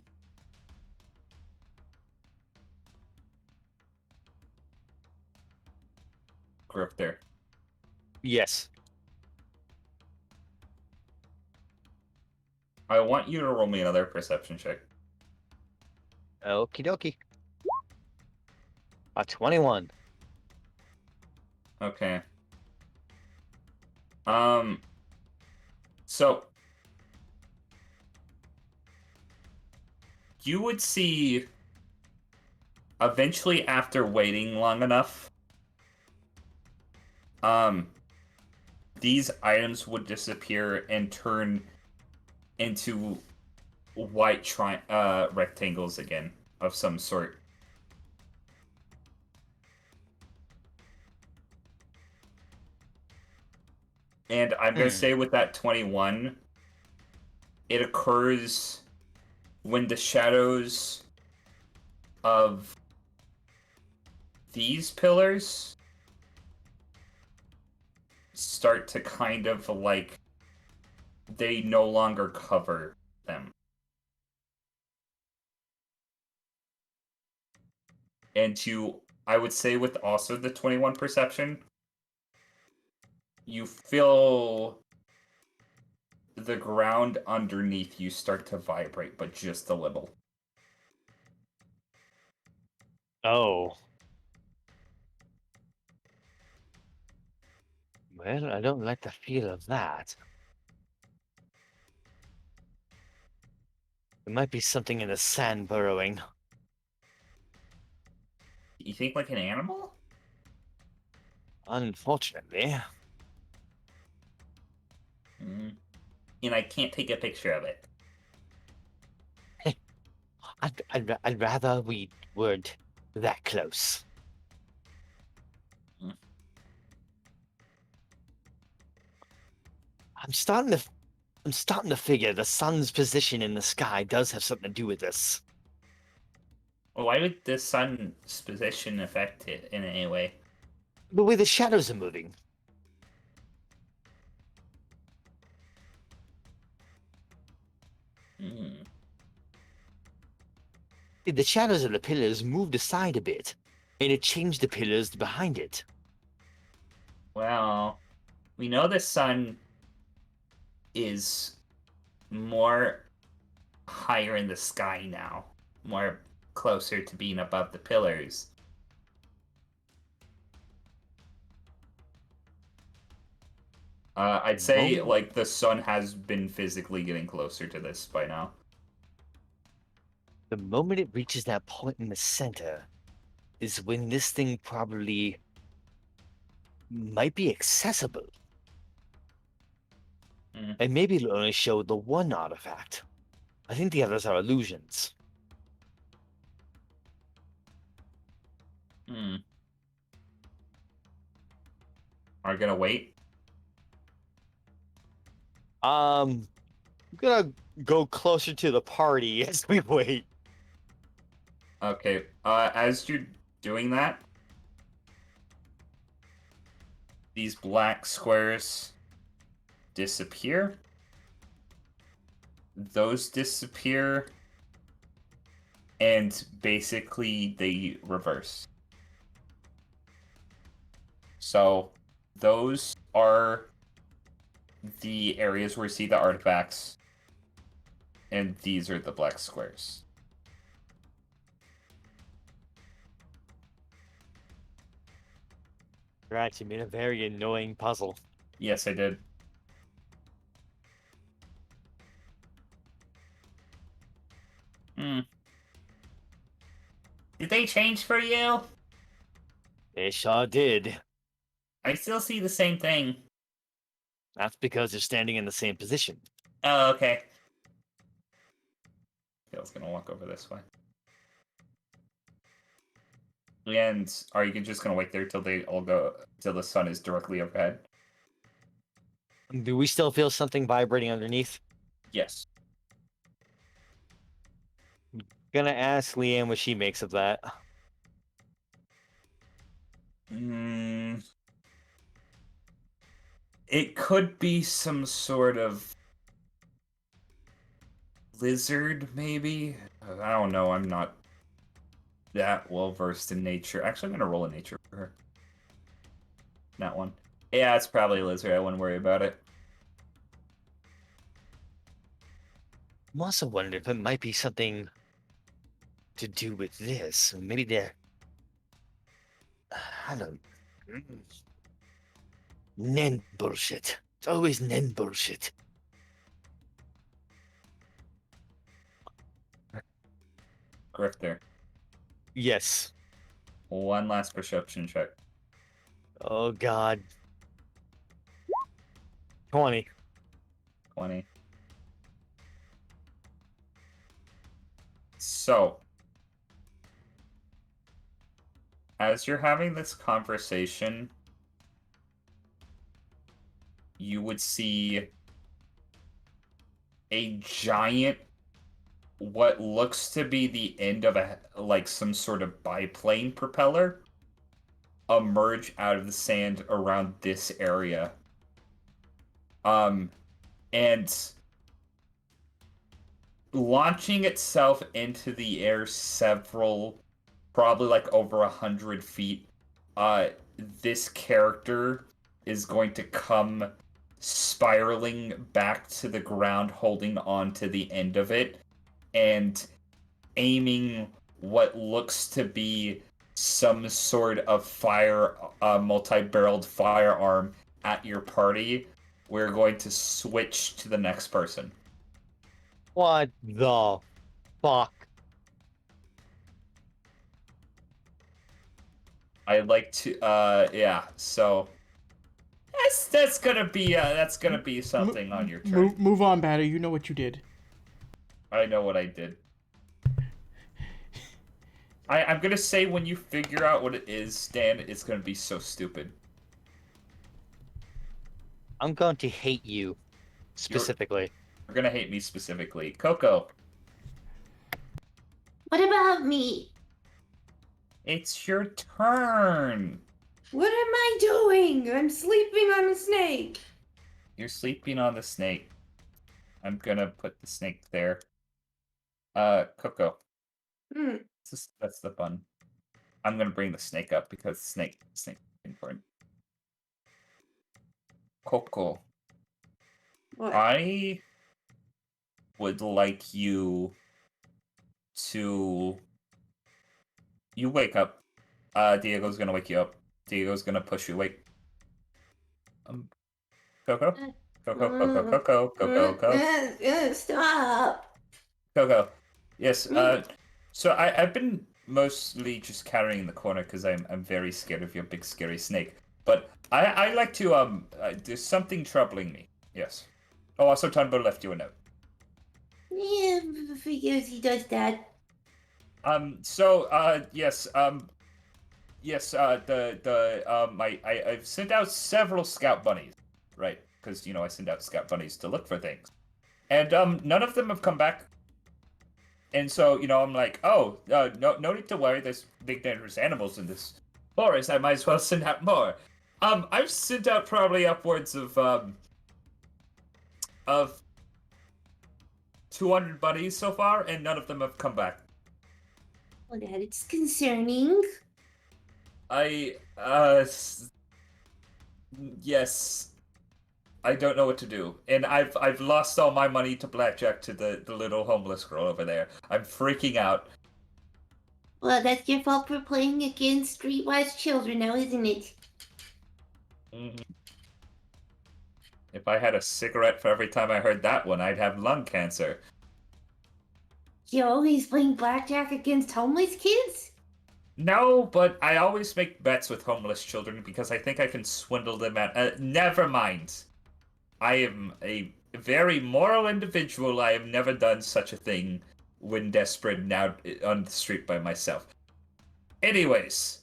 Grip there. Yes. I want you to roll me another perception check. Okie dokie. A 21. Okay. So you would see eventually after waiting long enough, these items would disappear and turn into white rectangles again of some sort. And I'm going to say with that 21, it occurs when the shadows of these pillars start to kind of like they no longer cover them. And I would say with also the 21 perception, you feel the ground underneath you start to vibrate, but just a little. Oh. Well, I don't like the feel of that. There might be something in the sand burrowing. You think like an animal? Unfortunately. Mm. And I can't take a picture of it. I'd rather we weren't that close. Mm. I'm starting to figure the sun's position in the sky does have something to do with this. Why would the sun's position affect it in any way? The way the shadows are moving. Mm. The shadows of the pillars moved aside a bit. and it changed the pillars behind it. Well, we know the sun is more higher in the sky now, more closer to being above the pillars. I'd say Moment- like the sun has been physically getting closer to this by now. The moment it reaches that point in the center is when this thing probably might be accessible. Mm. And maybe it'll only show the one artifact. I think the others are illusions. Hmm. Are you gonna wait? I'm gonna go closer to the party as we wait. Okay. As you're doing that, these black squares disappear. Those disappear. And basically they reverse. So those are the areas where you see the artifacts. And these are the black squares. You actually made a very annoying puzzle. Yes, I did. Hmm. Did they change for you? They sure did. I still see the same thing. That's because they're standing in the same position. Oh, okay. I was gonna walk over this way. And are you just gonna wait there till they all go till the sun is directly overhead? Do we still feel something vibrating underneath? Yes. Gonna ask Leanne what she makes of that. It could be some sort of lizard, maybe? I don't know, I'm not that well versed in nature. Actually, I'm gonna roll a nature for her. That one. Yeah, it's probably a lizard, I wouldn't worry about it. I'm also wondering if it might be something to do with this. Maybe they're. I don't. Nen bullshit. It's always Nen bullshit. Grifter. Yes. One last perception check. Oh God. 20. 20. So, as you're having this conversation, you would see a giant, what looks to be the end of a like some sort of biplane propeller emerge out of the sand around this area. And launching itself into the air several, probably like over 100 feet, this character is going to come spiraling back to the ground, holding on to the end of it, and aiming what looks to be some sort of multi-barreled firearm at your party. We're going to switch to the next person. What the fuck? I'd like to, yeah, so that's gonna be something on your turn. Move on, Batter. You know what you did. I know what I did. I'm gonna say when you figure out what it is, Stan, it's gonna be so stupid. I'm going to hate you specifically. You're gonna hate me specifically. Coco, What about me? it's your turn. What am I doing? I'm sleeping on a snake. You're sleeping on the snake. I'm gonna put the snake there. Coco. Hmm. That's the button. I'm gonna bring the snake up because snake is important. Coco, What? I would like you to. You wake up. Diego's gonna wake you up. Diego's gonna push you. Wake. Coco? Coco. Stop. Coco. Yes, so I've been mostly just carrying the corner because I'm very scared of your big scary snake. But I like to there's something troubling me. Yes. Oh, also Tunbo left you a note. Yeah, figures he does that. I've sent out several scout bunnies, right? Because I send out scout bunnies to look for things. And none of them have come back. And so, I'm like, oh, no need to worry. There's big dangerous animals in this forest. I might as well send out more. I've sent out probably upwards of 200 buddies so far, and none of them have come back. Well, that it's concerning. Yes. I don't know what to do, and I've lost all my money to blackjack to the little homeless girl over there. I'm freaking out. Well, that's your fault for playing against streetwise children now, isn't it? Mm-hmm. If I had a cigarette for every time I heard that one, I'd have lung cancer. Joe, he's playing blackjack against homeless kids? No, but I always make bets with homeless children because I think I can swindle them out. Never mind. I am a very moral individual. I have never done such a thing when desperate and out on the street by myself. Anyways.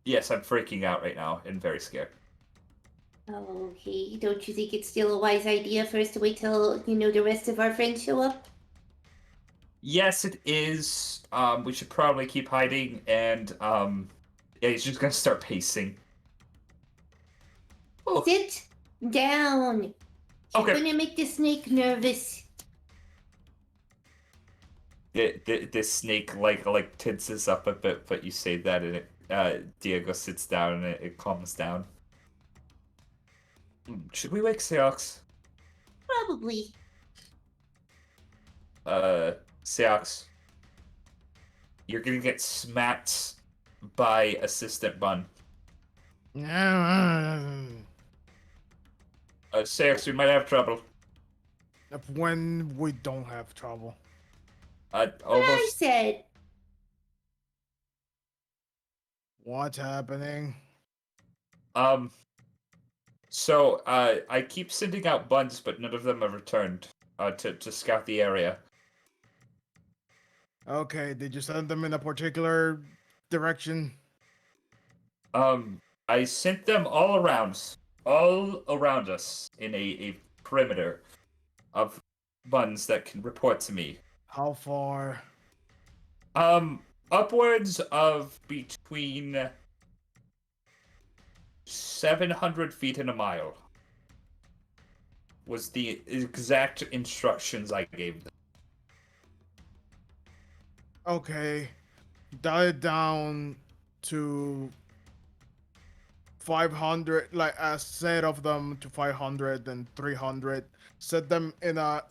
Yes, I'm freaking out right now and very scared. Okay, don't you think it's still a wise idea for us to wait till, the rest of our friends show up? Yes, it is. We should probably keep hiding and, yeah, he's just gonna start pacing. Oh. Sit down. You're Okay. gonna make the snake nervous. The snake like tenses up a bit, but you say that and Diego sits down and it calms down. Should we wake Seox? Probably. Seox, you're gonna get smacked by Assistant Bun. Seox, we might have trouble. When we don't have trouble. I Almost. said. What's happening? So, I keep sending out buns, but none of them have returned, to scout the area. Okay, did you send them in a particular direction? I sent them all around us in a perimeter of buns that can report to me. How far? Upwards of between 700 feet and a mile was the exact instructions I gave them. Okay, dial it down to 500, like a set of them to 500 and 300. Set them in a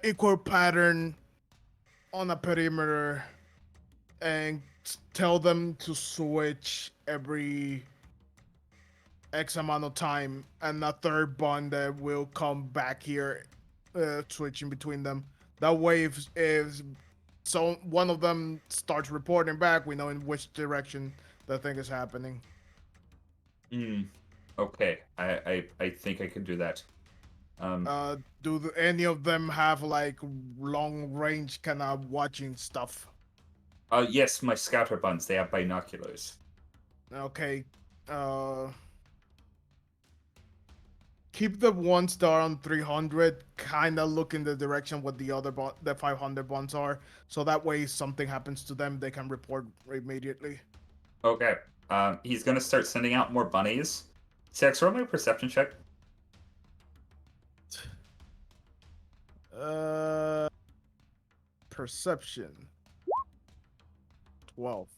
equal pattern on a perimeter, and tell them to switch every X amount of time, and a third bond that will come back here, switching between them. That way, if so one of them starts reporting back, we know in which direction the thing is happening. Okay, I think I can do that. Do any of them have like long range kind of watching stuff? Yes, my scouter buns, they have binoculars. Okay, keep the one star on 300, kind of look in the direction what the other the 500 bonds are, so that way if something happens to them, they can report immediately. Okay, he's gonna start sending out more bunnies. Sex, roll me a perception check. perception. 12.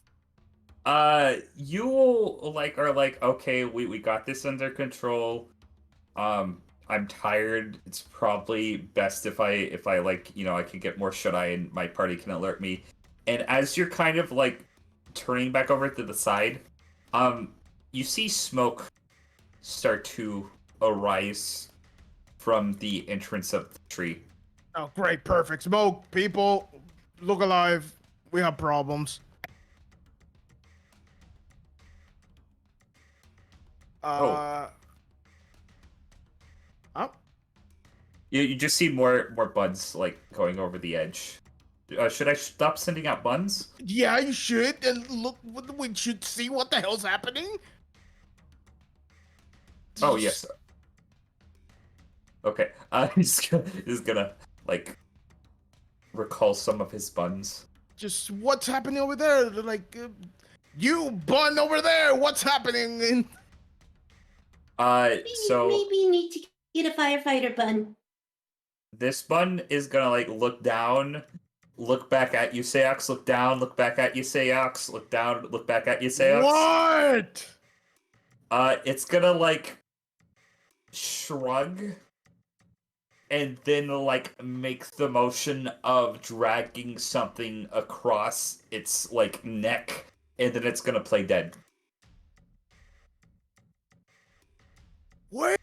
You will are like, okay, we got this under control. I'm tired. It's probably best if I like, I can get more shut eye and my party can alert me. And as you're kind of like turning back over to the side, you see smoke start to arise from the entrance of the tree. Oh, great, perfect. Smoke, people, look alive. We have problems. Oh. Oh. You just see more buds like going over the edge. Should I stop sending out buns? Yeah, you should. And look, we should see what the hell's happening. Oh yes. Okay. He's gonna like recall some of his buns. Just what's happening over there? Like, you bun over there. What's happening? So Maybe you need to get a firefighter bun. this bun is gonna like look down, look back at you, Seox, look down, look back at you, Seox, look down, look back at you, Seox. What? It's gonna like shrug and then like make the motion of dragging something across its like neck, and then it's gonna play dead. What?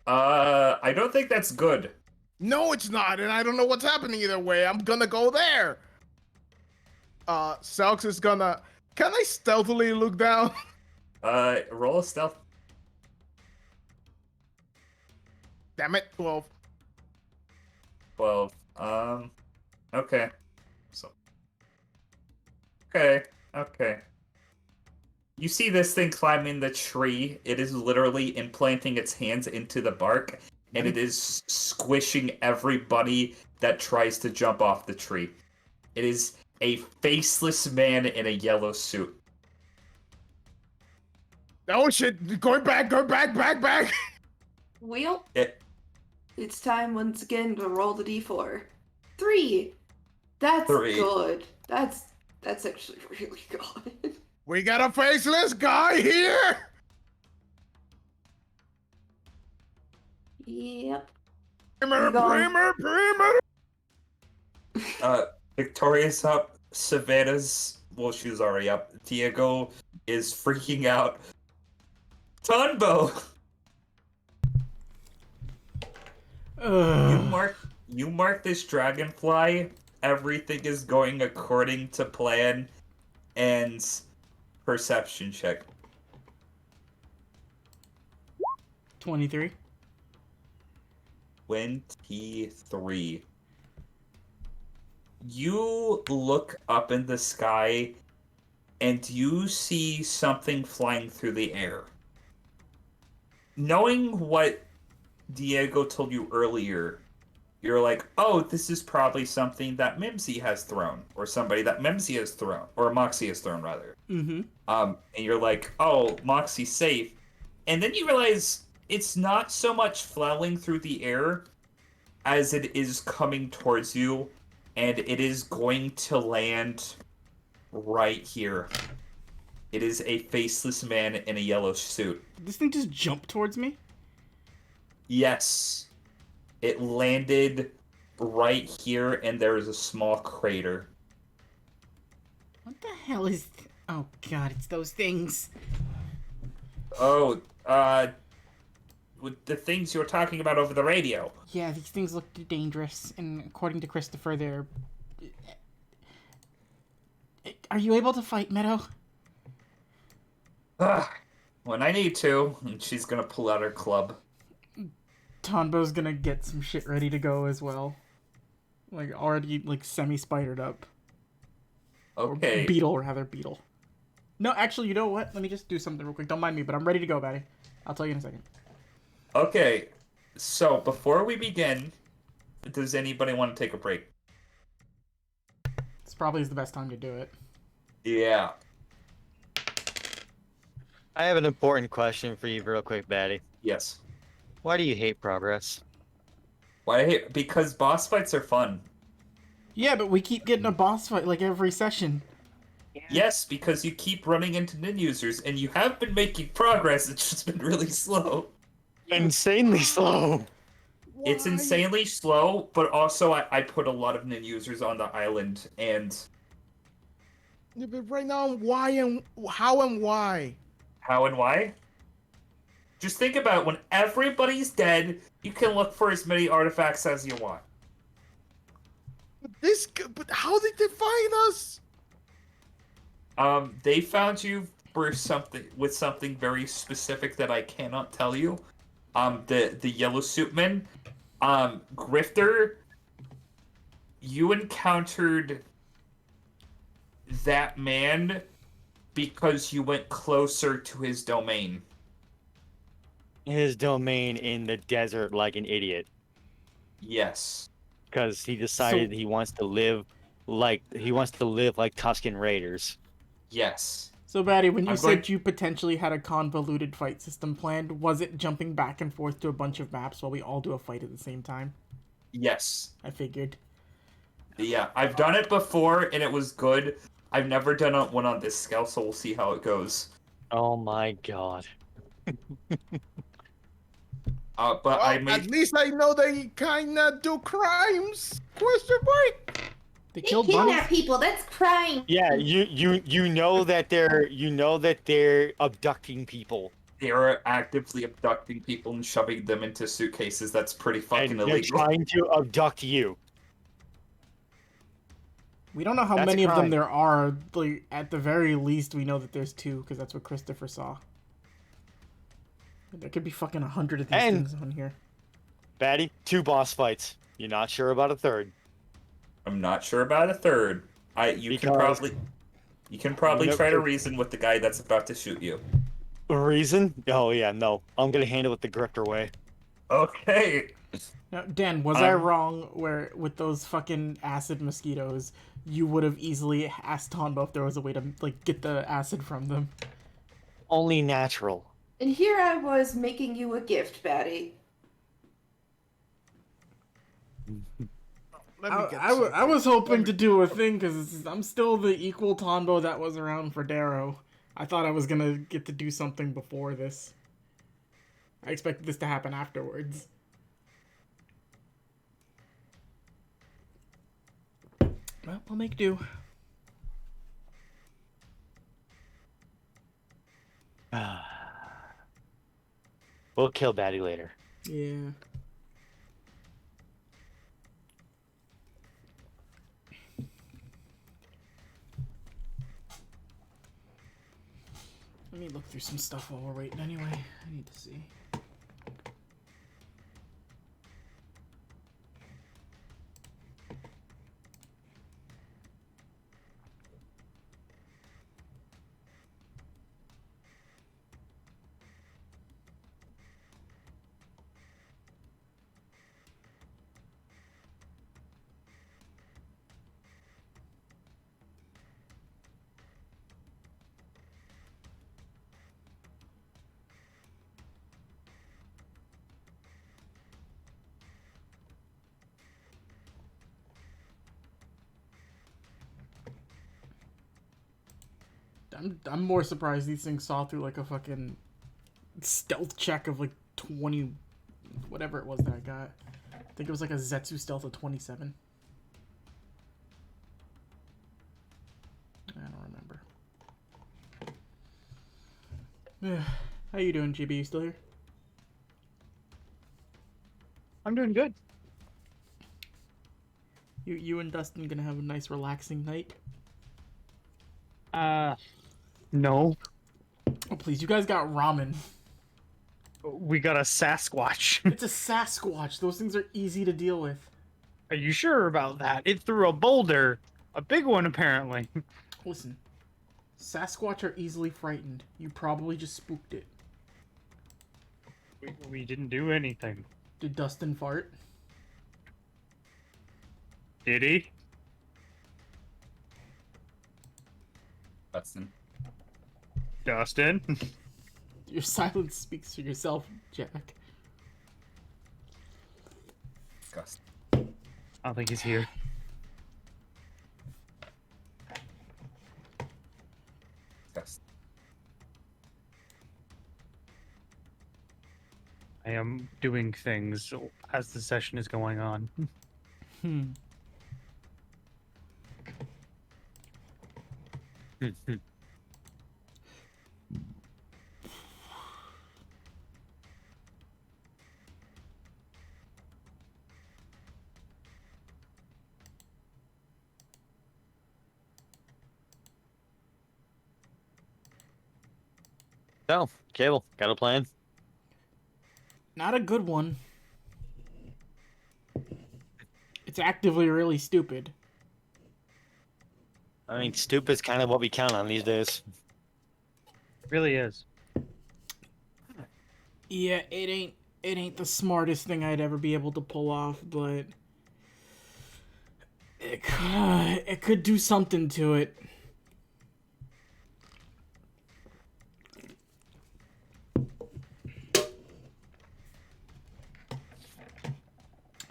I don't think that's good. No, it's not, and I don't know what's happening either way. I'm gonna go there. Selks is gonna. Can I stealthily look down? Roll a stealth. Damn it, 12. 12. Okay. So. Okay. You see this thing climbing the tree. It is literally implanting its hands into the bark, and it is squishing every bunny that tries to jump off the tree. It is a faceless man in a yellow suit. Oh shit! Going back! Back! Wheel. It, It's time once again to roll the d4. 3. That's 3. good. That's actually really good. We got a faceless guy here. Yep. Primer. Victoria's up. Savannah's, well, she was already up. Diego is freaking out. Tunbo! You mark this dragonfly. Everything is going according to plan. And perception check. 23. 23. You look up in the sky and you see something flying through the air. Knowing what Diego told you earlier, you're like, oh, this is probably something that Mimsy has thrown, or somebody that Mimsy has thrown, or Moxie has thrown, rather. Mm-hmm. And you're like, oh, Moxie's safe. And then you realize it's not so much flailing through the air as it is coming towards you, and it is going to land right here. It is a faceless man in a yellow suit. Did this thing just jump towards me? Yes. It landed right here, and there is a small crater. What the hell is... Oh god, it's those things. Oh, with the things you were talking about over the radio. Yeah, these things look dangerous, and according to Christopher, they're... Are you able to fight, Meadow? When I need to, and she's gonna pull out her club. Tonbo's gonna get some shit ready to go as well. Like, already, like, semi-spidered up. Okay. Or beetle, rather, beetle. No, actually, you know what? Let me just do something real quick. Don't mind me, but I'm ready to go, Batty. I'll tell you in a second. Okay, so before we begin, does anybody want to take a break? This probably is the best time to do it. Yeah. I have an important question for you real quick, Batty. Yes. Why do you hate progress? Why? Because boss fights are fun. Yeah, but we keep getting a boss fight like every session. Yes, because you keep running into nin users, and you have been making progress. It's just been really slow. Insanely slow. It's Why? insanely slow, but also I put a lot of nin users on the island, and Yeah, but right now, why and how and why? how and why? Just think about it, when everybody's dead, you can look for as many artifacts as you want. But how did they find us? They found you for something very specific that I cannot tell you. The yellow suit man, Grifter, you encountered that man because you went closer to his domain. His domain in the desert like an idiot. Yes. Because he decided he wants to live like Tusken Raiders. Yes. So, Batty, when you I'm said going- you potentially had a convoluted fight system planned, was it jumping back and forth to a bunch of maps while we all do a fight at the same time? Yes. I figured. Yeah, I've done it before and it was good. I've never done one on this scale, so we'll see how it goes. Oh my god. But Well, I at made least I know they kinda do crimes. Question mark. They They killed kidnap bunnies. people. That's crime. Yeah, you know that they're abducting people. they are actively abducting people and shoving them into suitcases. That's pretty fucking And they're illegal. trying to abduct you. We don't know how That's a many of them crime. there are. Like, at the very least, we know that there's 2, because that's what Christopher saw. There could be fucking 100 of these And- things on here. Batty, 2 boss fights. You're not sure about a third. I'm not sure about a third. You can Because- probably Nope. try to reason with the guy that's about to shoot you. A reason? Oh yeah, no. I'm gonna handle it the Grifter way. Okay. Now, Dan, was I I'm- wrong where, with those fucking acid mosquitoes, you would have easily asked Tombo if there was a way to, like, get the acid from them? Only natural. And here I was making you a gift, Batty. Let me get I was hoping to do a thing, because I'm still the equal Tombo that was around for Darrow. I thought I was gonna get to do something before this. I expected this to happen afterwards. Well, we'll make do. We'll kill Batty later. Yeah. Let me look through some stuff while we're waiting anyway. I need to see. I'm more surprised these things saw through like a fucking stealth check of like 20, whatever it was that I got. I think it was like a Zetsu stealth of 27. I don't remember. How you doing, GB? You still here? I'm doing good. You and Dustin gonna have a nice relaxing night? No. Oh please, you guys got ramen. We got a Sasquatch. It's a Sasquatch. Those things are easy to deal with. Are you sure about that? It threw a boulder. A big one, apparently. Listen, Sasquatch are easily frightened. You probably just spooked it. We didn't do anything. Did Dustin fart? Did he? Dustin. Dustin? Your silence speaks for yourself, Jack. disgusting. I don't think he's here. Disgusting. I am doing things as the session is going on. So, Cable, got a plan? Not a good one. It's actively really stupid. I mean, stupid's kind of what we count on these days. Really is. Yeah, it ain't the smartest thing I'd ever be able to pull off, but it could do something to it.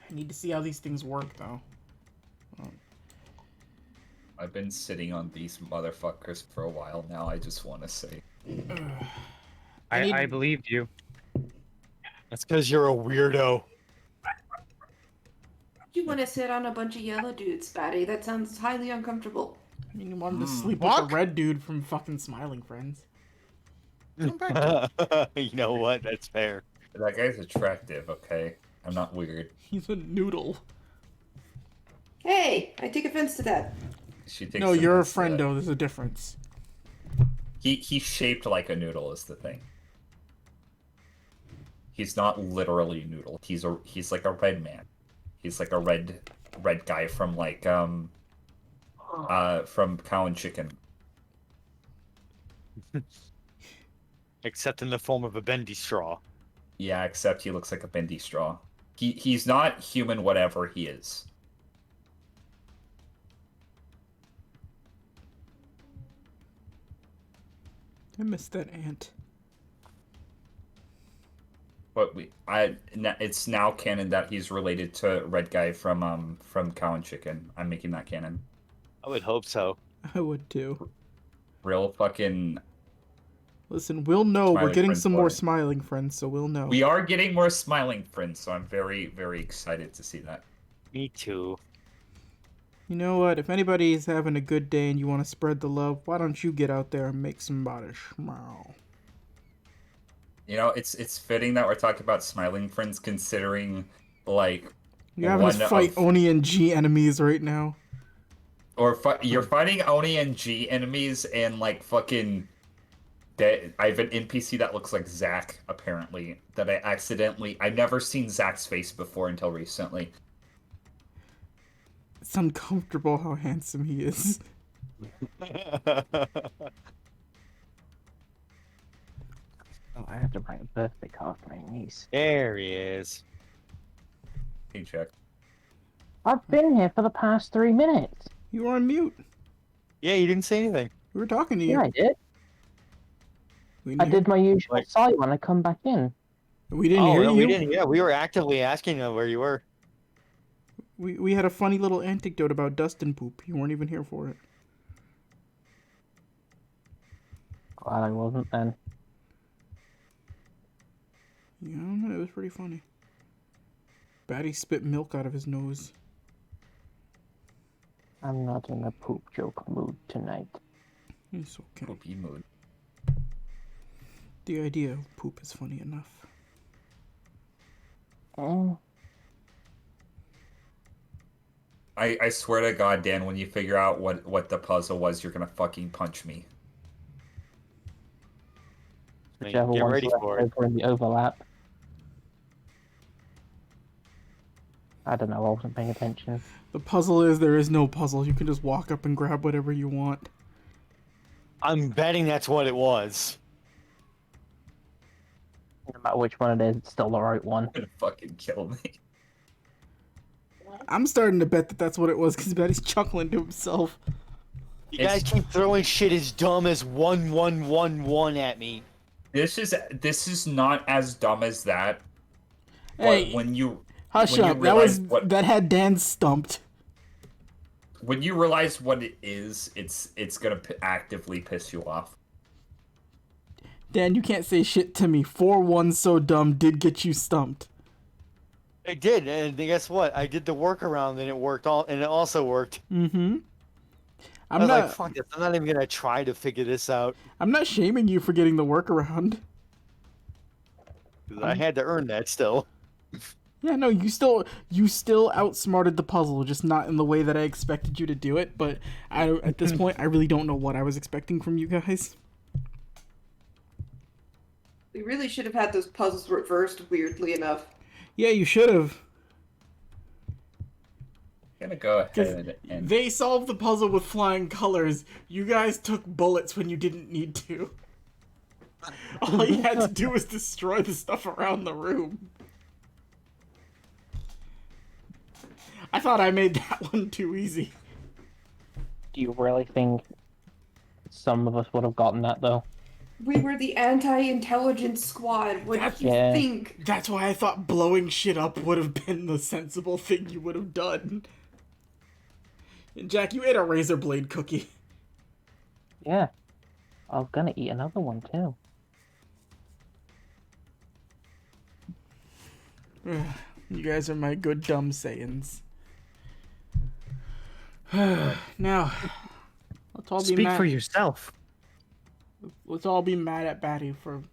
I need to see how these things work, though. I've been sitting on these motherfuckers for a while now. I just want to say. I believed you. That's because you're a weirdo. You want to sit on a bunch of yellow dudes, Batty? That sounds highly uncomfortable. I mean, you wanted to sleep with Fuck. the red dude from fucking Smiling Friends. Come back. You know what? That's fair. That guy's attractive, okay? I'm not weird. He's a noodle. Hey, I take offense to that. She takes No, you're a offense to that. friendo. There's a difference. He's shaped like a noodle is the thing. He's not literally a noodle. He's like a red man. He's like a red guy from like from Cow and Chicken. Except in the form of a bendy straw. Yeah, except he looks like a bendy straw. He's not human whatever he is. I missed that ant. But it's now canon that he's related to red guy from Cow and Chicken. I'm making that canon. I would hope so. I would too. Real fucking. Listen, we'll know. We're Smiling getting Friends some more party. Smiling Friends, so we'll know. We are getting more Smiling Friends, so I'm very, very excited to see that. Me too. You know what? If anybody's having a good day and you want to spread the love, why don't you get out there and make somebody smile? You know, it's fitting that we're talking about Smiling Friends, considering like You're having us fight Oni and G enemies right now. Or you're fighting Oni and G enemies, and like fucking. I have an NPC that looks like Zack, apparently. That I've never seen Zack's face before until recently. It's uncomfortable how handsome he is. Oh, I have to bring a birthday card for my niece. There he is. Hey, check. I've been here for the past 3 minutes. You were on mute. Yeah, you didn't say anything. We were talking to you. Yeah, I did. I did my usual sigh when I come back in. We didn't hear no, you. we didn't. Yeah, we were actively asking where you were. We had a funny little anecdote about dust and poop. You weren't even here for it. Glad I wasn't then. Yeah, it was pretty funny. Batty spit milk out of his nose. I'm not in a poop joke mood tonight. It's okay. Poopy mood. The idea of poop is funny enough. Oh. I swear to God, Dan, when you figure out what the puzzle was, you're gonna fucking punch me. Whichever Get one's ready left for it. over in the overlap. I don't know, I wasn't paying attention. The puzzle is there is no puzzle. You can just walk up and grab whatever you want. I'm betting that's what it was. No matter which one it is, it's still the right one. You're gonna fucking kill me. I'm starting to bet that that's what it was because Batty's chuckling to himself. You guys keep throwing shit as dumb as 1111 at me. This is not as dumb as that. Hey, But when you Hush when you up. realize what That had Dan stumped. when you realize what it is, it's gonna actively piss you off. Dan, you can't say shit to me. 4-1 so dumb did get you stumped. It did, and guess what? I did the workaround, and it also worked. Mm-hmm. I was like, fuck this, I'm not even gonna try to figure this out. I'm not shaming you for getting the workaround. 'Cause I had to earn that still. Yeah, no, you still outsmarted the puzzle, just not in the way that I expected you to do it. But at this point, I really don't know what I was expecting from you guys. We really should have had those puzzles reversed, weirdly enough. Yeah, you should have. I'm gonna go ahead and They solved the puzzle with flying colors. You guys took bullets when you didn't need to. All you had to do was destroy the stuff around the room. I thought I made that one too easy. Do you really think some of us would have gotten that, though? We were the anti-intelligence squad. What do you Yeah. think? That's why I thought blowing shit up would have been the sensible thing you would have done. And Jack, you ate a razor blade cookie. Yeah. I was gonna eat another one, too. You guys are my good dumb Saiyans. Now, let's all be Speak mad. for yourself. Let's all be mad at Batty for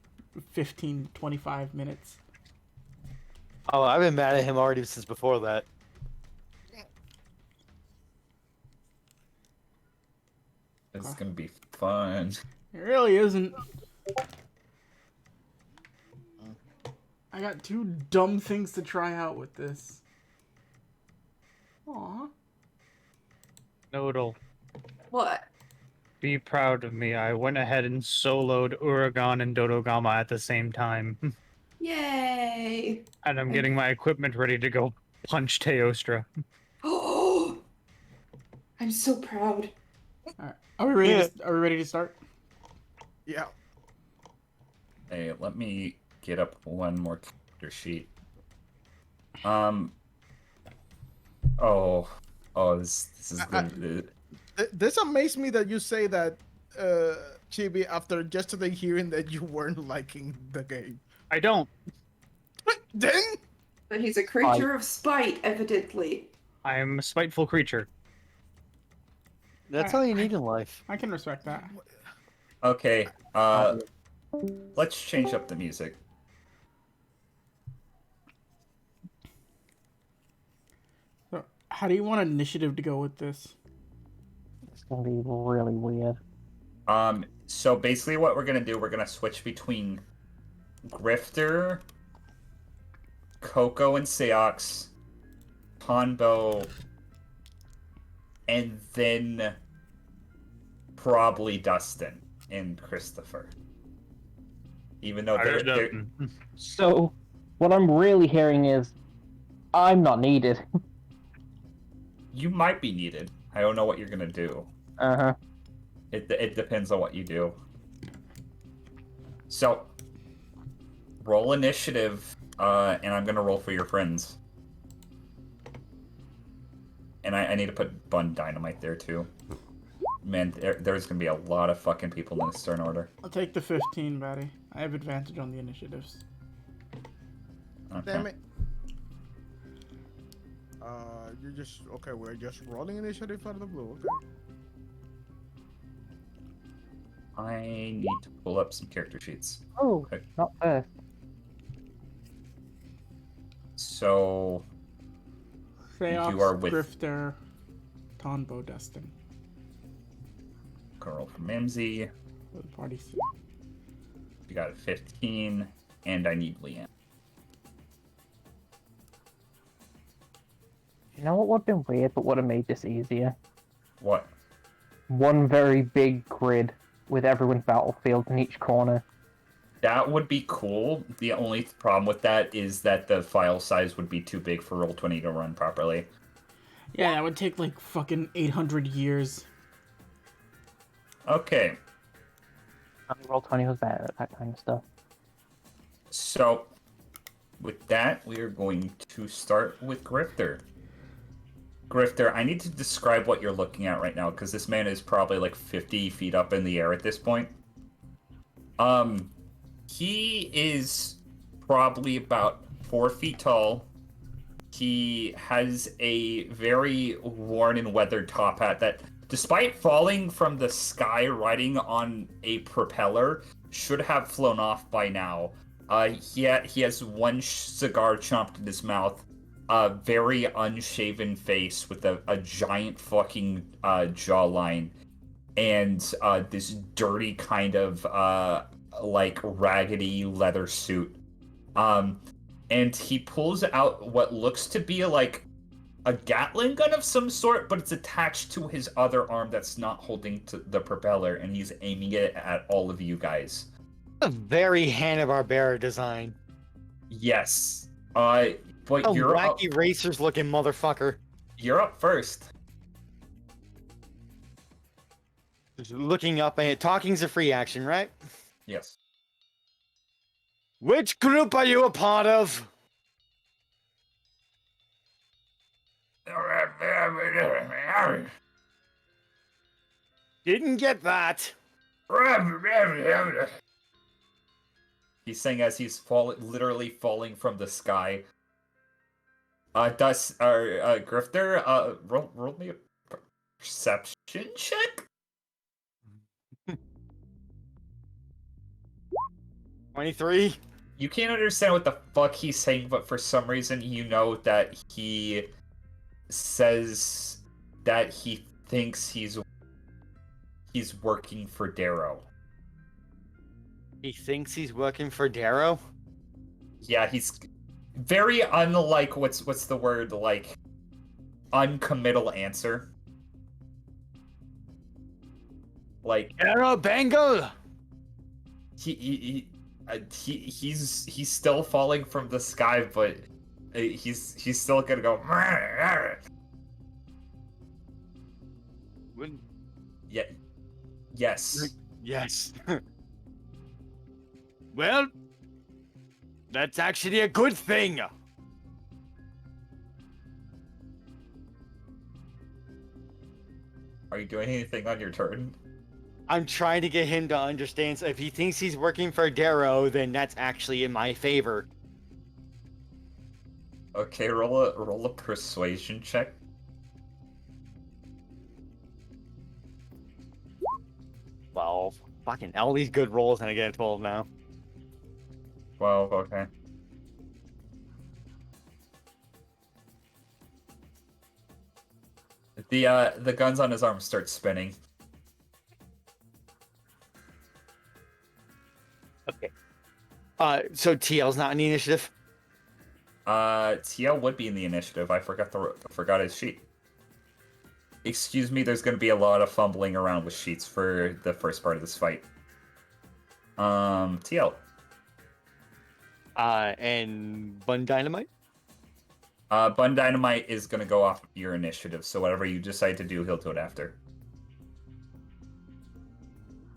15, 25 minutes. Oh, I've been mad at him already since before that. this is gonna be fun. It really isn't. I got two dumb things to try out with this. Aw. Nodal, What? be proud of me. I went ahead and soloed Uragan and Dodogama at the same time. Yay! And I'm getting my equipment ready to go punch Teostra. Oh! I'm so proud. Alright. Are we ready? Are we ready to start? Yeah. Hey, let me get up one more character sheet. This is good. This amazed me that you say that, Chibi, after yesterday hearing that you weren't liking the game. I don't. Then? But he's a creature of spite, evidently. I am a spiteful creature. That's all you need in life. I can respect that. Okay, let's change up the music. So, how do you want initiative to go with this? It's gonna be really weird. So basically what we're gonna do, we're gonna switch between Grifter, Coco and Seox, Hanbo, and then probably Dustin and Christopher. Even though they're So, what I'm really hearing is, I'm not needed. you might be needed. I don't know what you're gonna do. Uh-huh. It depends on what you do. So, roll initiative, and I'm gonna roll for your friends. And I need to put Bun Dynamite there too. Man, there's gonna be a lot of fucking people in this turn order. I'll take the 15, Batty. I have advantage on the initiatives. Okay. Damn it. You're just okay. We're just rolling initiative out of the blue. Okay. I need to pull up some character sheets. Oh, Okay. not first. So, Feox, You are with- Grifter, Tonbo, Dustin. girl from Mimsy, For the party. you got a 15, and I need Leanne. You know what would have been weird, but would have made this easier? What? One very big grid with everyone's battlefields in each corner. That would be cool. The only problem with that is that the file size would be too big for Roll20 to run properly. Yeah, that would take like fucking 800 years. Okay, I mean, Roll20 was better at that kind of stuff. so with that, we are going to start with Grifter. Grifter, I need to describe what you're looking at right now, because this man is probably like 50 feet up in the air at this point. He is probably about 4 feet tall. He has a very worn and weathered top hat that, despite falling from the sky riding on a propeller, should have flown off by now. He has one cigar chomped in his mouth, a very unshaven face with a giant fucking jawline, and this dirty kind of like raggedy leather suit. And he pulls out what looks to be like a Gatling gun of some sort, but it's attached to his other arm that's not holding to the propeller, and he's aiming it at all of you guys. A very Hanna-Barbera design. Yes. But A you're wacky racers looking motherfucker. You're up first. Just looking up and talking's a free action, right? Yes. Which group are you a part of? Didn't get that. He's saying as he's literally falling from the sky. Grifter, roll me a perception check. 23. You can't understand what the fuck he's saying, but for some reason you know that he says that he thinks he's working for Darrow. He thinks he's working for Darrow? Yeah, he's very unlike what's the word, like uncommittal answer. Like Darrow Bangle. He's still falling from the sky, but he's still gonna go. Yeah. Yes. Yes. Well, that's actually a good thing. Are you doing anything on your turn? I'm trying to get him to understand. So if he thinks he's working for Darrow, then that's actually in my favor. Okay, roll a persuasion check. Well, fucking all these good rolls and I get a 12 now. 12, okay. The guns on his arm start spinning. Okay. So TL's not in the initiative? TL would be in the initiative. I forgot his sheet. Excuse me, there's going to be a lot of fumbling around with sheets for the first part of this fight. TL. And Bun Dynamite? Bun Dynamite is going to go off your initiative, so whatever you decide to do, he'll do it after.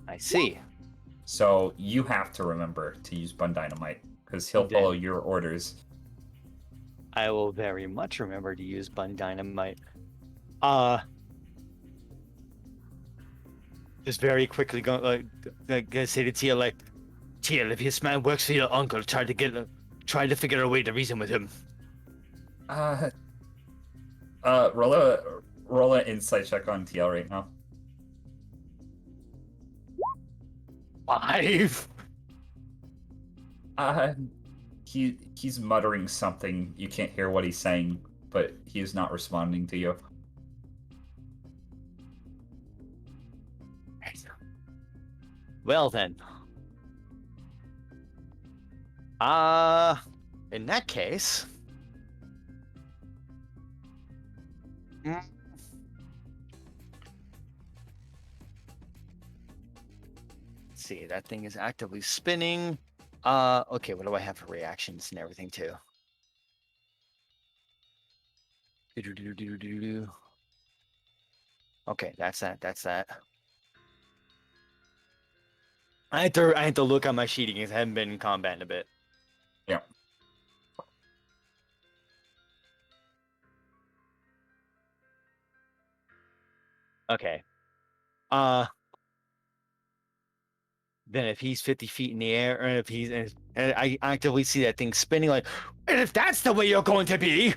I see. So you have to remember to use Bun Dynamite, because he'll follow your orders. I will very much remember to use Bun Dynamite. Just very quickly gonna say to Tia, like, Tia, if this man works for your uncle, try to figure a way to reason with him. Roll an insight check on TL right now. 5. He's muttering something. You can't hear what he's saying, but he is not responding to you. Well then. In that case. Let's see, that thing is actively spinning. Okay, what do I have for reactions and everything too? Okay, that's that. I had to look on my sheeting because I haven't been in combat in a bit. Yeah. Okay. Then if he's 50 feet in the air, and if he's, and I actively see that thing spinning, like, and if that's the way you're going to be,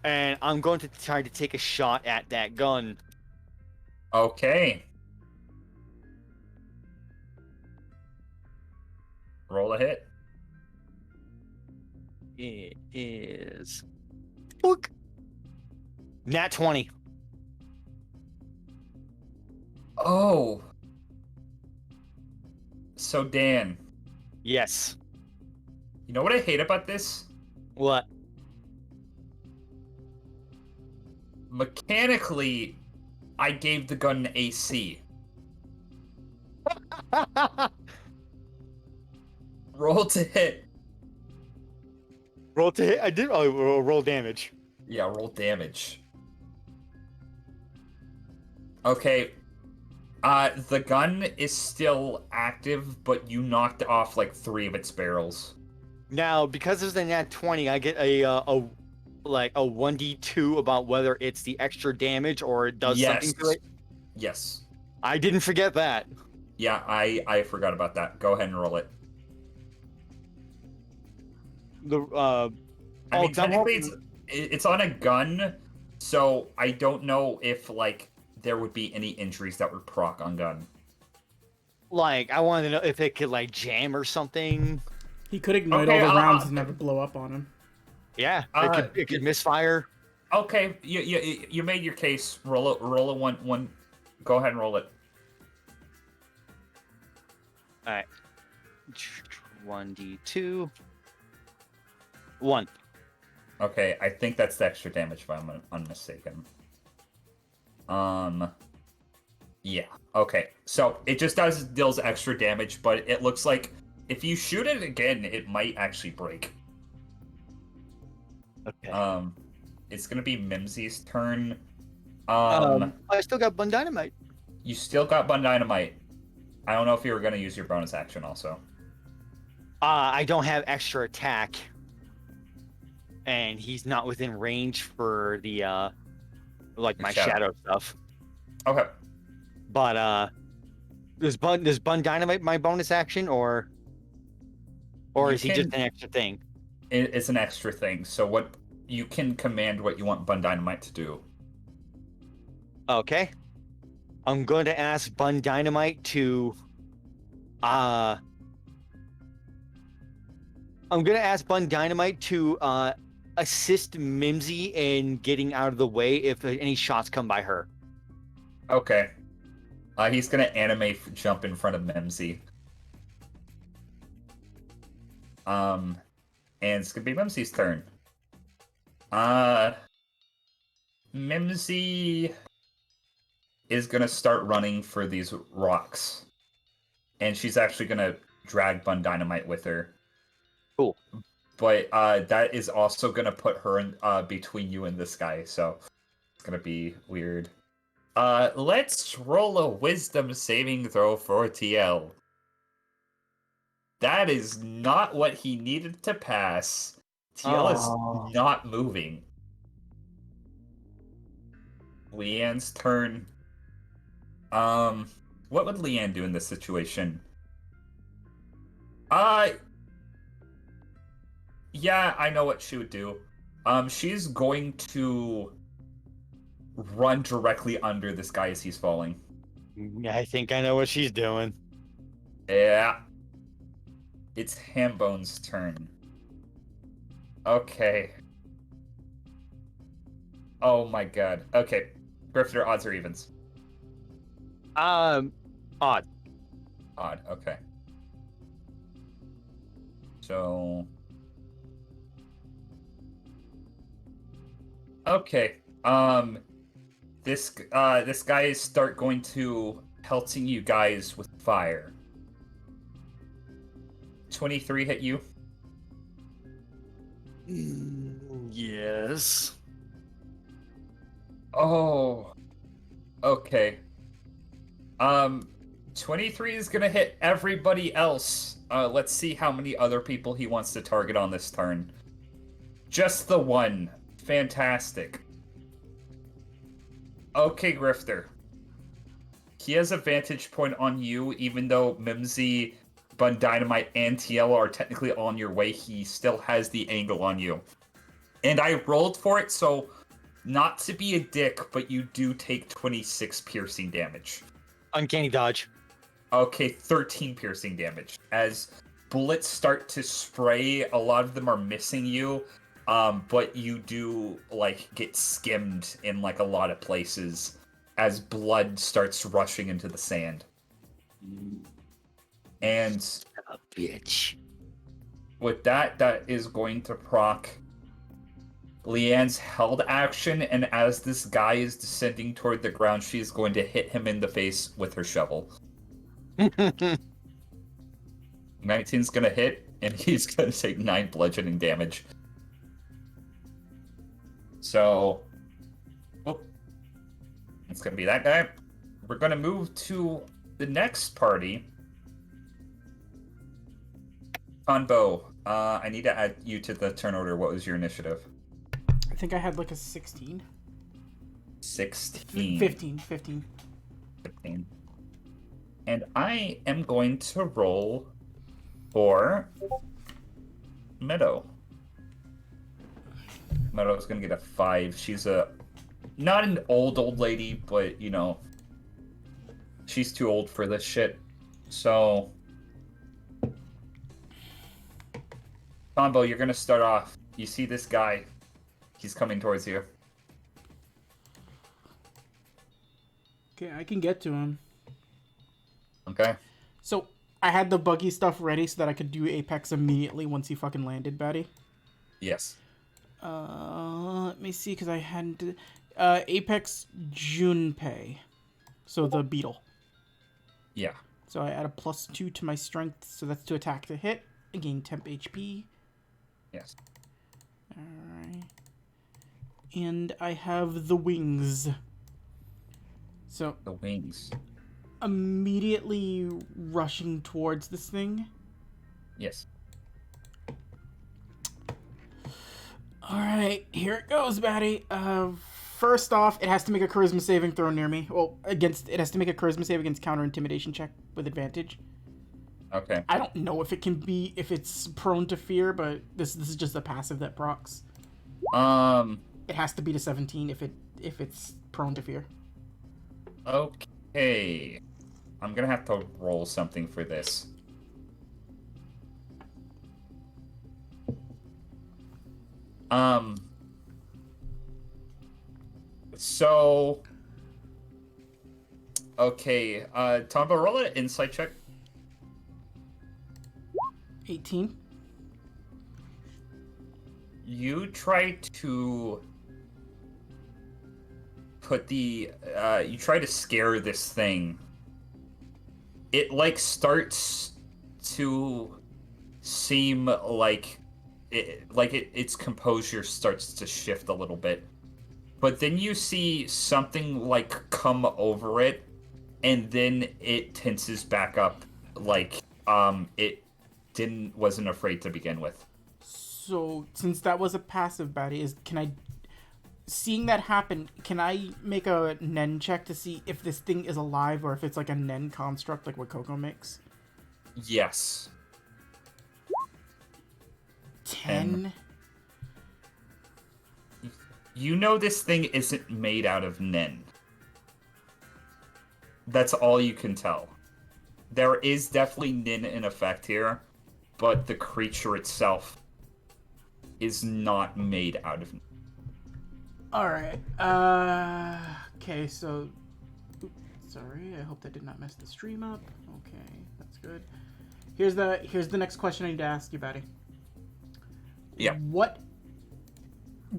and I'm going to try to take a shot at that gun. Okay. Roll a hit. It is. Book. Nat 20. Oh. So, Dan, Yes. you know what I hate about this? What? Mechanically, I gave the gun an AC. Roll to hit. Roll to hit. I did roll damage. Yeah, roll damage. Okay. The gun is still active, but you knocked off like 3 of its barrels. Now, because there's a nat 20, I get a 1d2 about whether it's the extra damage or it does something to it. Yes. I didn't forget that. Yeah, I forgot about that. Go ahead and roll it. I mean, technically, it's on a gun, so I don't know if like there would be any injuries that would proc on gun. Like, I wanted to know if it could like jam or something. He could ignite Okay, all the rounds and never blow up on him. Yeah, it could misfire. Okay, you made your case. Roll a one. Go ahead and roll it. All right. 1d2. 1. Okay, I think that's the extra damage if I'm unmistaken. Yeah. Okay, so it just deals extra damage, but it looks like if you shoot it again, it might actually break. Okay. It's gonna be Mimsy's turn. I still got Bun Dynamite. You still got Bun Dynamite. I don't know if you were gonna use your bonus action also. I don't have extra attack, and he's not within range for the like my shadow stuff. Okay. But does Bun Dynamite my bonus action, or is he just an extra thing? It's an extra thing. So what you can command what you want Bun Dynamite to do. Okay. I'm going to ask Bun Dynamite to assist Mimsy in getting out of the way if any shots come by her. Okay. He's gonna jump in front of Mimsy. And it's gonna be Mimsy's turn. Mimsy is gonna start running for these rocks. And she's actually gonna drag Bun Dynamite with her. Cool. But that is also gonna put her in between you and this guy, so it's gonna be weird. Let's roll a wisdom saving throw for TL. That is not what he needed to pass. TL is not moving. Leanne's turn. What would Leanne do in this situation? Yeah, I know what she would do. She's going to run directly under this guy as he's falling. I think I know what she's doing. Yeah. It's Hambone's turn. Okay. Oh my god. Okay. Grifter, odds or evens? Odd. Odd, okay. So... Okay. This guy start going to pelting you guys with fire. 23 hit you? Yes. Oh. Okay. 23 is gonna hit everybody else. Let's see how many other people he wants to target on this turn. Just the one. Fantastic. Okay, Grifter. He has a vantage point on you, even though Mimsy, Bun Dynamite, and Tiela are technically on your way. He still has the angle on you. And I rolled for it, so not to be a dick, but you do take 26 piercing damage. Uncanny dodge. Okay, 13 piercing damage. As bullets start to spray, a lot of them are missing you, but you do, like, get skimmed in, like, a lot of places as blood starts rushing into the sand. And A bitch. with that, that is going to proc Leanne's held action, and as this guy is descending toward the ground, she's going to hit him in the face with her shovel. 19's gonna hit, and he's gonna take 9 bludgeoning damage. So, it's gonna be that guy. We're gonna move to the next party. Conbo, I need to add you to the turn order. What was your initiative? I think I had like a 16. 16. 15. 15. And I am going to roll for Meadow. Meadow's gonna get a 5. She's not an old lady, but you know, she's too old for this shit. So, Combo, you're gonna start off. You see this guy. He's coming towards you. Okay, I can get to him. Okay. So, I had the buggy stuff ready so that I could do Apex immediately once he fucking landed, Batty. Yes. Let me see, because I hadn't... Apex Junpei. So, the beetle. Yeah. So, I add a +2 to my strength, so that's to attack to hit. I gain temp HP. Yes. Alright. And I have the wings. So, The wings. immediately rushing towards this thing. Yes. Alright, here it goes, Batty. First off, it has to make a charisma saving throw near me. Well, it has to make a charisma save against counter intimidation check with advantage. Okay. I don't know if if it's prone to fear, but this is just a passive that procs. It has to beat a 17 if it's prone to fear. Okay. I'm gonna have to roll something for this. So... Okay, Tombo, roll an insight check. 18. You try to put the you try to scare this thing. It like starts to seem like its composure starts to shift a little bit, but then you see something like come over it, and then it tenses back up, like it wasn't afraid to begin with. So, since that was a passive, Batty, seeing that happen, can I make a Nen check to see if this thing is alive or if it's like a Nen construct like what Coco makes? Yes. 10? You know this thing isn't made out of Nen. That's all you can tell. There is definitely Nen in effect here, but the creature itself is not made out of Nen. Alright, okay, so... Oops, sorry, I hope that did not mess the stream up. Okay, that's good. Here's the next question I need to ask you, Batty. Yeah. What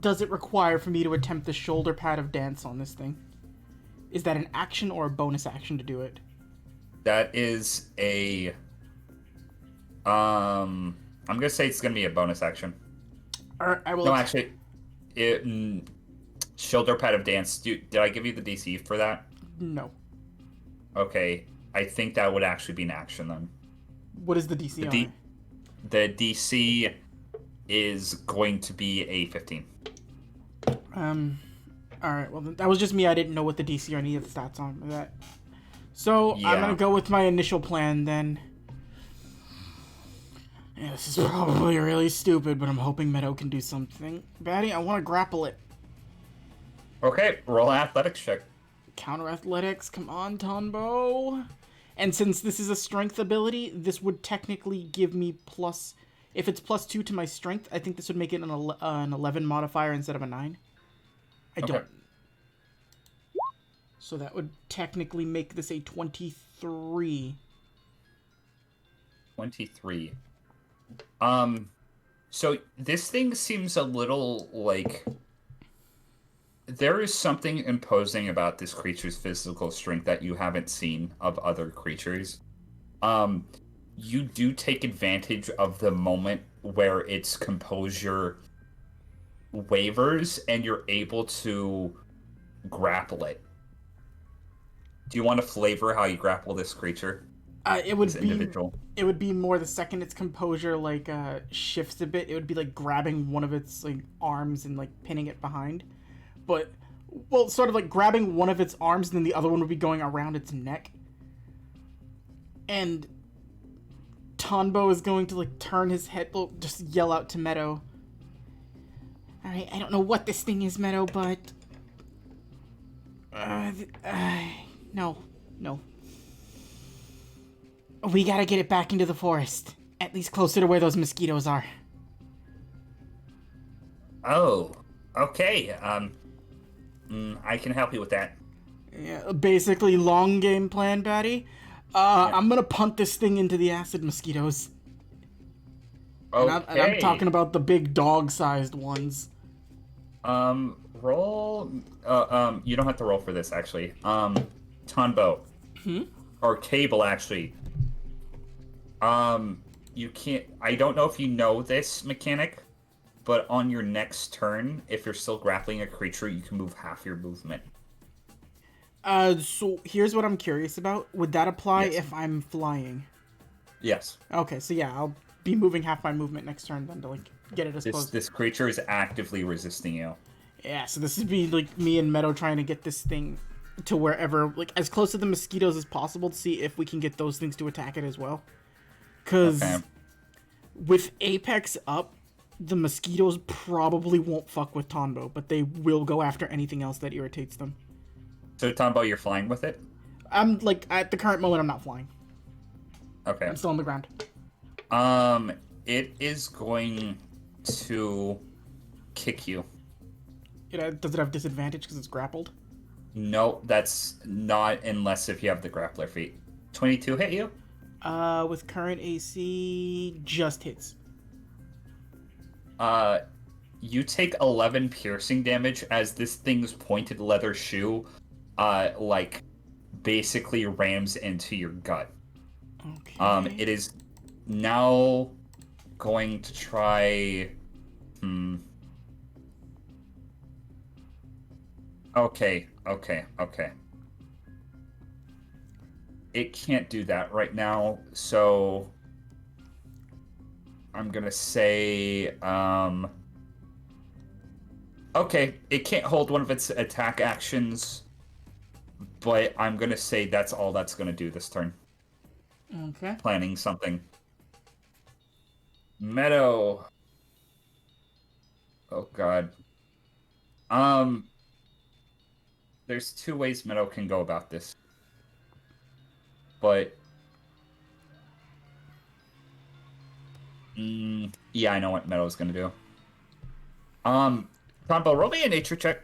does it require for me to attempt the shoulder pad of dance on this thing? Is that an action or a bonus action to do it? That is a... I'm gonna say it's gonna be a bonus action. Alright, I will... No, actually... Shoulder pad of dance. Did I give you the DC for that? No. Okay, I think that would actually be an action then. What is the DC on it? The DC is going to be a 15. Alright, well, that was just me. I didn't know what the DC or any of the stats on that. So I'm Yeah. gonna go with my initial plan then. Yeah, this is probably really stupid, but I'm hoping Meadow can do something. Batty, I want to grapple it. Okay, roll an athletics check. Counter athletics, come on, Tonbo. And since this is a strength ability, this would technically give me plus. If it's +2 to my strength, I think this would make it an 11 modifier instead of a 9. I Okay. don't. So that would technically make this a 23. 23. So this thing seems a little like there is something imposing about this creature's physical strength that you haven't seen of other creatures. You do take advantage of the moment where its composure wavers and you're able to grapple it. Do you want to flavor how you grapple this creature? It would This be individual? it would be more the second its composure shifts a bit. It would be like grabbing one of its like arms and like pinning it behind, but well, sort of like grabbing one of its arms and then the other one would be going around its neck. And Tonbo is going to like turn his head, well, just yell out to Meadow. All right, I don't know what this thing is, Meadow, but no. We gotta get it back into the forest. At least closer to where those mosquitoes are. Oh, okay. I can help you with that. Yeah, basically, long game plan, Batty. I'm gonna punt this thing into the acid mosquitoes. Okay. And I'm talking about the big dog-sized ones. Roll. You don't have to roll for this, actually. Tonbo. Or Cable, actually. You can't. I don't know if you know this mechanic, but on your next turn, if you're still grappling a creature, you can move half your movement. So here's what I'm curious about. Would that apply Yes. if I'm flying? Yes. Okay, so yeah, I'll be moving half my movement next turn then to like get it as This close. this creature is actively resisting you. Yeah, so this would be like me and Meadow trying to get this thing to wherever, like as close to the mosquitoes as possible to see if we can get those things to attack it as well. Because Okay. with Apex up, the mosquitoes probably won't fuck with Tonbo, but they will go after anything else that irritates them. So Tonbo, you're flying with it? I'm like, at the current moment, I'm not flying. Okay. I'm still on the ground. It is going to kick you. Does it have disadvantage because it's grappled? No, that's not unless if you have the grappler feat. 22 hit you? With current AC, just hits. You take 11 piercing damage as this thing's pointed leather shoe, basically rams into your gut. Okay. It is now going to try. Okay. It can't do that right now, so I'm gonna say, okay, it can't hold one of its attack actions, but I'm gonna say that's all that's gonna do this turn. Okay. Planning something. Meadow. Oh god. There's two ways Meadow can go about this. But yeah, I know what Meadow's gonna do. Tombo, roll me a nature check.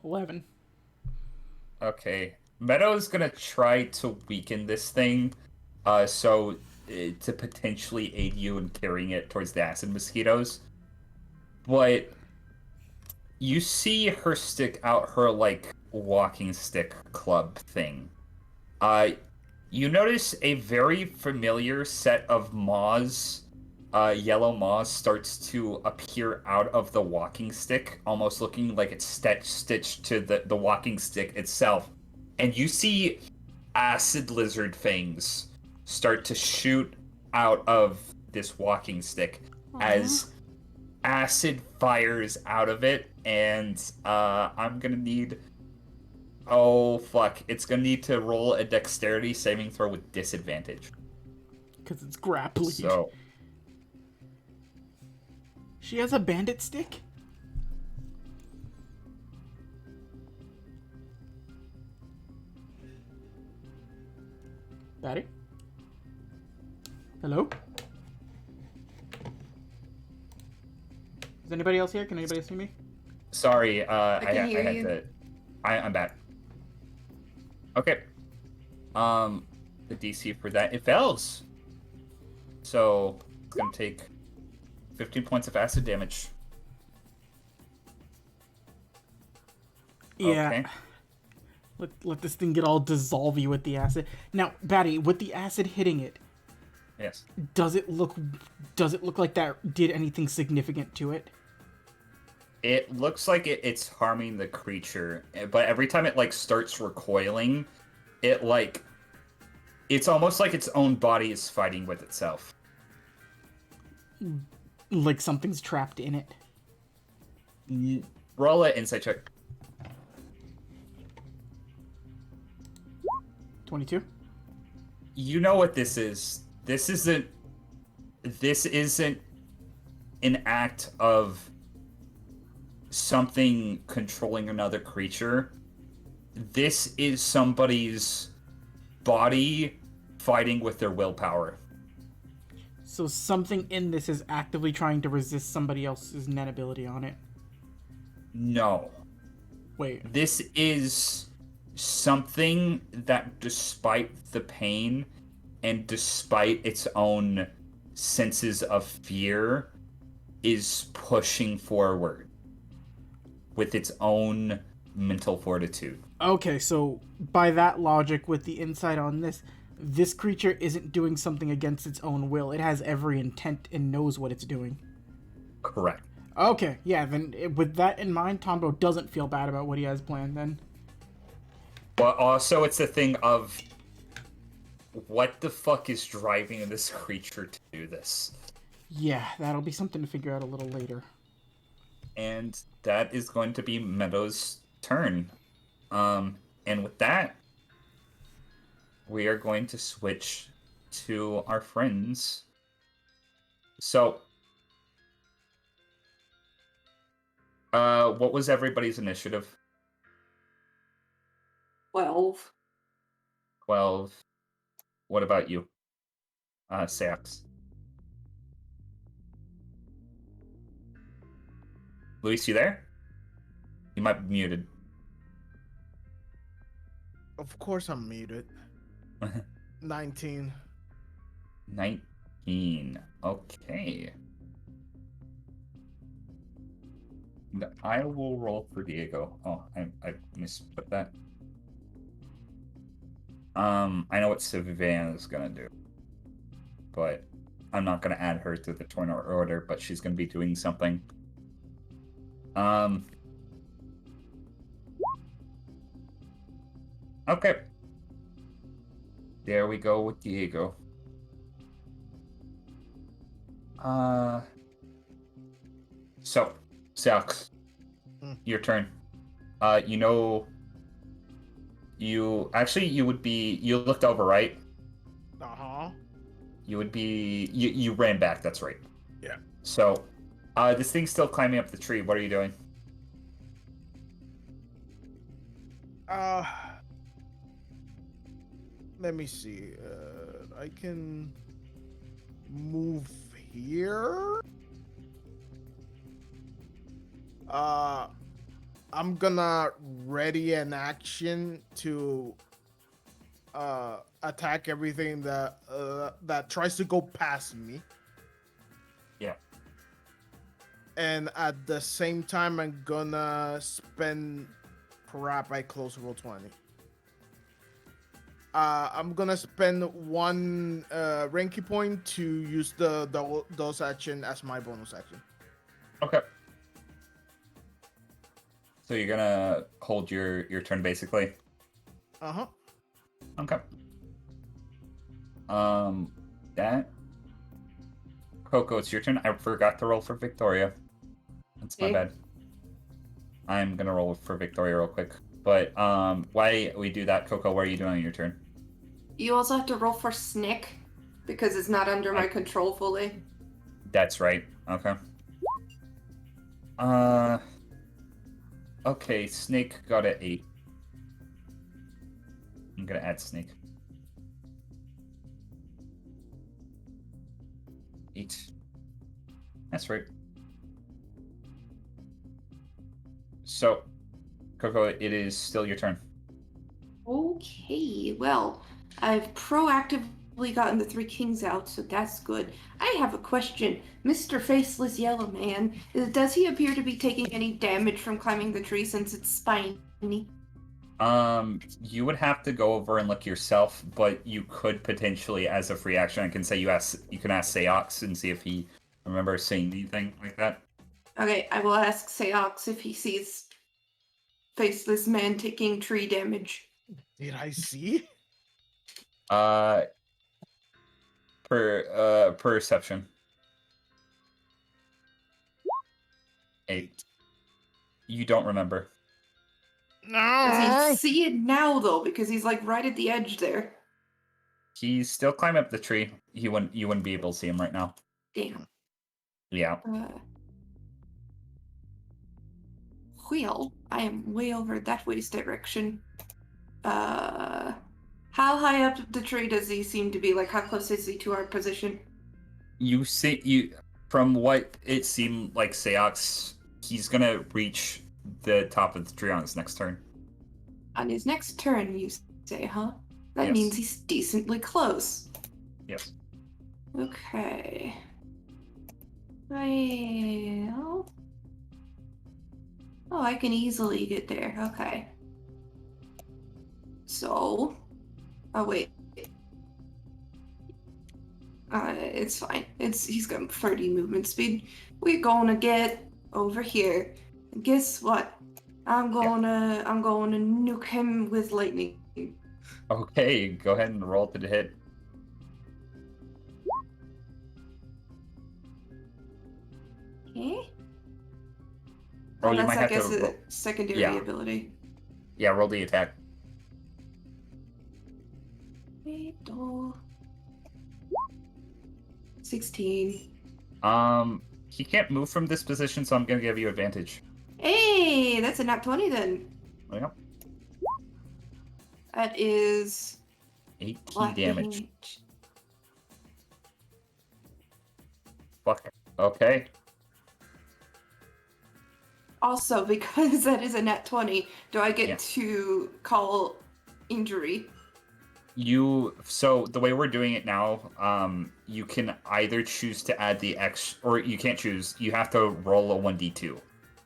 11. Okay. Meadow's gonna try to weaken this thing, to potentially aid you in carrying it towards the acid mosquitoes. But you see her stick out her, walking stick club thing. You notice a very familiar set of maws, yellow maws, starts to appear out of the walking stick, almost looking like it's stitched to the walking stick itself. And you see acid lizard fangs start to shoot out of this walking stick as acid fires out of it, and I'm gonna need Oh, fuck. It's gonna need to roll a dexterity saving throw with disadvantage. Because it's grappling. So, She has a bandit stick? Daddy? Hello? Is anybody else here? Can anybody see me? sorry, I can hear had you. to... I'm back. Okay. The DC for that, it fails. So, it's gonna take 15 points of acid damage. Yeah. Okay. Let this thing get all dissolvey with the acid. Now, Batty, with the acid hitting it, Yes. does it look like that did anything significant to it? It looks like it's harming the creature, but every time it, like, starts recoiling, it, like... It's almost like its own body is fighting with itself. Like something's trapped in it. Roll an insight check. 22? You know what this is. This isn't an act of something controlling another creature. This is somebody's body fighting with their willpower. So something in this is actively trying to resist somebody else's net ability on it. No. Wait. This is something that, despite the pain and despite its own senses of fear, is pushing forward with its own mental fortitude. Okay, so by that logic, with the insight on this, this creature isn't doing something against its own will. It has every intent and knows what it's doing. Correct. Okay, yeah, then with that in mind, Tombo doesn't feel bad about what he has planned then. But also, it's a thing of what the fuck is driving this creature to do this? Yeah, that'll be something to figure out a little later. And that is going to be Meadow's turn. And with that, we are going to switch to our friends. So, what was everybody's initiative? 12. 12. What about you? Sax. Luis, you there? You might be muted. Of course I'm muted. 19. 19. Okay. I will roll for Diego. Oh, I misput that. I know what Savannah's gonna do, but I'm not gonna add her to the turn order, but she's gonna be doing something. Okay. There we go with Diego. So, Sax, your turn. You looked over, right? Uh-huh. You ran back, that's right. Yeah. So, this thing's still climbing up the tree. What are you doing? Let me see. I can move here. I'm gonna ready an action to attack everything that tries to go past me. Yeah. And at the same time, I'm gonna spend crap. I close roll 20. I'm gonna spend one Renki point to use the dose action as my bonus action. Okay. So you're gonna hold your turn basically. Uh-huh. Okay. That. Coco, it's your turn. I forgot to roll for Victoria. That's my Okay. bad. I'm gonna roll for Victoria real quick. But why we do that, Coco? What are you doing on your turn? You also have to roll for Snick because it's not under my control fully. That's right. Okay. Okay, Snake got an 8. I'm gonna add Snake. 8. That's right. So, Coco, it is still your turn. Okay, well, I've proactively gotten the 3 kings out, so that's good. I have a question. Mr. Faceless Yellow Man, does he appear to be taking any damage from climbing the tree since it's spiny? You would have to go over and look yourself, but you could potentially, as a free action, I can say you can ask Seox and see if he remembers seeing anything like that. Okay, I will ask Seox if he sees Faceless Man taking tree damage. Did I see? Perception. 8. You don't remember. Does he see it now though? Because he's like right at the edge there. He's still climbing up the tree. You wouldn't be able to see him right now. Damn. Yeah. Well, I am way over that way's direction. How high up the tree does he seem to be? Like, how close is he to our position? From what it seemed like, Seox, he's gonna reach the top of the tree on his next turn. On his next turn, you say, huh? That Yes. means he's decently close. Yes. Okay. Well... Oh, I can easily get there. Okay. So... Oh, wait. It's fine. He's got 30 movement speed. We're gonna get over here. And guess what? I'm gonna nuke him with lightning. Okay, go ahead and roll to the hit. Okay. Oh, you that's, might I have guess, to a secondary yeah. ability. Yeah, roll the attack. 16. He can't move from this position, so I'm gonna give you advantage. Hey, that's a nat 20 then. Yep. That is 18 damage. Fuck. Okay. Also, because that is a nat 20, do I get to call injury? So the way we're doing it now, you can either choose to add the X, or you can't choose. You have to roll a 1d2.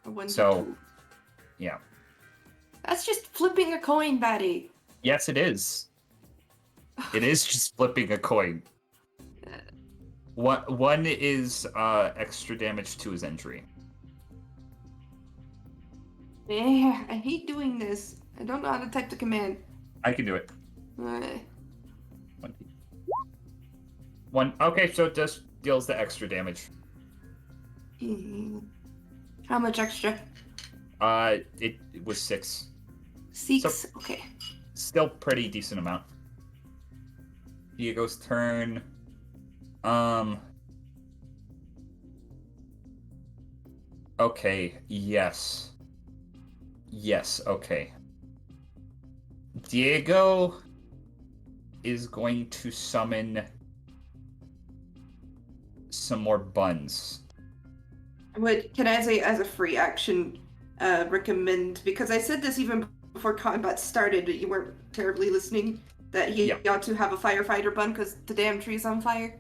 A 1d2. So, yeah. That's just flipping a coin, Batty. Yes, it is. It is just flipping a coin. One is extra damage to his injury. Yeah, I hate doing this. I don't know how to type the command. I can do it. 1d. One. Okay, so it just deals the extra damage. How much extra? It was 6. 6? So, okay. Still pretty decent amount. Diego's turn. Okay, yes. Yes, okay. Diego is going to summon some more buns. Can I say, as a free action, recommend, because I said this even before combat started, but you weren't terribly listening, that he ought to have a firefighter bun because the damn tree's on fire?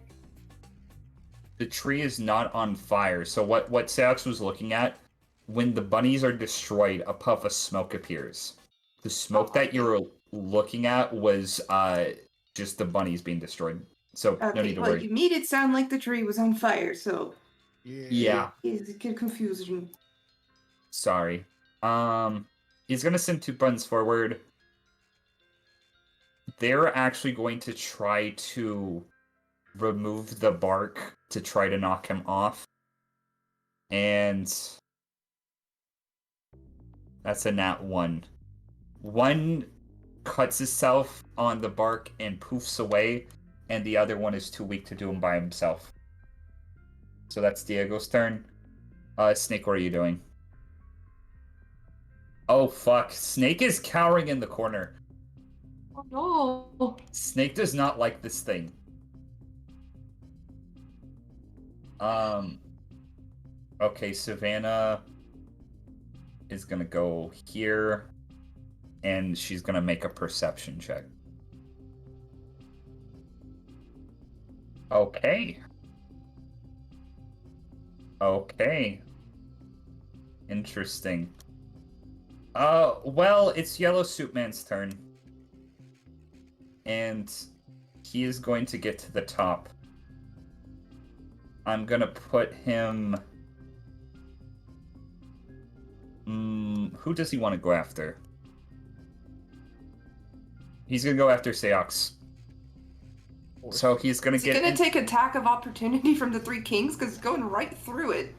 The tree is not on fire. So what Sax was looking at, when the bunnies are destroyed, a puff of smoke appears. The smoke that you're looking at was just the bunnies being destroyed. So no need to worry. You made it sound like the tree was on fire, so... Yeah. It's a confusion. Sorry. He's gonna send 2 buns forward. They're actually going to try to remove the bark to try to knock him off. And that's a nat 1. One cuts itself on the bark and poofs away, and the other one is too weak to do him by himself. So that's Diego's turn. Snake, what are you doing? Oh, fuck. Snake is cowering in the corner. Oh no. Snake does not like this thing. Okay, Savannah is gonna go here, and she's gonna make a perception check. Okay. Okay. Interesting. Well, it's Yellow Suit Man's turn. And he is going to get to the top. I'm gonna put him... who does he want to go after? He's gonna go after Seox. So he's gonna Is he gonna take attack of opportunity from the Three Kings? Because it's going right through it.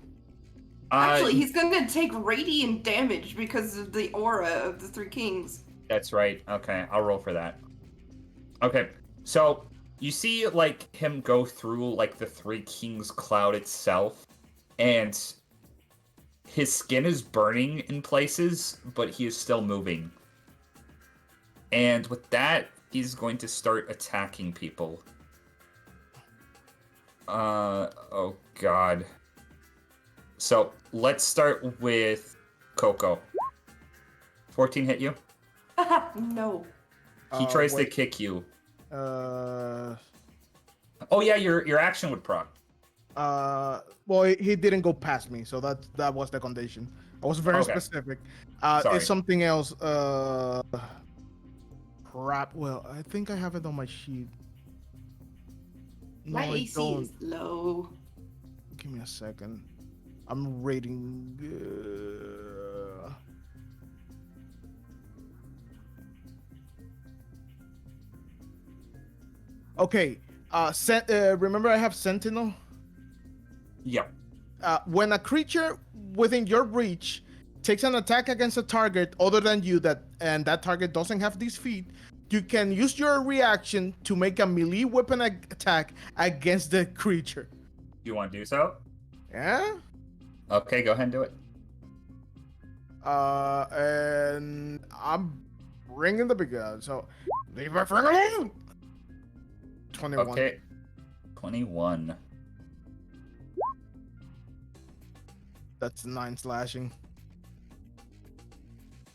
Actually, he's gonna take radiant damage because of the aura of the Three Kings. That's right. Okay, I'll roll for that. Okay, so you see, like, him go through, like, the Three Kings cloud itself, and his skin is burning in places, but he is still moving. And with that, he's going to start attacking people. Oh god. So, let's start with Coco. 14 hit you? No. He tries to wait. kick you. Uh, Oh yeah, your action would proc. well, he didn't go past me, so that was the condition. I was very Okay. specific. Sorry. It's something else. Crap. Well, I think I have it on my sheet. No, My I AC don't. is low. Give me a second. I'm rating. Okay. Remember I have Sentinel. Yep. When a creature within your reach takes an attack against a target other than you and that target doesn't have these feet, you can use your reaction to make a melee weapon attack against the creature. Do you want to do so? Yeah. Okay, go ahead and do it. And I'm bringing the big gun, so leave my friend alone. 21. Okay. 21. That's 9 slashing.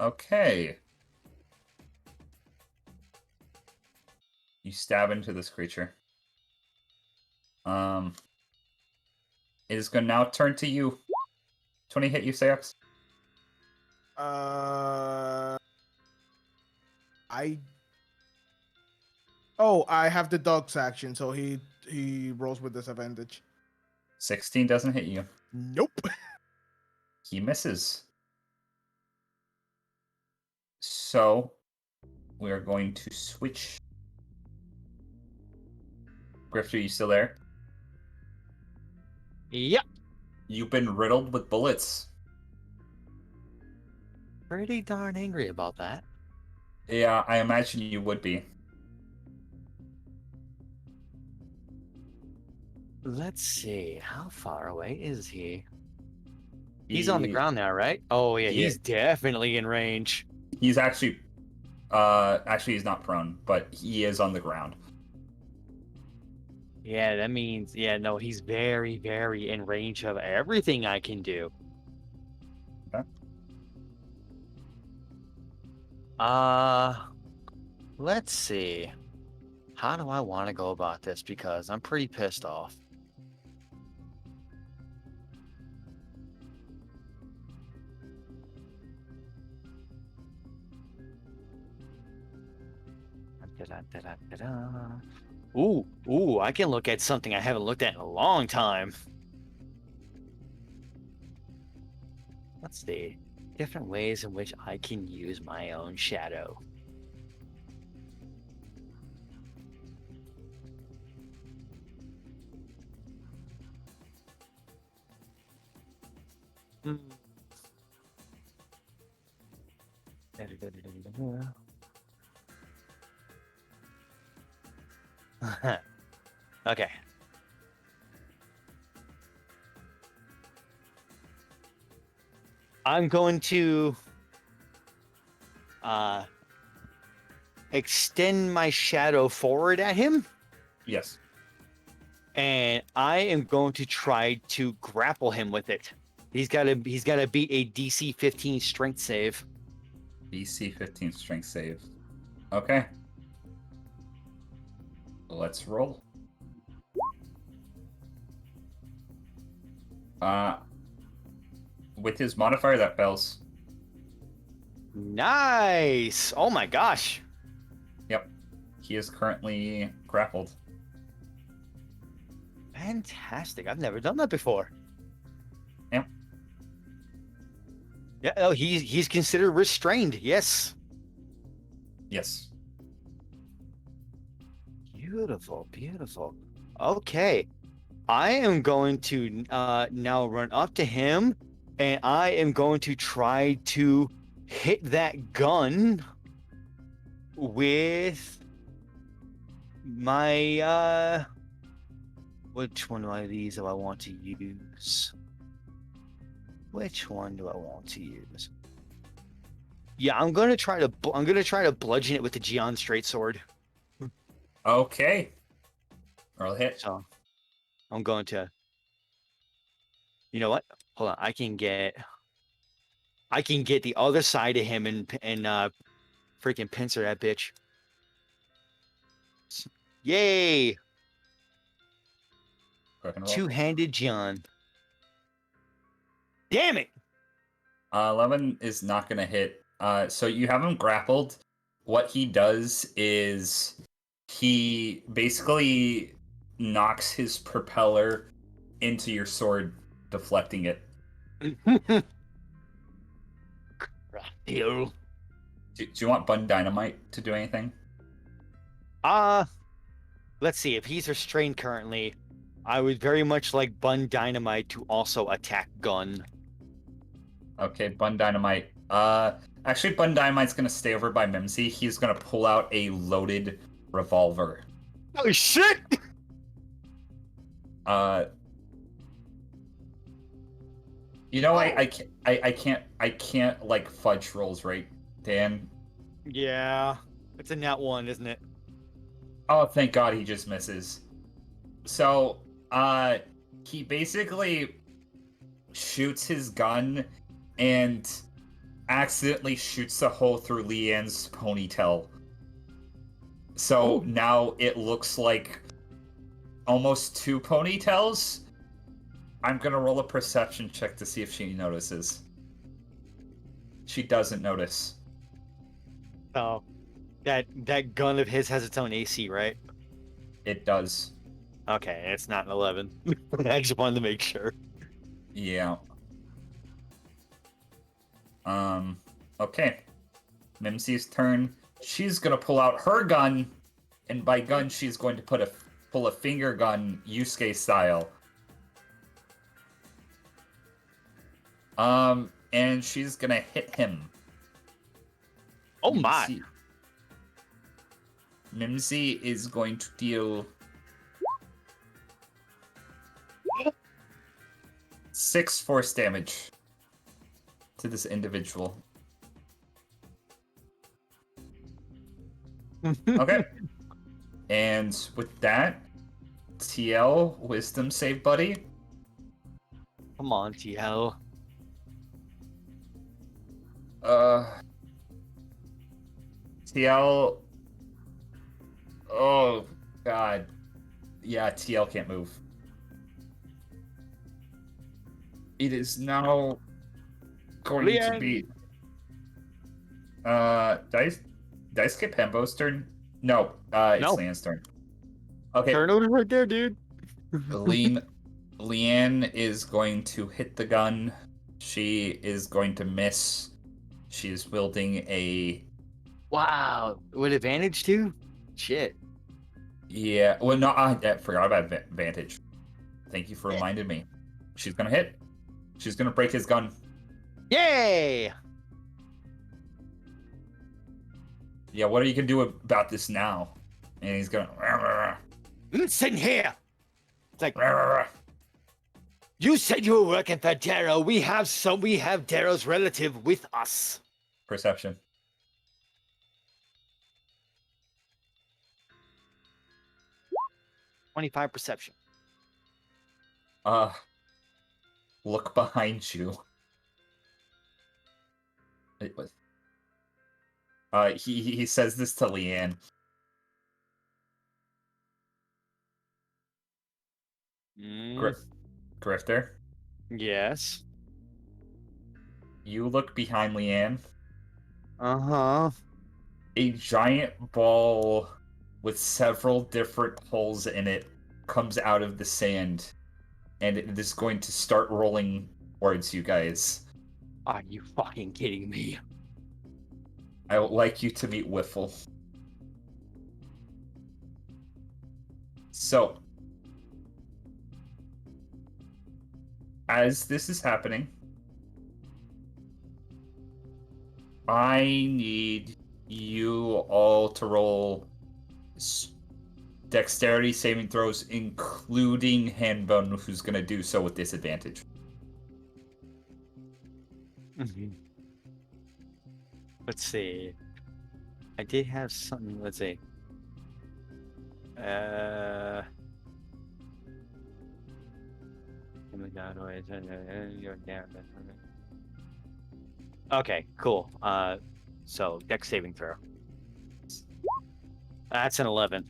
Okay. You stab into this creature. It is going to now turn to you. 20 hit you, Seox? I have the dog's action, so he rolls with disadvantage. 16 doesn't hit you. Nope. He misses. So, we are going to switch. Grifter, you still there? Yep. You've been riddled with bullets. Pretty darn angry about that. Yeah, I imagine you would be. Let's see. How far away is he? He's on the ground now, right? Oh yeah, he's definitely in range. He's actually he's not prone, but he is on the ground. Yeah, that means no, he's very, very in range of everything I can do. Okay. Let's see. How do I want to go about this? Because I'm pretty pissed off. Ooh, I can look at something I haven't looked at in a long time. Let's see. Different ways in which I can use my own shadow. Okay. I'm going to extend my shadow forward at him, Yes. and I am going to try to grapple him with it. He's got to beat a DC 15 strength save. DC 15 strength save. Okay. Let's roll. With his modifier, that fails. Nice. Oh my gosh. Yep. He is currently grappled. Fantastic. I've never done that before. Yep. Yeah, oh, he's considered restrained. Yes. Yes. Beautiful, beautiful. Okay. I am going to now run up to him, and I am going to try to hit that gun with my which one of these do I want to use? Which one do I want to use? Yeah, I'm gonna try to bludgeon it with the Gion straight sword. Okay. Roll hit. So I'm going to. You know what? Hold on. I can get the other side of him and freaking pincer that bitch. Yay! Go ahead and roll. Two-handed John. Damn it! 11 is not going to hit. So you have him grappled. What he does is he basically knocks his propeller into your sword, deflecting it. Ew. Do you want Bun Dynamite to do anything? Let's see. If he's restrained currently, I would very much like Bun Dynamite to also attack Gun. Okay, Bun Dynamite. Actually, Bun Dynamite's gonna stay over by Mimsy. He's gonna pull out a loaded revolver. Holy shit! You know, I can't like fudge rolls, right, Dan? Yeah, it's a nat 1, isn't it? Oh, thank God he just misses. So, he basically shoots his gun and accidentally shoots a hole through Leanne's ponytail. So now it looks like almost 2 ponytails. I'm gonna roll a perception check to see if she notices. She doesn't notice. Oh, that gun of his has its own AC, right? It does. Okay, it's not an 11. I just wanted to make sure. Yeah. Okay. Mimsy's turn. She's gonna pull out her gun, and by gun, she's going to pull a finger gun, Yusuke style. And she's gonna hit him. Oh my! Mimsy is going to deal 6 force damage to this individual. Okay. And with that, TL, wisdom save, buddy. Come on, TL. TL. Oh, God. Yeah, TL can't move. It is now going to be. Did I skip Hembo's turn? No, it's No. Leanne's turn. Okay. Turnover right there, dude. Leanne is going to hit the gun. She is going to miss. She is wielding a. Wow, with advantage too? Shit. Yeah, well, no, I forgot about advantage. Thank you for reminding me. She's gonna hit. She's gonna break his gun. Yay! Yeah, what are you gonna do about this now? And he's gonna. Listen here. It's like, you said you were working for Darrow. We have Darrow's relative with us. Perception. 25 perception. Look behind you. It was. He says this to Leanne. Grifter, Yes. you look behind Leanne. Uh-huh. A giant ball with several different holes in it comes out of the sand, and it is going to start rolling towards you guys. Are you fucking kidding me? I would like you to meet Wiffle. So, as this is happening, I need you all to roll dexterity saving throws, including Handbone, who's going to do so with disadvantage. Let's see. I did have something. Let's see. Okay, cool. So dex saving throw. That's an 11.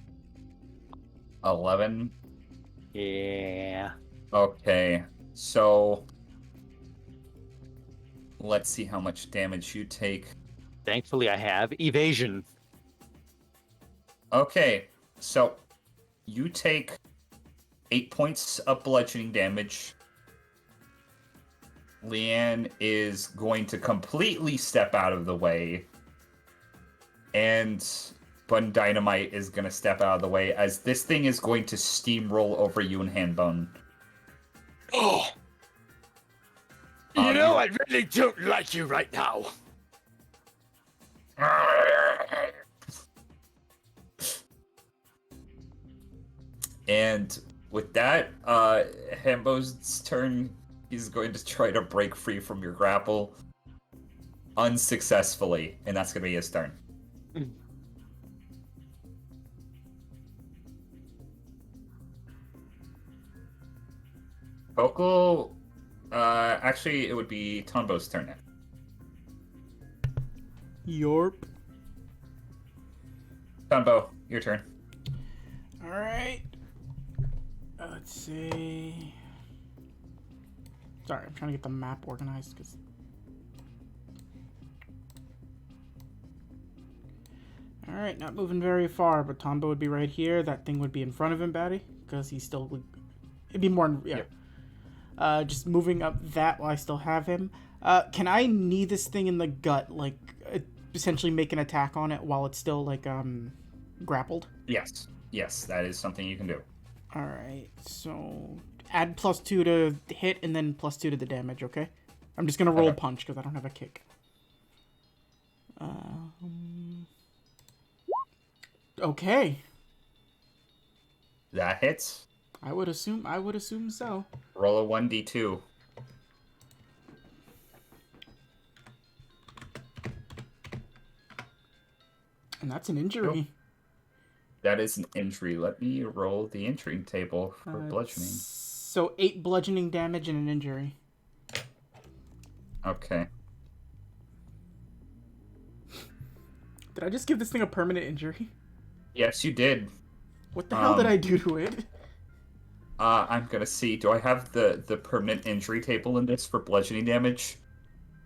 11? Yeah. Okay, so let's see how much damage you take. Thankfully, I have evasion. Okay, so you take 8 points of bludgeoning damage. Leanne is going to completely step out of the way. And Bun Dynamite is going to step out of the way as this thing is going to steamroll over you and Handbone. Oh! You know, I really don't like you right now. And with that, Hambo's turn. He's going to try to break free from your grapple. Unsuccessfully. And that's going to be his turn. Coco, actually, it would be Tombo's turn now. Yorp. Tombo, your turn. Alright. Let's see. Sorry, I'm trying to get the map organized because. Alright, not moving very far, but Tombo would be right here. That thing would be in front of him, Batty, because he's still. It'd be more. Yeah. Yep. Just moving up that while I still have him. Can I knee this thing in the gut, like essentially make an attack on it while it's still like grappled? Yes. Yes, that is something you can do. Alright, so add +2 to hit and then +2 to the damage, okay? I'm just gonna roll punch because I don't have a kick. Okay. That hits. I would assume so. Roll a 1d2. And that's an injury. Oh. That is an injury. Let me roll the injury table for bludgeoning. So 8 bludgeoning damage and an injury. Okay. Did I just give this thing a permanent injury? Yes, you did. What the hell did I do to it? I'm gonna see. Do I have the permanent injury table in this for bludgeoning damage?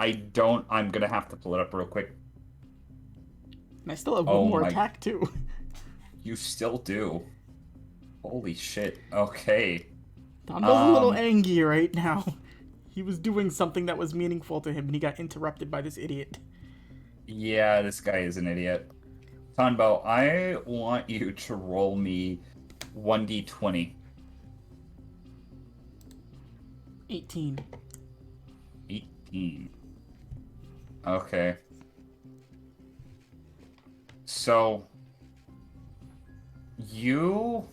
I don't. I'm gonna have to pull it up real quick. And I still have one more attack, too. You still do. Holy shit. Okay. Tombo's a little angry right now. He was doing something that was meaningful to him, and he got interrupted by this idiot. Yeah, this guy is an idiot. Tombo, I want you to roll me 1d20. 18. 18. Okay. So you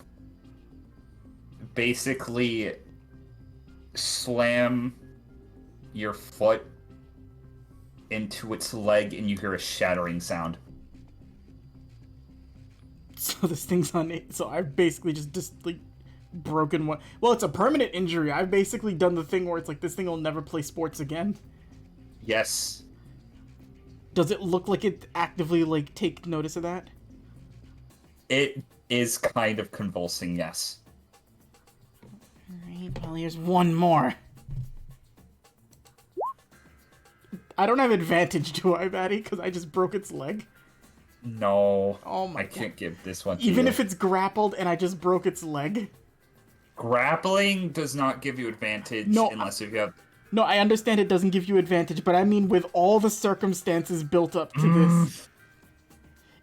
basically slam your foot into its leg and you hear a shattering sound. So this thing's on it. So I've basically just like broken one. Well, it's a permanent injury. I've basically done the thing where it's like this thing will never play sports again. Yes. Does it look like it actively like take notice of that? It is kind of convulsing, yes. Alright, well here's one more. I don't have advantage, do I, Maddie? Because I just broke its leg. No. Oh my I can't give this one to Even you. if it's grappled and I just broke its leg? Grappling does not give you advantage unless if you have... No, I understand it doesn't give you advantage, but I mean with all the circumstances built up to this.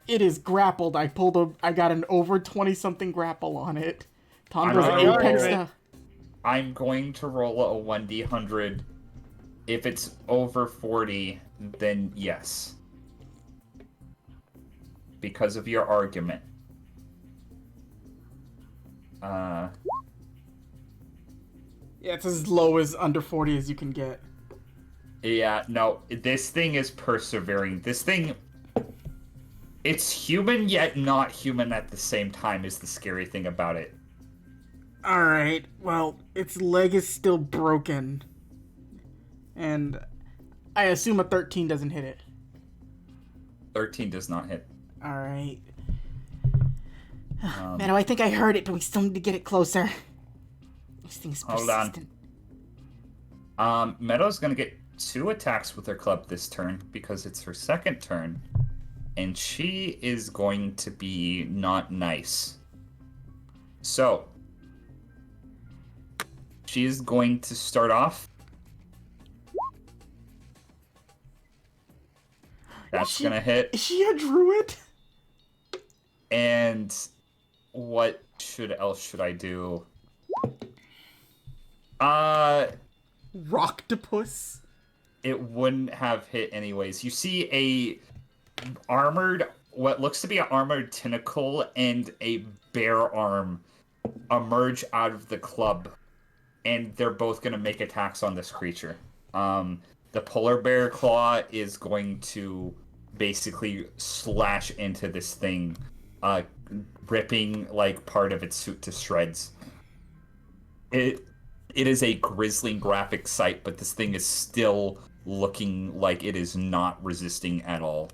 It is grappled. I got an over 20-something grapple on it. Tondo's apex stuff. I'm going to roll a 1d100. If it's over 40, then yes. Because of your argument. Yeah, it's as low as under 40 as you can get. Yeah, no, this thing is persevering. This thing... It's human, yet not human at the same time is the scary thing about it. Alright, well, its leg is still broken. And I assume a 13 doesn't hit it. 13 does not hit. Alright. Man, I think I heard it, but we still need to get it closer. This thing's persistent. Hold on. Meadow's gonna get 2 attacks with her club this turn because it's her second turn. And she is going to be not nice. So, she is going to start off. That's gonna hit. Is she a druid? And what else should I do? Rocktopus? It wouldn't have hit anyways. You see a what looks to be an armored tentacle and a bear arm emerge out of the club, and they're both going to make attacks on this creature. The polar bear claw is going to basically slash into this thing, ripping like part of its suit to shreds. It is a grisly graphic sight, but this thing is still looking like it is not resisting at all.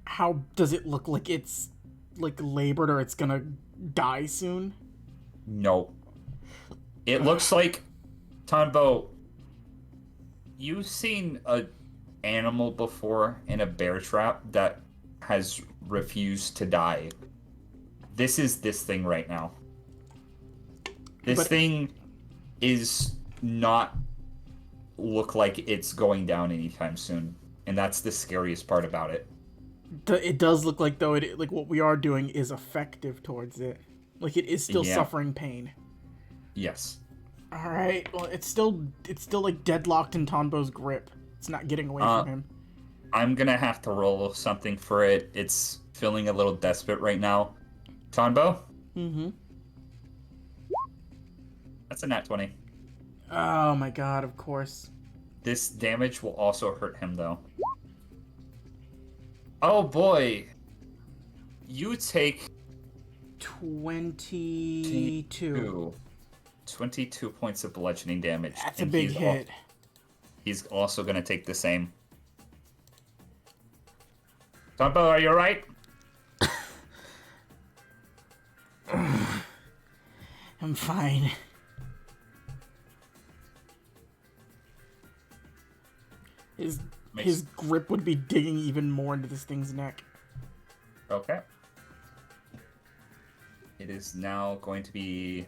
How does it look? Like it's like labored or it's gonna die soon? No. It looks like, Tonbo, you've seen an animal before in a bear trap that has refused to die. This is this thing right now. This thing is not look like it's going down anytime soon. And that's the scariest part about it. It does look like, though, like what we are doing is effective towards it. Like it is still suffering pain. Yes. All right. Well, it's still like deadlocked in Tonbo's grip. It's not getting away from him. I'm gonna have to roll something for it. It's feeling a little desperate right now. Tonbo? Mm-hmm. That's a nat 20. Oh my god, of course. This damage will also hurt him, though. Oh boy. You take 22. 22 points of bludgeoning damage. That's a big hit. He's also going to take the same. Tonbo, are you alright? I'm fine. His grip would be digging even more into this thing's neck. Okay. It is now going to be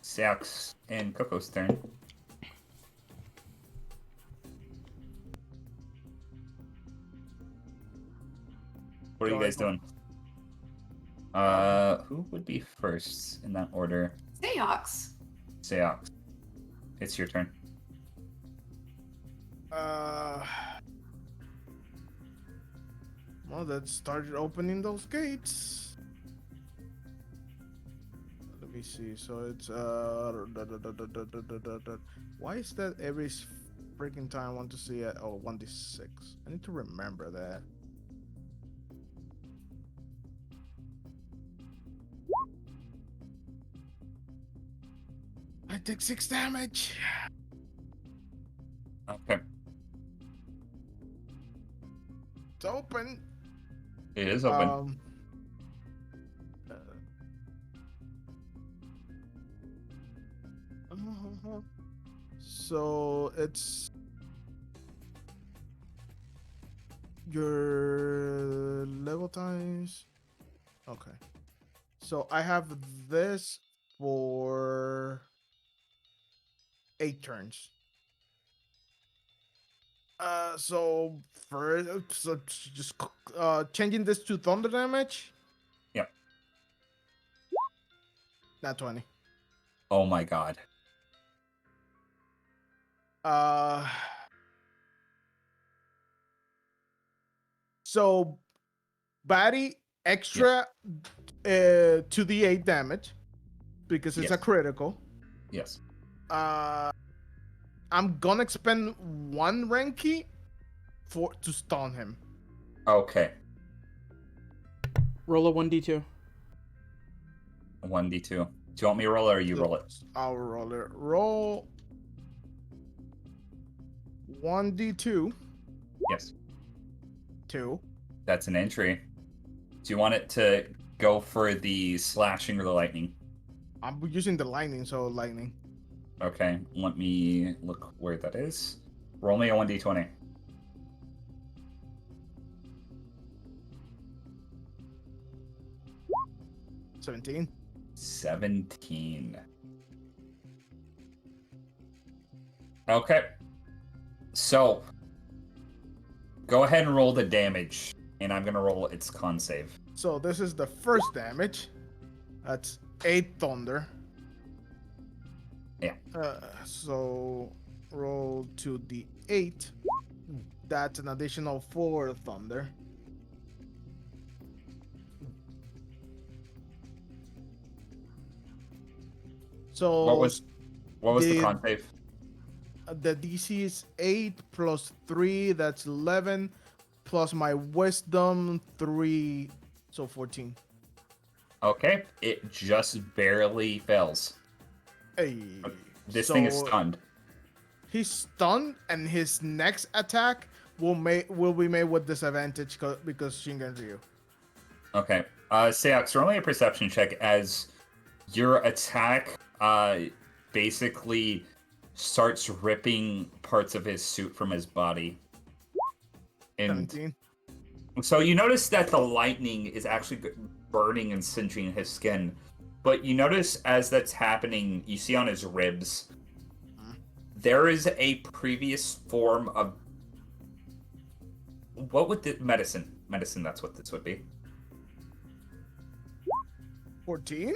Sax and Coco's turn. What are you guys doing? Who would be first in that order? Seox. Seox. It's your turn. 1 Well, let's start opening those gates. Let me see. So it's why is that every freaking time I want to see it? Oh, 1d6. I need to remember that. I take 6 damage. Okay. It's open. It is open. So it's your level times. Okay. So I have this for 8 turns. So first, so just changing this to thunder damage. Yep. Not 20. Oh my god. So Batty extra to the 8 damage because it's a Yes. critical. Yes. I'm gonna expend 1 rank key to stun him. Okay. Roll a 1d2. 1d2. Do you want me to roll it or you roll it? I'll roll it. Roll 1d2. Yes. 2. That's an entry. Do you want it to go for the slashing or the lightning? I'm using the lightning, so lightning. Okay, let me look where that is. Roll me a 1d20. $17. 17. Okay. So, go ahead and roll the damage, and I'm gonna roll its con save. So this is the first damage. That's 8 thunder. Yeah. So roll 2d8. That's an additional 4 thunder. So What was the con save? The DC is 8 plus 3, that's 11, plus my wisdom 3, so 14. Okay, it just barely fails. Hey, This thing is stunned. He's stunned, and his next attack will be made with disadvantage because Shingen Ryu. Okay. Seox, roll me a perception check as your attack basically starts ripping parts of his suit from his body. And 17. so you notice that the lightning is actually burning and singeing his skin. But you notice as that's happening, you see on his ribs, there is a previous form of... What would the... Medicine. Medicine, that's what this would be. 14?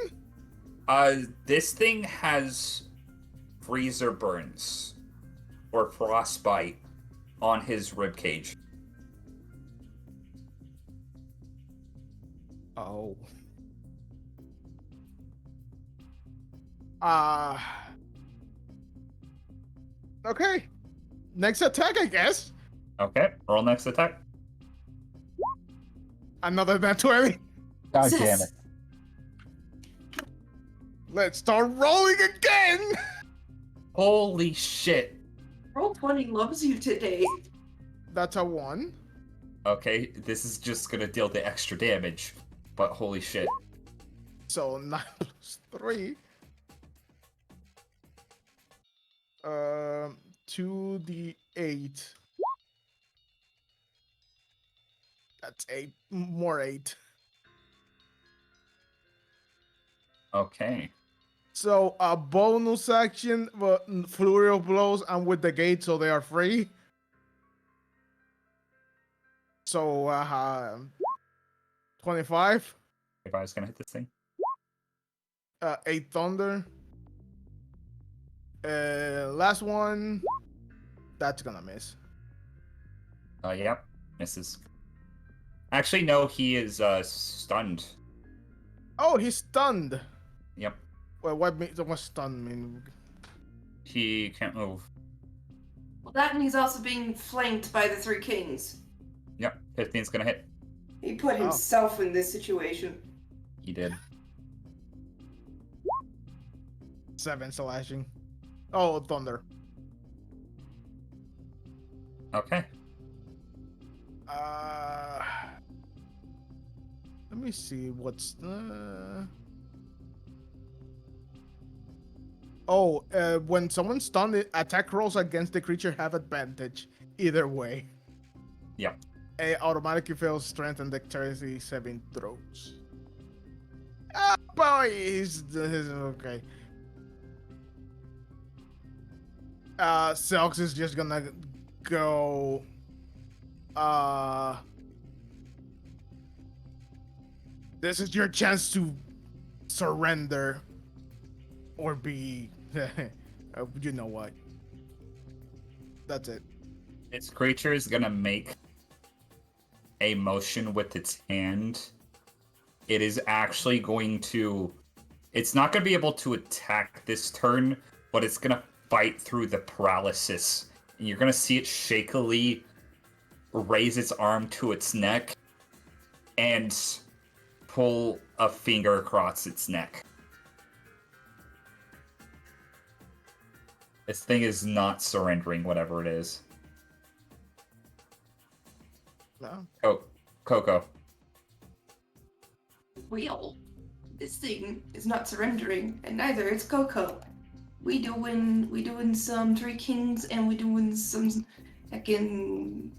This thing has freezer burns or frostbite on his rib cage. Oh. Okay. Next attack, I guess. Okay, roll next attack. Another nat 20. God damn it. Let's start rolling again. Holy shit. Roll20 loves you today. That's a 1. Okay, this is just gonna deal the extra damage, but holy shit. So 9 plus 3. 2d8. That's 8. More 8. Okay. So a bonus action, but flurry of blows, and with the gate, so they are free. So 25. If I was gonna hit this thing. 8 thunder. Last one. That's gonna miss. Yep. Misses. Actually, no, he is stunned. Oh, he's stunned. Yep. Well, what stun mean? He can't move. Well, that and he's also being flanked by the three kings. Yep. 15's gonna hit. He put Oh. himself in this situation. He did. 7 slashing. Oh, thunder. Okay. Let me see what's when someone's stunned, attack rolls against the creature have advantage either way. Yep. A automatically fails strength and dexterity saving throws. Oh boy, he's okay. Selks is just gonna go. This is your chance to surrender, or be. You know what? That's it. Its creature is gonna make a motion with its hand. It is actually going to. It's not gonna be able to attack this turn, but it's gonna fight through the paralysis. And you're gonna see it shakily raise its arm to its neck and pull a finger across its neck. This thing is not surrendering, whatever it is. No. Oh, Coco. Well, this thing is not surrendering, and neither is Coco. We doing some Three Kings, and we doing some fucking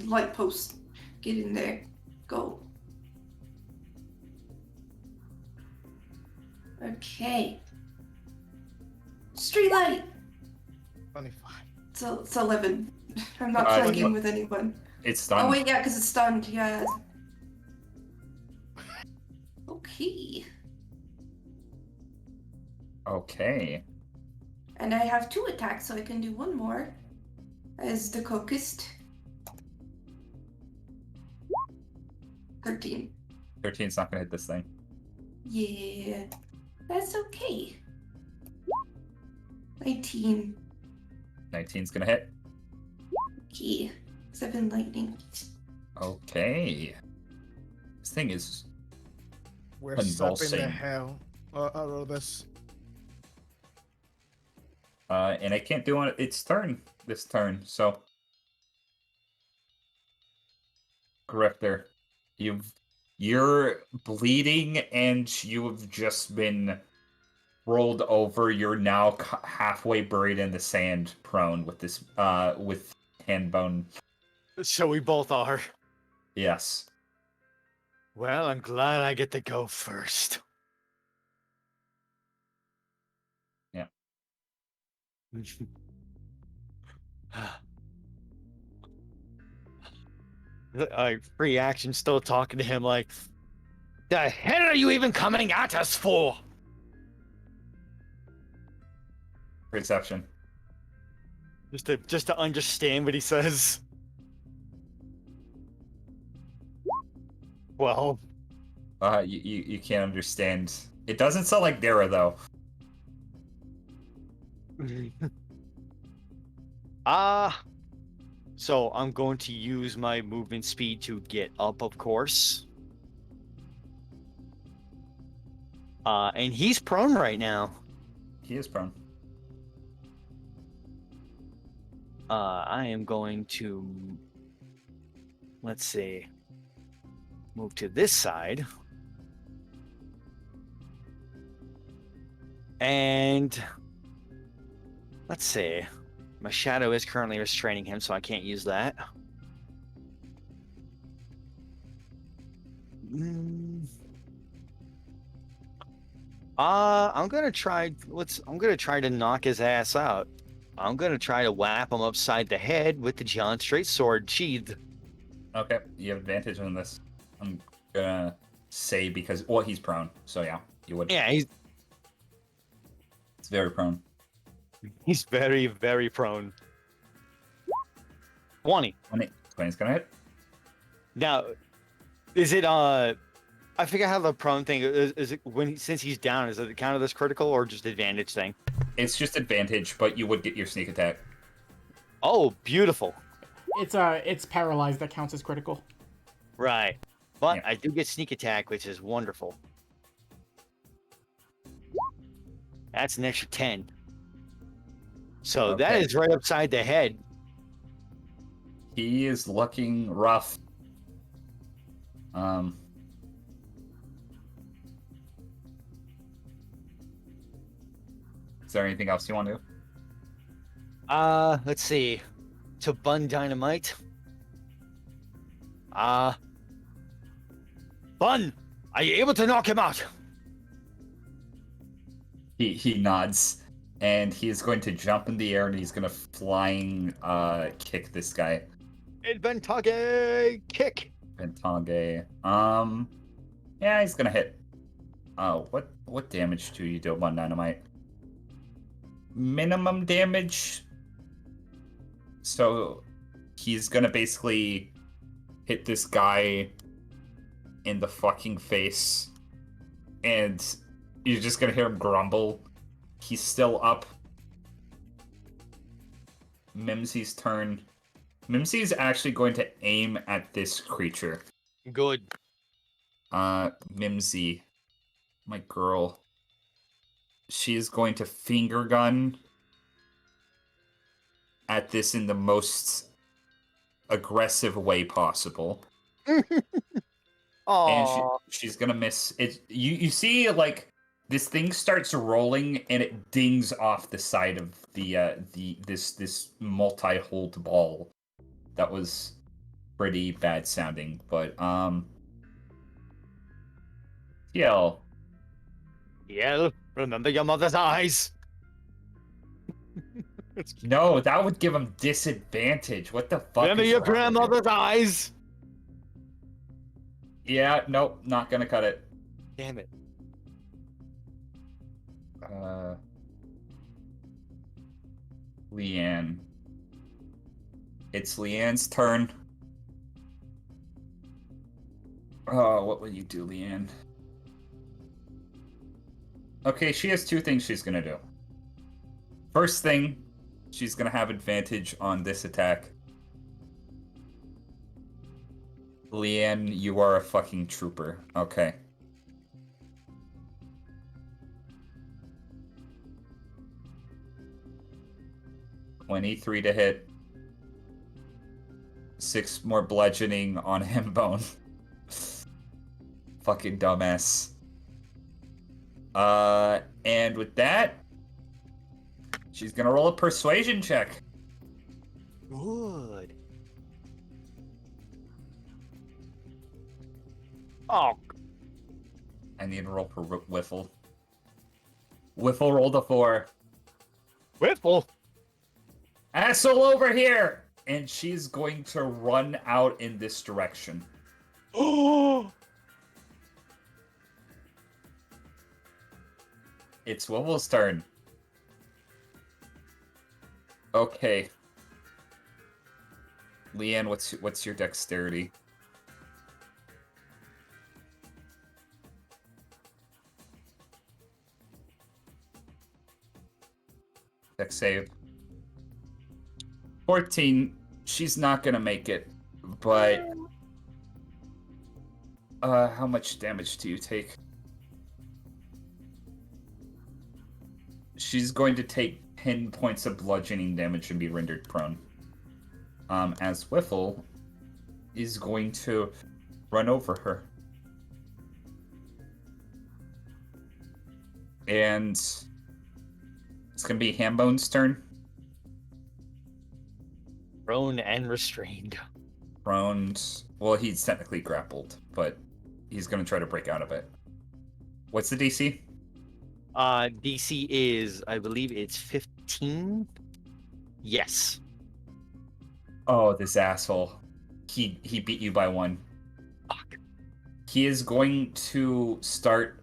light posts. Get in there. Go. Okay. Street light. 25. So it's 11. I'm not Uh, flanking with anyone. It's done. Oh wait, yeah, because it's stunned. Yeah. Okay. Okay. And I have 2 attacks, so I can do one more. As the cokist. 13. 13's not gonna hit this thing. Yeah. That's okay. 19. 19's gonna hit. Okay. 7 lightning. Okay. This thing is We're stopping the convulsing. hell out of this. And I can't do it its turn this turn, so Grifter, you're bleeding and you have just been rolled over. You're now halfway buried in the sand, prone with this with hand bone. So we both are. Yes. Well, I'm glad I get to go first. Yeah. Free action, still talking to him like, the hell are you even coming at us for? Perception. Just to understand what he says. Well, You can't understand. It doesn't sound like Dara though. So I'm going to use my movement speed to get up, of course. And he's prone right now. He is prone. I am going to, let's see, move to this side. And let's see. My shadow is currently restraining him, so I can't use that. I'm gonna try. I'm gonna try to knock his ass out. I'm gonna try to whap him upside the head with the giant straight sword sheathed. Okay, you have advantage on this. I'm gonna say because he's prone, so yeah, you would. Yeah, It's very prone. he's very, very prone. 20. 20's gonna hit. Now, is it I forget how the prone thing is. It since he's down, is it count as critical or just advantage thing? It's just advantage, but you would get your sneak attack. Oh, beautiful. It's paralyzed that counts as critical. Right. But Yeah. I do get sneak attack, which is wonderful. That's an extra 10. So that Okay. is right upside the head. He is looking rough. Is there anything else you want to do? Let's see. To Bun Dynamite. Bun, are you able to knock him out? He nods, and he is going to jump in the air, and he's going to flying kick this guy. Inventage kick. Pentage. Yeah, he's gonna hit. What damage do you do on Dynamite? Minimum damage. So he's gonna basically hit this guy in the fucking face, and you're just gonna hear him grumble. He's still up. Mimsy's turn. Mimsy's actually going to aim at this creature. Good. Mimsy, my girl. She is going to finger gun at this in the most aggressive way possible. Oh. And she's gonna miss it. You see, like, this thing starts rolling and it dings off the side of this multi-hold ball. That was pretty bad sounding, but Yell. Yell, remember your mother's eyes. No, that would give him disadvantage. What the fuck? Remember is your wrong with you? grandmother's eyes. Yeah, nope, not gonna cut it. Damn it. Leanne. It's Leanne's turn. Oh, what will you do, Leanne? Okay, she has two things she's gonna do. First thing, she's gonna have advantage on this attack. Leanne, you are a fucking trooper. Okay. $23 to hit. 6 more bludgeoning on him bone. Fucking dumbass. And with that, she's gonna roll a persuasion check. Good. Oh, I need to roll for Whiffle. Whiffle rolled a 4. Whiffle. Asshole over here! And she's going to run out in this direction. Oh. It's Whiffle's turn. Okay. Leanne, what's your dexterity? Dex save. 14. She's not gonna make it, but how much damage do you take? She's going to take 10 points of bludgeoning damage and be rendered prone. As Whiffle is going to run over her. And it's going to be Hambone's turn. Prone and restrained. Prone. Well, he's technically grappled, but he's going to try to break out of it. What's the DC? DC is, I believe it's 15. Yes. Oh, this asshole. He beat you by 1. Fuck. He is going to start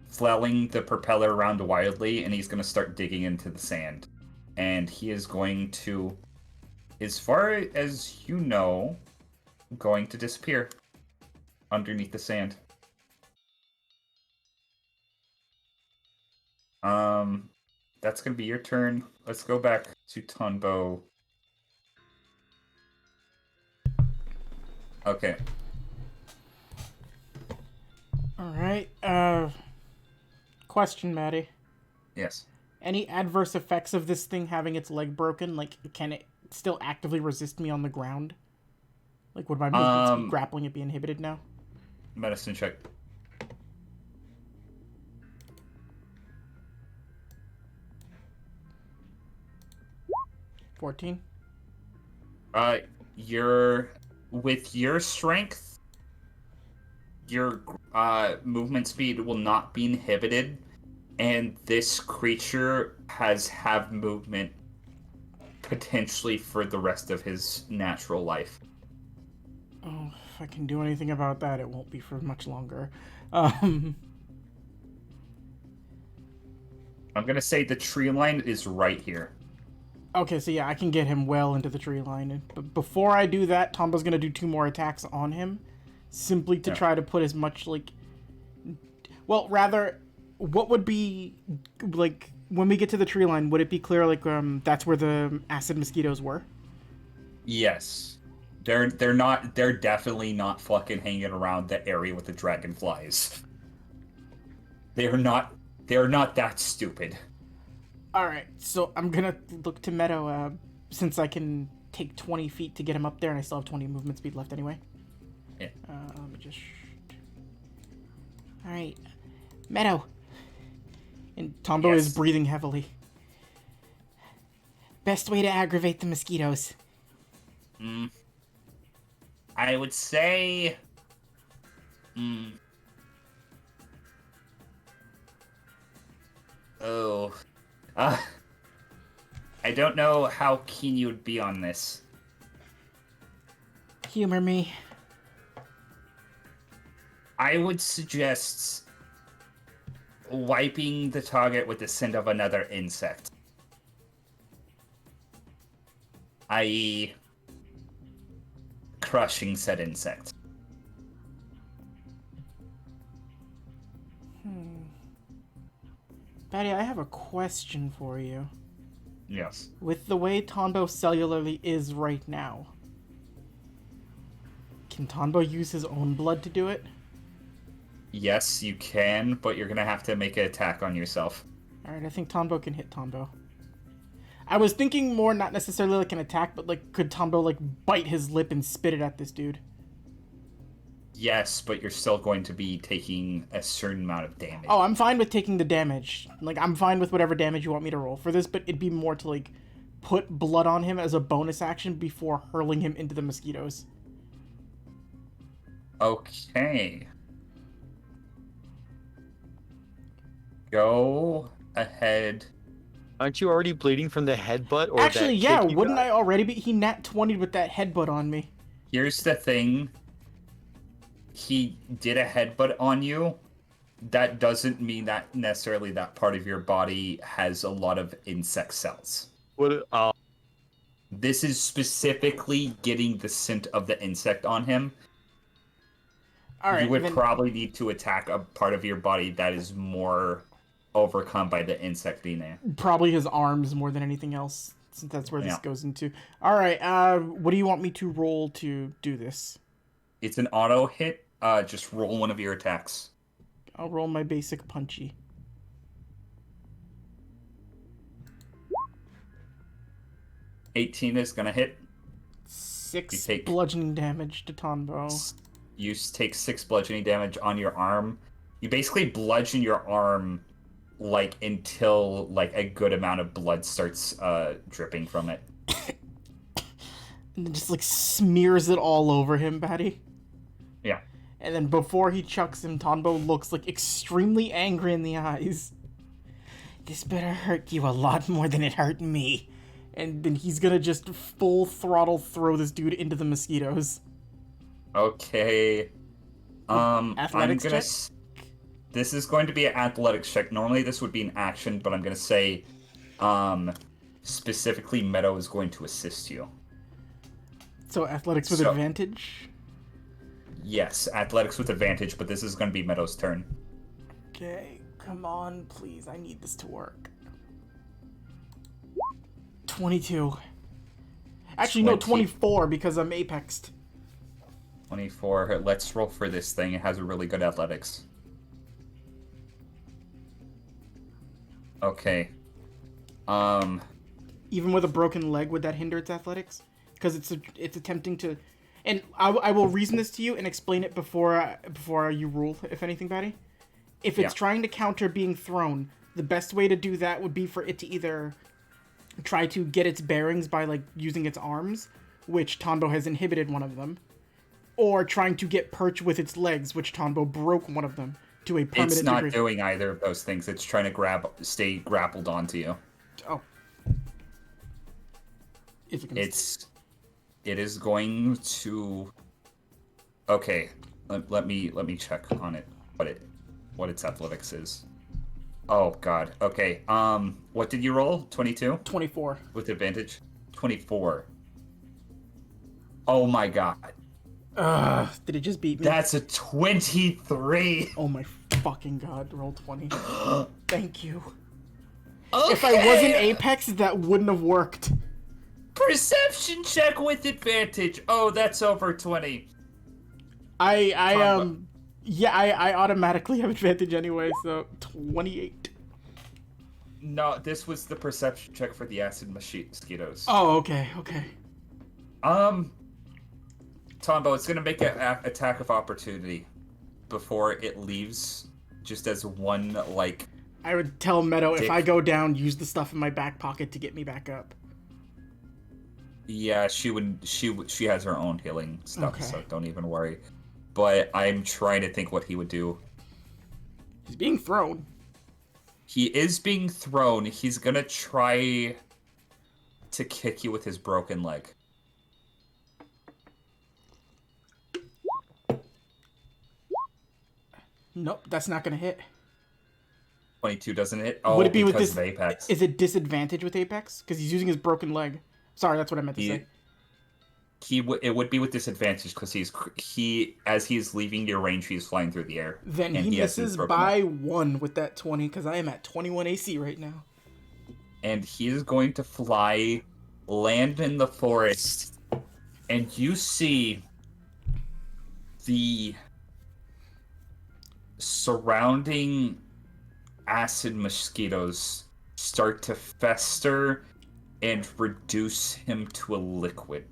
flailing the propeller around wildly, and he's going to start digging into the sand. And he is going to, as far as you know, going to disappear. underneath the sand. That's gonna be your turn. Let's go back to Tunbo. Okay. Alright, question, Maddie. Yes. Any adverse effects of this thing having its leg broken? Like, can it still actively resist me on the ground? Like, would my movement speed grappling it be inhibited now? Medicine check. $14. With your strength, your movement speed will not be inhibited, and this creature have movement potentially for the rest of his natural life. Oh, if I can do anything about that, it won't be for much longer. I'm gonna say the tree line is right here. Okay, so yeah, I can get him well into the tree line. But before I do that, Tombo's gonna do 2 more attacks on him, simply to try to put as much, like... Well, rather, what would be, like, when we get to the tree line, would it be clear, like, that's where the acid mosquitoes were? Yes. They're definitely not fucking hanging around the area with the dragonflies. They're not that stupid. Alright, so I'm gonna look to Meadow, since I can take 20 feet to get him up there, and I still have 20 movement speed left anyway. Yeah. Let me just... Alright. Meadow! And Tombo is breathing heavily. Best way to aggravate the mosquitoes. I would say... Oh... I don't know how keen you would be on this. Humor me. I would suggest wiping the target with the scent of another insect. I.e., crushing said insect. Betty, I have a question for you. Yes. With the way Tombo cellularly is right now, can Tombo use his own blood to do it? Yes, you can, but you're gonna have to make an attack on yourself. Alright, I think Tombo can hit Tombo. I was thinking more not necessarily like an attack, but like, could Tombo like bite his lip and spit it at this dude? Yes, but you're still going to be taking a certain amount of damage. Oh, I'm fine with taking the damage. Like, I'm fine with whatever damage you want me to roll for this, but it'd be more to, like, put blood on him as a bonus action before hurling him into the mosquitoes. Okay. Go ahead. Aren't you already bleeding from the headbutt? Or Actually, that yeah, kick you wouldn't got? I already be? He nat 20'd with that headbutt on me. Here's the thing. He did a headbutt on you. That doesn't mean that necessarily that part of your body has a lot of insect cells. What? This is specifically getting the scent of the insect on him. All right, you would then, probably need to attack a part of your body that is more overcome by the insect being there. probably his arms more than anything else, since that's where this goes into. All right, what do you want me to roll to do this? It's an auto hit. Just roll one of your attacks. I'll roll my basic punchy. $18 is gonna hit. 6 bludgeoning damage to Tombo. You take 6 bludgeoning damage on your arm. You basically bludgeon your arm like until like a good amount of blood starts dripping from it. And then just like smears it all over him, Patty. Yeah. And then before he chucks him, Tombo looks like extremely angry in the eyes. This better hurt you a lot more than it hurt me. And then he's gonna just full throttle throw this dude into the mosquitoes. Okay. Athletics I'm gonna. check? This is going to be an athletics check. Normally this would be an action, but I'm gonna say, specifically Meadow is going to assist you. So athletics with advantage? Yes, athletics with advantage, but this is going to be Meadow's turn. Okay, come on, please. I need this to work. 22. Actually, no, 24 because I'm apexed. 24. Let's roll for this thing. It has a really good athletics. Okay. Even with a broken leg, would that hinder its athletics? Because it's attempting to, and I will reason this to you and explain it before you rule, if anything, Batty. If it's trying to counter being thrown, the best way to do that would be for it to either try to get its bearings by like using its arms, which Tonbo has inhibited one of them, or trying to get perch with its legs, which Tonbo broke one of them to a permanent It's not degree. doing either of those things. It's trying to stay grappled onto you. Oh. It is going to. Okay, let me check on it. What its athletics is. Oh God. Okay. What did you roll? 22. 24 with advantage. 24. Oh my God. Did it just beat me? That's a 23. Oh my fucking God! Roll 20. Thank you. Okay. If I wasn't Apex, that wouldn't have worked. Perception check with advantage. Oh, that's over 20. I automatically have advantage anyway, so 28. No, this was the perception check for the acid mosquitoes. Oh, okay. Tombo, it's gonna make an attack of opportunity before it leaves, just as one like. I would tell Meadow if I go down, use the stuff in my back pocket to get me back up. Yeah, she would. She has her own healing stuff, Okay. so don't even worry. But I'm trying to think what he would do. He's being thrown. He is being thrown. He's gonna try to kick you with his broken leg. Nope, that's not gonna hit. 22 doesn't hit. Oh, Would it be with because this? of Apex. Is it disadvantage with Apex? Because he's using his broken leg. Sorry, that's what I meant to say. It would be with disadvantage because as he's leaving your range, he's flying through the air. Then and he has his misses broken by leg. 1 with that 20 because I am at 21 AC right now. And he is going to fly, land in the forest, and you see the surrounding acid mosquitoes start to fester and reduce him to a liquid.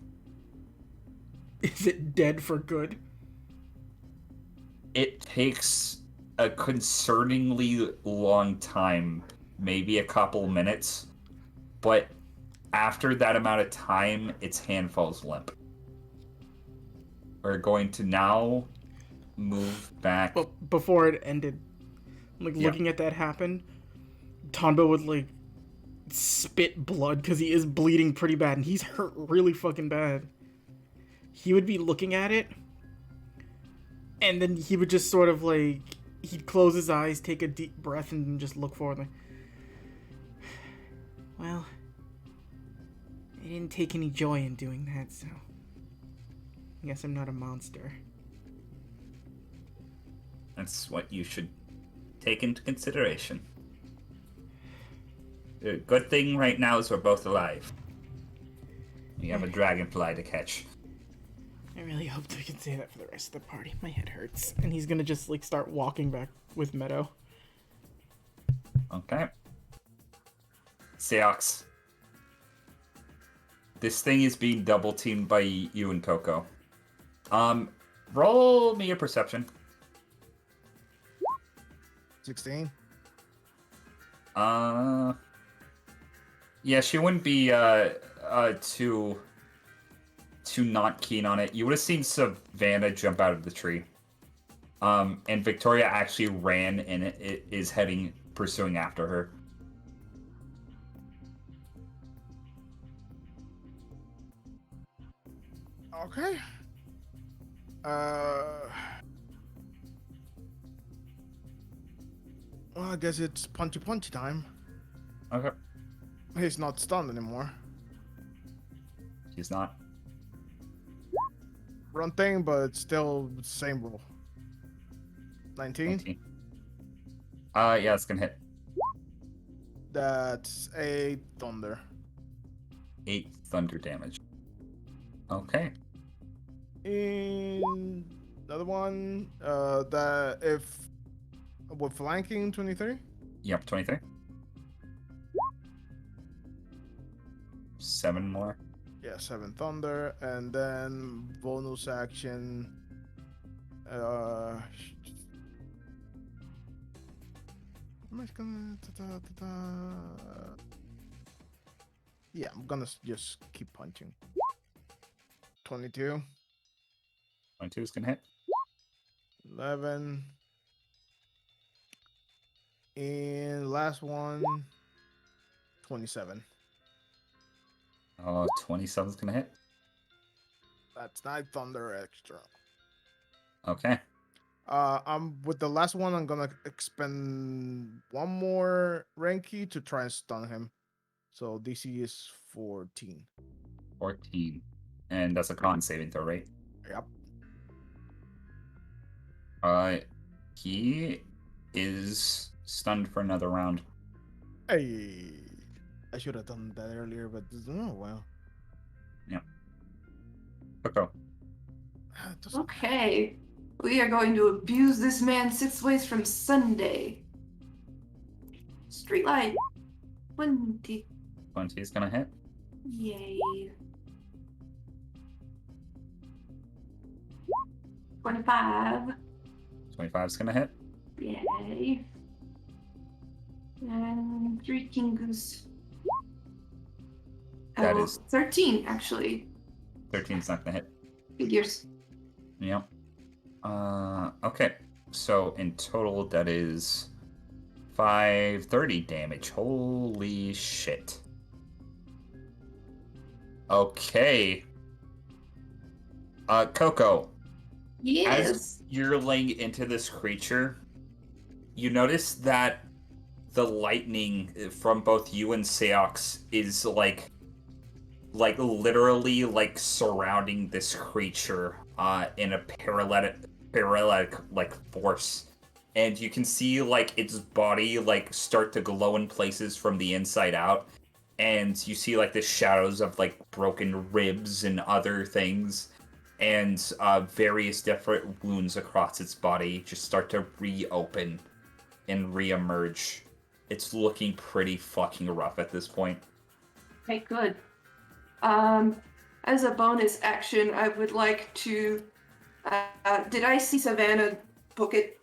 Is it dead for good? It takes a concerningly long time, maybe a couple minutes, but after that amount of time, its hand falls limp. We're going to now move back. But before it ended, looking at that happen, Tonbo would spit blood because he is bleeding pretty bad and he's hurt really fucking bad. He would be looking at it, and then he would just sort of he'd close his eyes, take a deep breath, and just look forward. Well, I didn't take any joy in doing that, so I guess I'm not a monster. That's what you should take into consideration. The good thing right now is we're both alive. We have a dragonfly to catch. I really hope we can say that for the rest of the party. My head hurts. And he's gonna just start walking back with Meadow. Okay. Seox. This thing is being double teamed by you and Coco. Roll me a perception. 16. Yeah, she wouldn't be too not keen on it. You would have seen Savannah jump out of the tree. And Victoria actually ran and it is pursuing after her. Okay. Well, I guess it's punchy time. Okay. He's not stunned anymore. She's not. run thing, but still same rule. 19. 19. Yeah, it's gonna hit. That's a thunder. 8 thunder damage. Okay. And another one. That if with flanking 23. Yep, 23. 7 more. Yeah, 7 thunder, and then bonus action. I'm just gonna. Yeah, I'm gonna just keep punching. 22, 22 is gonna hit. 11, and last one. 27. 27 is gonna hit. That's 9 thunder extra. Okay. I'm with the last one. I'm gonna expend one more rank key to try and stun him. So DC is 14. 14. And that's a con saving throw, right? Yep. He is stunned for another round. Hey, I should have done that earlier, but oh well. Yep. Coco. Okay. We are going to abuse this man 6 ways from Sunday. Streetlight. 20. 20 is gonna hit. Yay. 25. 25 is gonna hit. Yay. And 3 Kingus. That Oh, is- 13, actually. 13 is not gonna hit. Figures. Yep. Okay. So in total, that is 530 damage. Holy shit. Okay. Coco, Yes. as you're laying into this creature, you notice that the lightning from both you and Seox is like literally like surrounding this creature in a parallel like force, and you can see like its body like start to glow in places from the inside out, and you see like the shadows of like broken ribs and other things, and various different wounds across its body just start to reopen and reemerge. It's looking pretty fucking rough at this point. Okay, good. As a bonus action, I would like to. Did I see Savannah book it?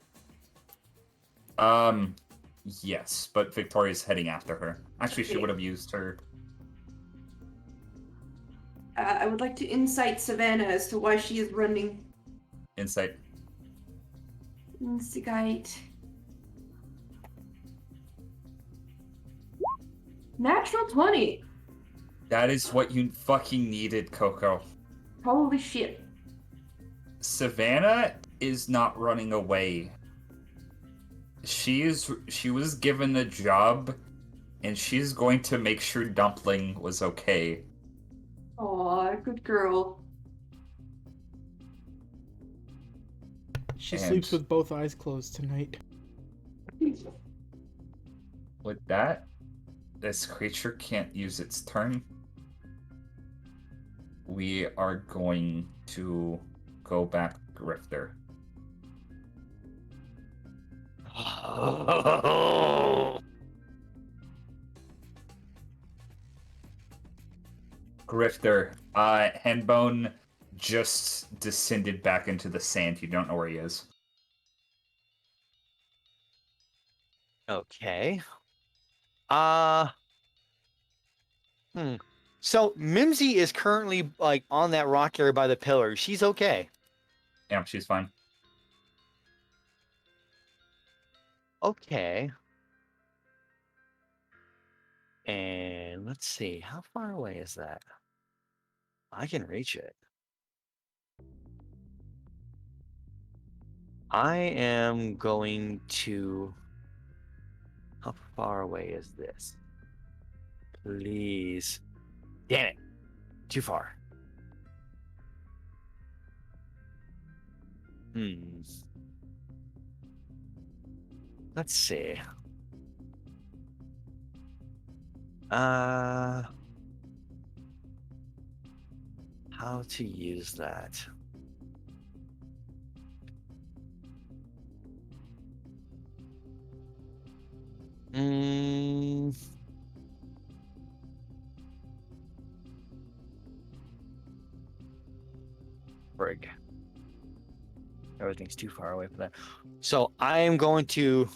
Yes, but Victoria's heading after her. Actually, she Okay. would have used her I would like to insight Savannah as to why she is running. insight. Instigate. Natural 20. That is what you fucking needed, Coco. Holy shit. Savannah is not running away. She was given a job, and she's going to make sure Dumpling was okay. Aw, good girl. She And- sleeps with both eyes closed tonight. With that, this creature can't use its turn. We are going to go back to Grifter. Grifter, Henbone just descended back into the sand. You don't know where he is. Okay. So Mimsy is currently like on that rock area by the pillar. She's okay. Yeah, she's fine. Okay. And let's see, how far away is that? I can reach it. I am going to. How far away is this? Please. Damn it. Too far. Hmm. Let's see. How to use that? Hmm. Frig. Everything's too far away from that. So I am going to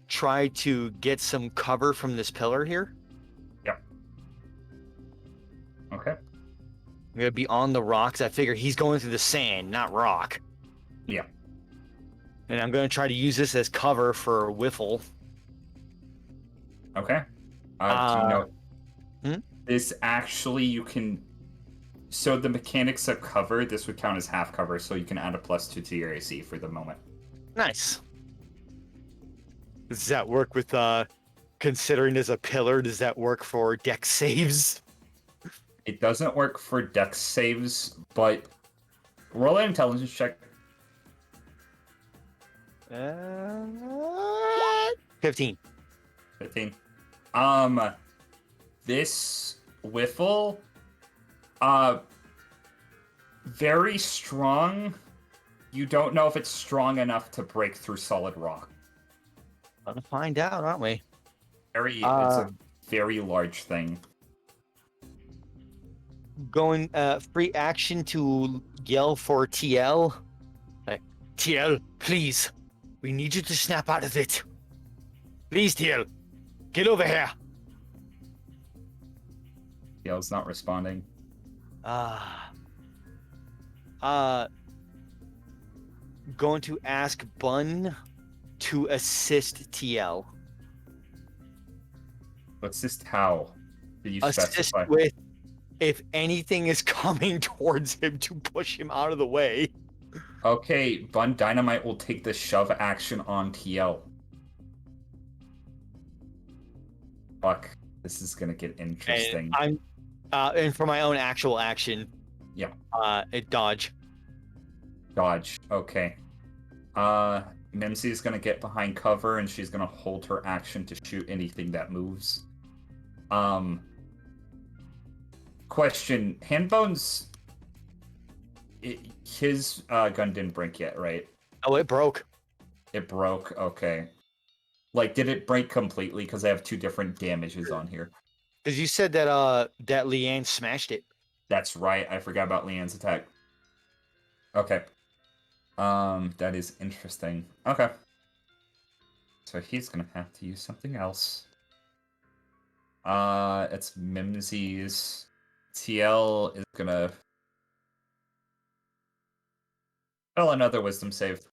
try to get some cover from this pillar here. Yep. Okay. I'm gonna be on the rocks. I figure he's going through the sand, not rock. Yeah. And I'm gonna try to use this as cover for Whiffle. Okay. Do you know hmm? this actually you can so the mechanics of cover, this would count as half cover, so you can add a +2 to your AC for the moment. Nice. Does that work with considering as a pillar, does that work for dex saves? It doesn't work for dex saves, but roll an intelligence check. 15. 15. This Whiffle, very strong. You don't know if it's strong enough to break through solid rock. Gonna find out, aren't we? It's a very large thing. Going free action to yell for TL. Like, TL, please. We need you to snap out of it. Please, TL. Get over here. Yale's not responding. Going to ask Bun to assist TL. Assist how? Did you Assist specify? with if anything is coming towards him to push him out of the way. Okay, Bun Dynamite will take the shove action on TL. Fuck, this is gonna get interesting. And for my own actual action. Yeah. It dodge. Dodge. Okay. Mimsy is gonna get behind cover and she's gonna hold her action to shoot anything that moves. Question: Handbones. His gun didn't break yet, right? Oh, it broke. It broke. Okay. Like, did it break completely? Because I have two different damages on here. Because you said that that Leanne smashed it. That's right. I forgot about Leanne's attack. Okay. That is interesting. Okay. So he's gonna have to use something else. It's Mimsy's. TL is gonna fail another wisdom save.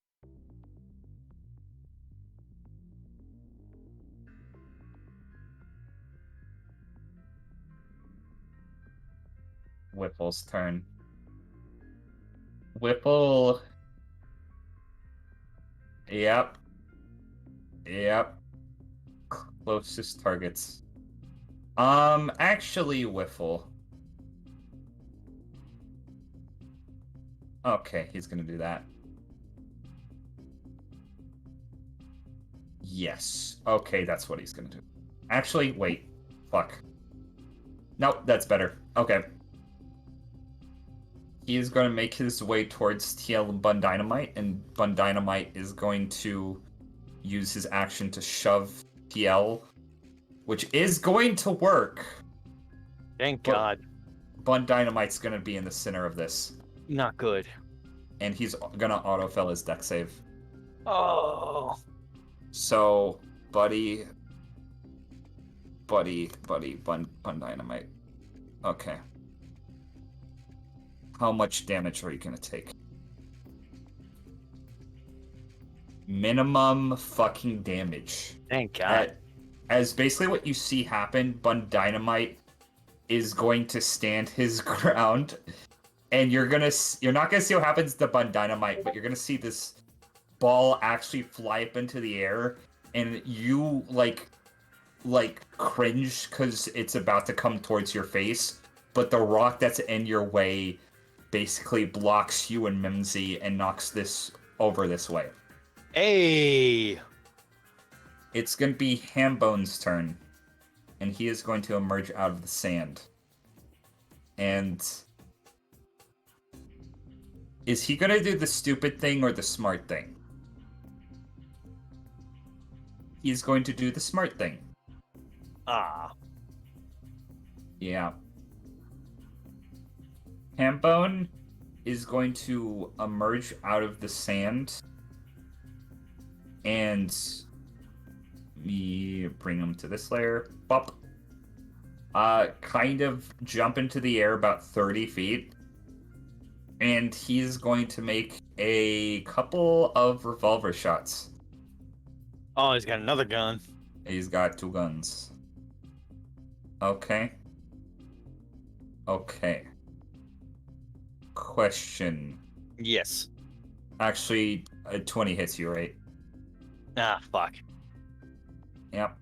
Whipple's turn. Whipple. Yep. Closest targets. Actually, Whiffle. Okay, he's gonna do that. Yes. Okay, that's what he's gonna do. Actually, wait. Fuck. Nope, that's better. Okay. He is going to make his way towards TL and Bun Dynamite, and Bun Dynamite is going to use his action to shove TL, which is going to work. Thank God. Bun Dynamite's going to be in the center of this. Not good. And he's going to auto-fail his deck save. Oh. So, Buddy, Bun Dynamite. Okay. How much damage are you going to take? Minimum fucking damage. Thank God. As basically what you see happen, Bun Dynamite is going to stand his ground, and you're not gonna see what happens to Bun Dynamite, but you're gonna see this ball actually fly up into the air, and you like cringe because it's about to come towards your face, but the rock that's in your way basically blocks you and Mimsy and knocks this over this way. Hey! It's going to be Hambone's turn, and he is going to emerge out of the sand. And is he going to do the stupid thing or the smart thing? He's going to do the smart thing. Ah. Yeah. Hambone is going to emerge out of the sand and me bring him to this layer. Bop. Kind of jump into the air about 30 feet. And he's going to make a couple of revolver shots. Oh, he's got another gun. He's got 2 guns. Okay. Okay. Question. Yes. Actually, a 20 hits you, right? Ah, fuck. Yep.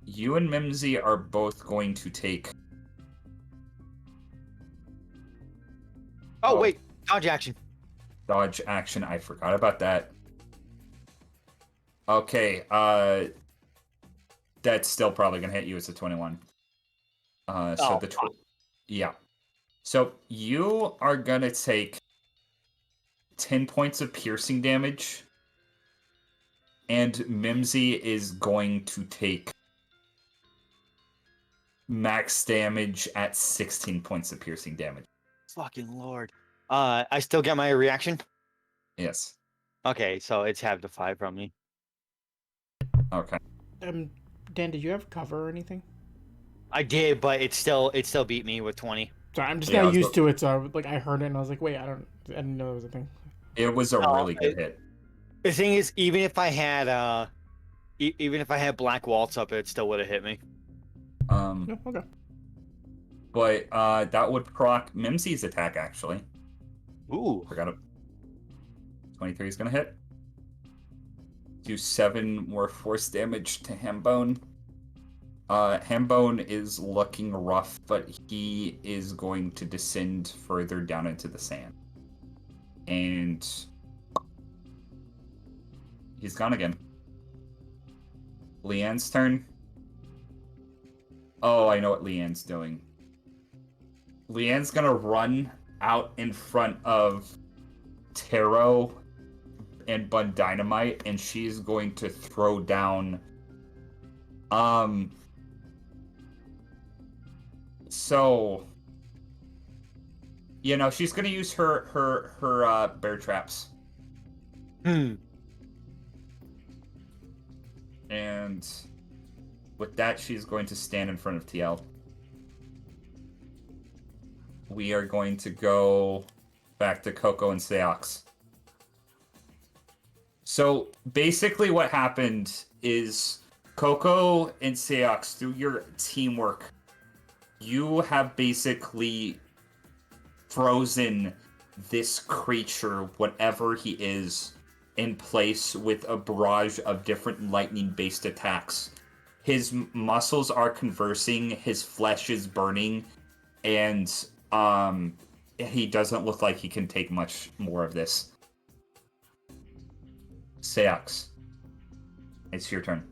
You and Mimsy are both going to take... Oh, wait. Dodge action. Dodge action. I forgot about that. Okay, that's still probably gonna hit you as a 21. Yeah. So you are gonna take 10 points of piercing damage, and Mimsy is going to take max damage at 16 points of piercing damage. Fucking lord. I still get my reaction? Yes. Okay, so it's halved to 5 from me. Okay. Dan, did you have cover or anything? I did, but it still beat me with 20. Sorry, I'm just Yeah, not used to it, so I heard it and I was like, wait, I didn't know it was a thing. It was a really good hit. The thing is, even if I had Black Waltz up, it still would have hit me. Yeah, okay. But that would proc Mimsy's attack, actually. Ooh. Forgot it. 23 is gonna hit. Do 7 more force damage to Hambone. Hambone is looking rough, but he is going to descend further down into the sand. And he's gone again. Leanne's turn. Oh, I know what Leanne's doing. Leanne's gonna run out in front of Taro and Bun Dynamite, and she's going to throw down so she's gonna use her bear traps. And with that, she's going to stand in front of TL. We are going to go back to Coco and Seox. So basically what happened is Coco and Seox, through your teamwork, you have basically frozen this creature, whatever he is, in place with a barrage of different lightning-based attacks. His muscles are conversing, his flesh is burning, and he doesn't look like he can take much more of this. Seox, it's your turn.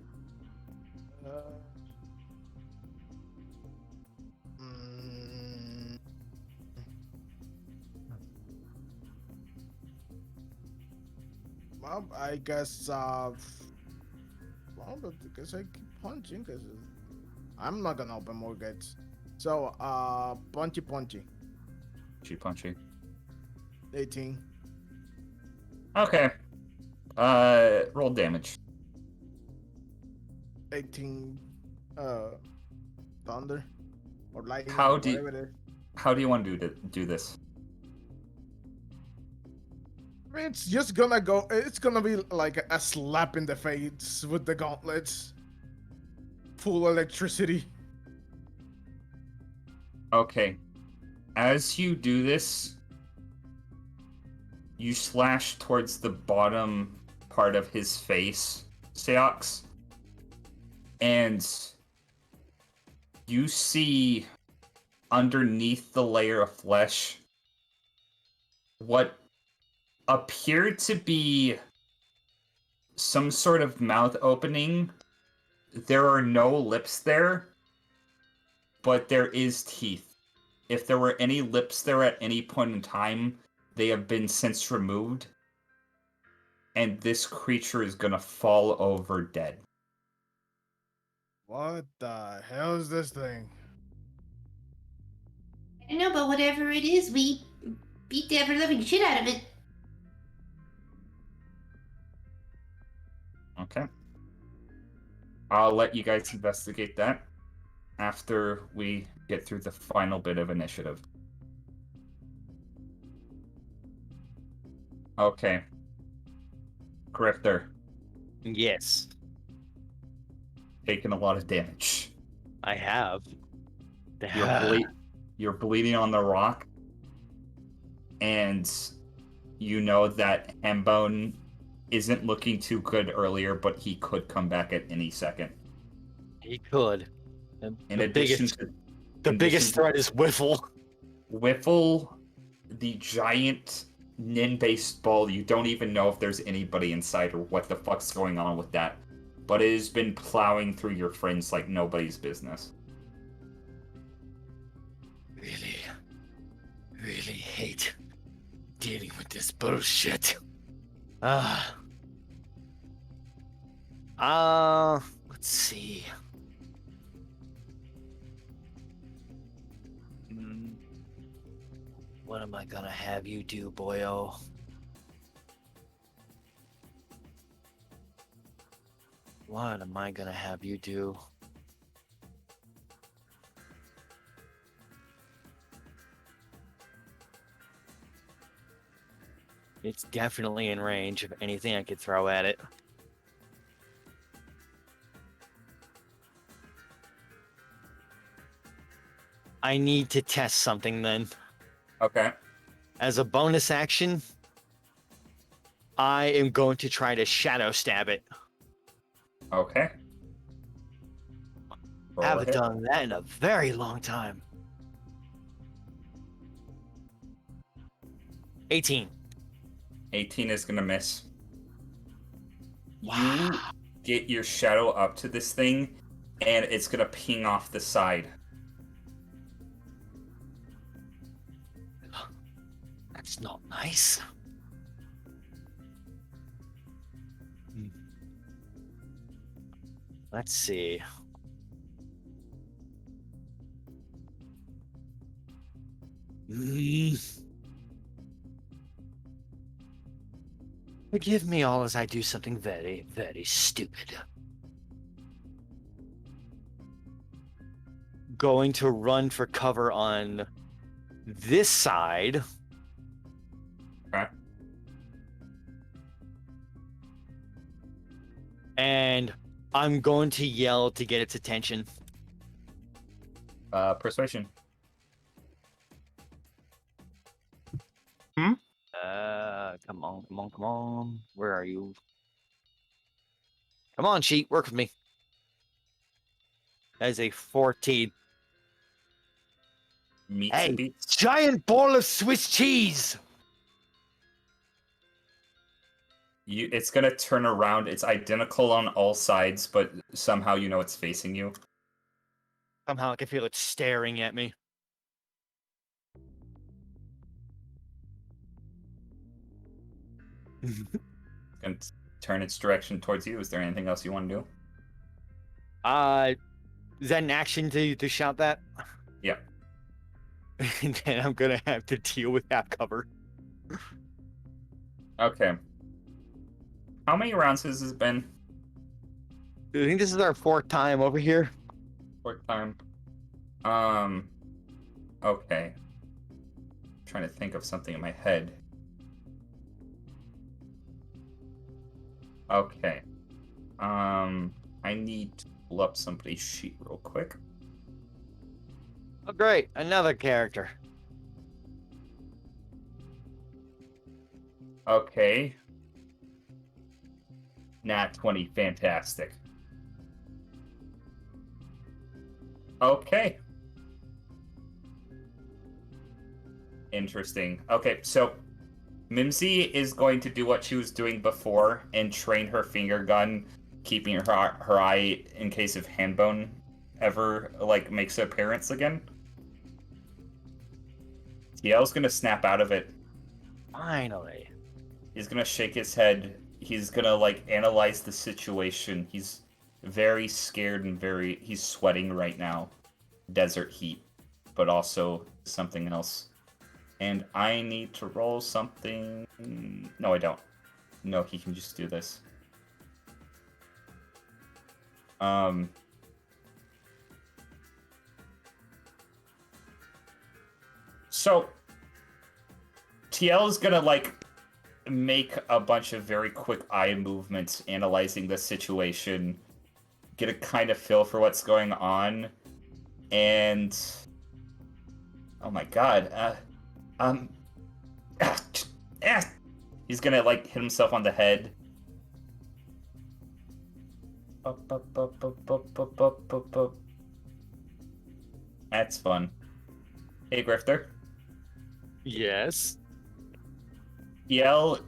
Well, I guess, well, but I guess I keep punching, because I'm not gonna open more gates. So, punchy. Punchy. 18. Okay. Roll damage. 18, thunder, or lightning, How whatever it is. do you want to do this? It's just gonna go, it's gonna be like a slap in the face with the gauntlets. Full electricity. Okay. As you do this, you slash towards the bottom part of his face, Seox, and you see underneath the layer of flesh what appeared to be some sort of mouth opening. There are no lips there, but there is teeth. If there were any lips there at any point in time, they have been since removed. And this creature is gonna fall over dead. What the hell is this thing? I don't know, but whatever it is, we beat the ever living shit out of it. Okay. I'll let you guys investigate that after we get through the final bit of initiative. Okay. Grifter, Yes, taking a lot of damage. I have. You're bleeding on the rock, and you know that Hambone isn't looking too good earlier, but he could come back at any second. He could. And In the addition biggest, to the in biggest addition to- threat is Whiffle. Whiffle, the giant nin-based ball, you don't even know if there's anybody inside or what the fuck's going on with that. But it has been plowing through your friends like nobody's business. Really hate dealing with this bullshit. Let's see. What am I gonna have you do, boyo? What am I gonna have you do? It's definitely in range of anything I could throw at it. I need to test something then. Okay. As a bonus action, I am going to try to shadow stab it. Okay. Roll Haven't ahead. done that in a very long time. 18. 18 is gonna miss. You get your shadow up to this thing, and it's gonna ping off the side. That's not nice. Let's see. Forgive me all as I do something very, very stupid. Going to run for cover on this side. Okay. And I'm going to yell to get its attention. Persuasion. Come on. Where are you? Come on, cheat. Work with me. That is a 14. Meets Hey, and beats. giant ball of Swiss cheese! It's gonna turn around. It's identical on all sides, but somehow you know it's facing you. Somehow I can feel it staring at me. It's gonna turn its direction towards you. Is there anything else you want to do? Is that an action to shout that? Yeah. And then I'm gonna have to deal with half cover. Okay. How many rounds has this been? I think this is our 4th time over here. Fourth time. Okay. Trying to think of something in my head. Okay. I need to pull up somebody's sheet real quick. Oh, great. Another character. Okay. Nat 20, fantastic. Okay. Interesting. Okay, so Mimsy is going to do what she was doing before and train her finger gun, keeping her eye in case if Handbone ever like makes an appearance again. TL's gonna snap out of it. Finally. He's gonna shake his head. He's gonna like analyze the situation. He's very scared and he's sweating right now. Desert heat, but also something else. And I need to roll something. No, I don't. No, he can just do this. So TL is gonna like make a bunch of very quick eye movements analyzing the situation, get a kind of feel for what's going on, and oh my god, he's gonna like hit himself on the head. That's fun. Hey, Grifter. Yes. TL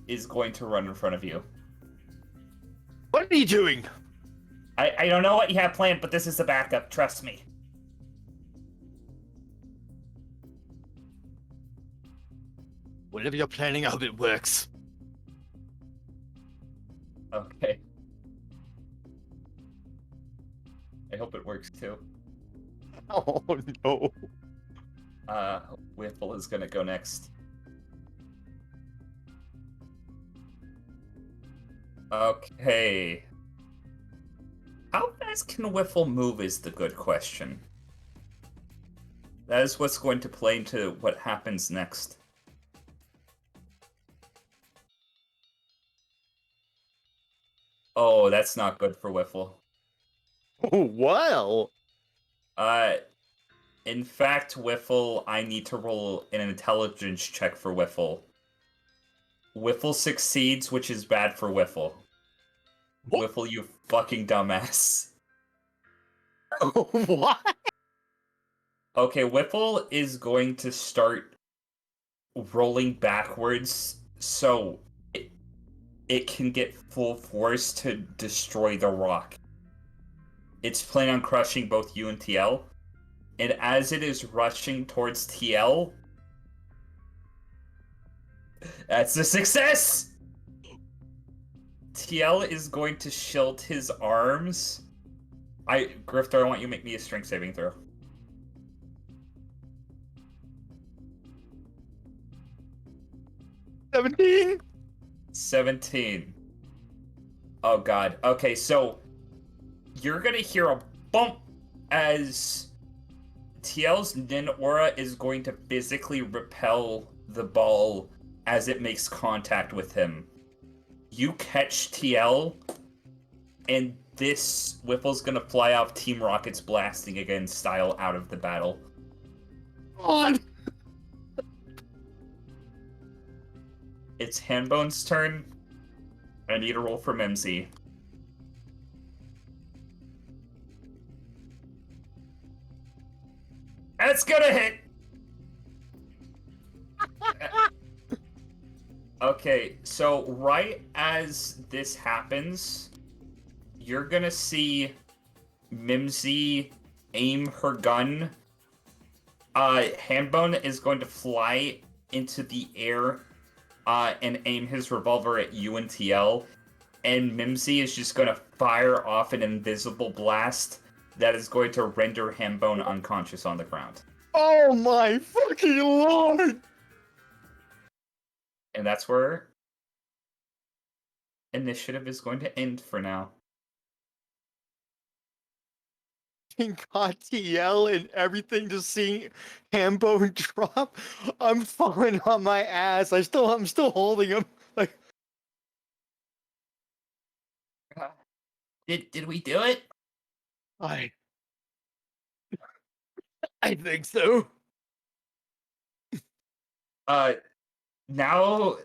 is going to run in front of you. What are you doing? I don't know what you have planned, but this is the backup. Trust me. Whatever you're planning, I hope it works. Okay. I hope it works too. Oh no. Whiffle is gonna go next. Okay. How fast can Whiffle move is the good question. That is what's going to play into what happens next. Oh, that's not good for Whiffle. Oh, well. In fact, Whiffle, I need to roll an intelligence check for Whiffle. Whiffle succeeds, which is bad for Whiffle. What? Whiffle, you fucking dumbass. What? Okay, Whiffle is going to start rolling backwards so it can get full force to destroy the rock. It's planning on crushing both you and TL. And as it is rushing towards TL, that's a success! TL is going to shield his arms. Grifter, I want you to make me a strength saving throw. $17. 17. Oh god. Okay, so you're gonna hear a bump as TL's Nin Aura is going to physically repel the ball as it makes contact with him. You catch TL, and this Whiffle's gonna fly off Team Rocket's blasting again style out of the battle. God. It's Handbone's turn. I need a roll for Mimsy. That's gonna hit! Okay, so right as this happens, you're gonna see Mimsy aim her gun. Handbone is going to fly into the air and aim his revolver at you and TL. And Mimsy is just going to fire off an invisible blast that is going to render Handbone unconscious on the ground. Oh my fucking lord! And that's where initiative is going to end for now. God, TL and everything, just seeing Hambone drop. I'm falling on my ass. I'm still holding him. Like, Did we do it? I think so. Now,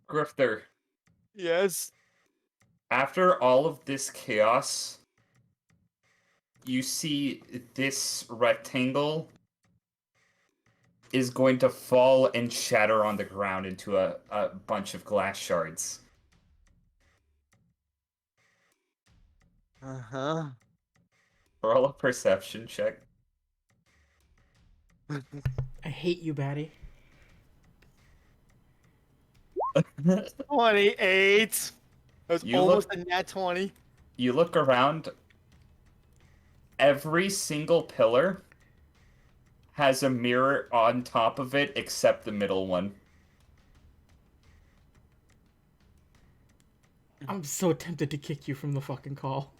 Grifter, Yes. after all of this chaos, you see this rectangle is going to fall and shatter on the ground into a bunch of glass shards. Uh-huh. Roll a perception check. I hate you, Batty. 28. That was You almost look- a nat 20. You look around. Every single pillar has a mirror on top of it except the middle one. I'm so tempted to kick you from the fucking call.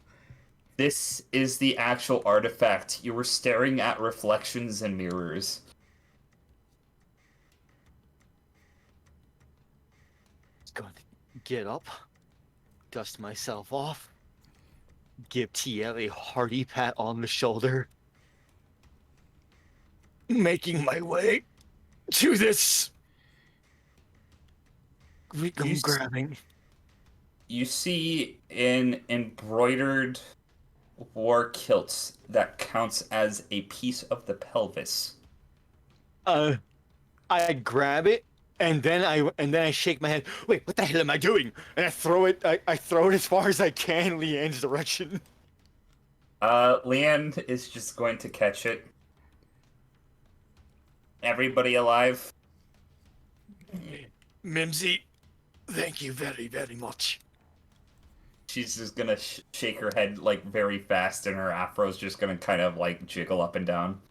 This is the actual artifact. You were staring at reflections and mirrors. Just going to get up, dust myself off, give TL a hearty pat on the shoulder, making my way to this. I'm grabbing. You see an embroidered war kilt that counts as a piece of the pelvis. I grab it and then I shake my head. Wait, what the hell am I doing? And I throw it. I throw it as far as I can in Leanne's direction. Leanne is just going to catch it. Everybody alive? Mimsy, thank you very, very much. She's just gonna shake her head like very fast, and her afro's just gonna kind of like jiggle up and down.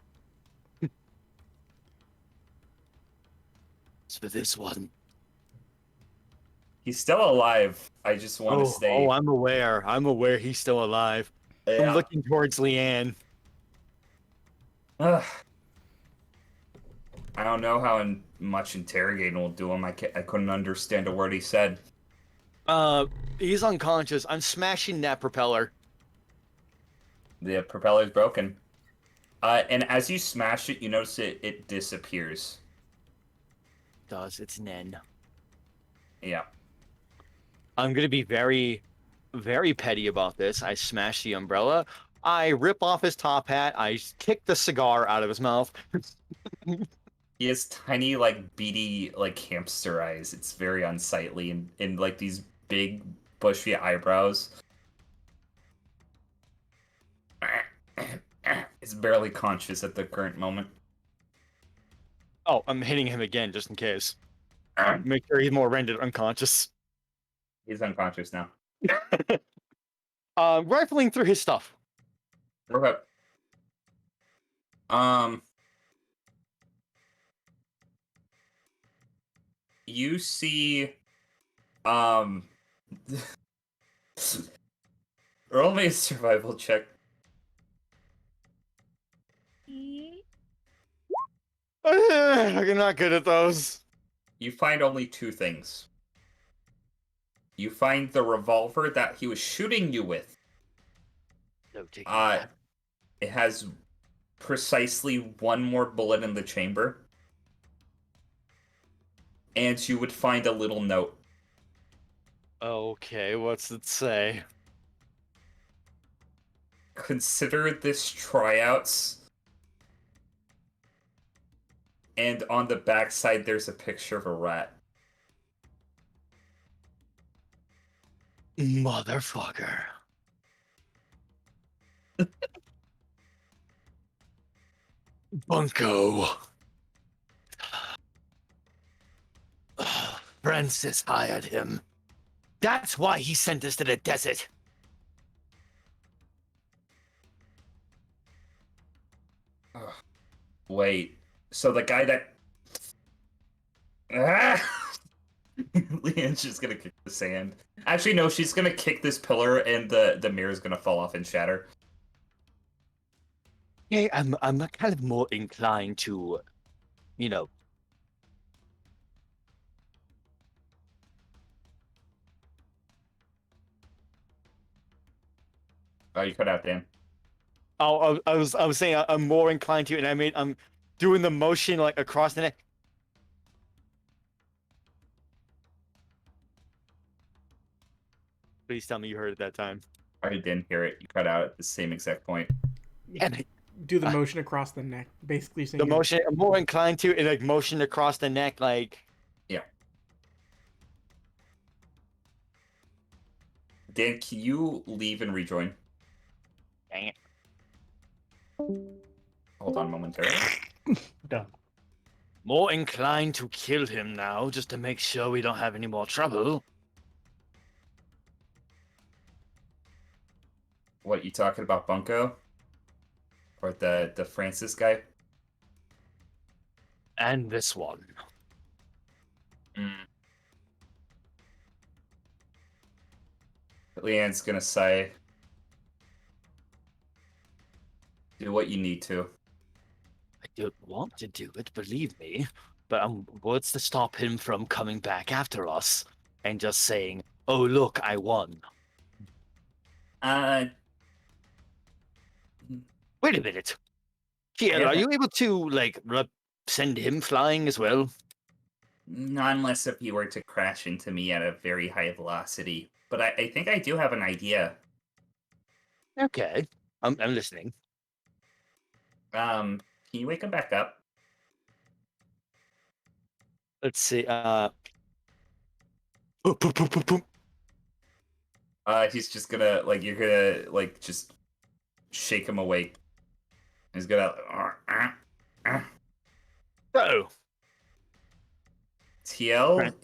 It's for this one. He's still alive. I just want to stay. Oh, I'm aware. I'm aware he's still alive. Yeah. I'm looking towards Leanne. Ugh. I don't know how much interrogating will do him. I couldn't understand a word he said. He's unconscious. I'm smashing that propeller. The propeller's broken. And as you smash it, you notice it disappears. It's Nen. Yeah. I'm gonna be very, very petty about this. I smash the umbrella. I rip off his top hat. I kick the cigar out of his mouth. He has tiny, like, beady, like, hamster eyes. It's very unsightly, and like, these big, bushy eyebrows. He's barely conscious at the current moment. Oh, I'm hitting him again just in case. Make sure he's more rendered unconscious. He's unconscious now. Rifling through his stuff. Okay. You see, roll me a survival check. I'm not good at those. You find only two things. You find the revolver that he was shooting you with. No, taking that. It has precisely one more bullet in the chamber. And you would find a little note. Okay, what's it say? Consider this tryouts. And on the backside, there's a picture of a rat. Motherfucker. Bunko. Francis hired him. That's why he sent us to the desert. Wait, so the guy that... Leanne's just gonna kick the sand. Actually, no, she's gonna kick this pillar and the mirror's gonna fall off and shatter. Yeah, I'm kind of more inclined to, you know. Oh, you cut out, Dan. Oh, I was saying I'm more inclined to, and I'm doing the motion like across the neck. Please tell me you heard it that time. I didn't hear it. You cut out at the same exact point. Damn it. do the motion across the neck, basically saying The motion, I'm more inclined to, like, motion across the neck, like... Yeah. Dan, can you leave and rejoin? Dang it. Hold on momentarily. Done. More inclined to kill him now, just to make sure we don't have any more trouble. What, you talking about Bunko? Or the Francis guy? And this one. Leanne's gonna say, do what you need to. I don't want to do it, believe me. But what's to stop him from coming back after us and just saying, "Oh look, I won." Wait a minute. Kiel, are you able to like send him flying as well? Not unless if he were to crash into me at a very high velocity. But I think I do have an idea. Okay, I'm listening. Can you wake him back up? Let's see. He's just gonna you're gonna just shake him awake. He's gonna. Oh. TL Right.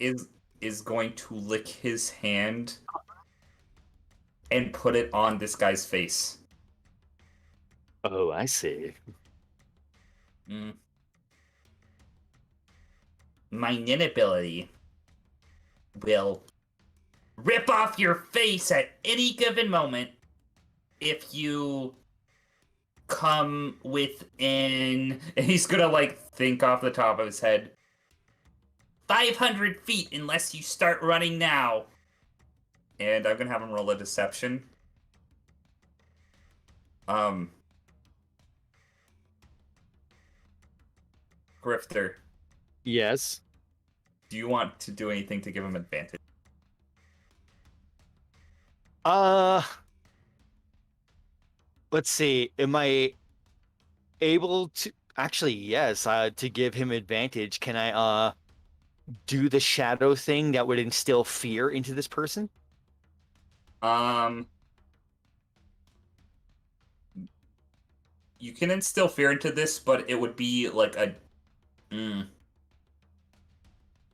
is going to lick his hand and put it on this guy's face. Oh, I see. My nin ability will rip off your face at any given moment if you come within. And he's gonna think off the top of his head. 500 feet unless you start running now. And I'm gonna have him roll a deception. Grifter. Yes. Do you want to do anything to give him advantage? Let's see. Am I able to actually, yes, to give him advantage, can I do the shadow thing that would instill fear into this person? You can instill fear into this, but it would be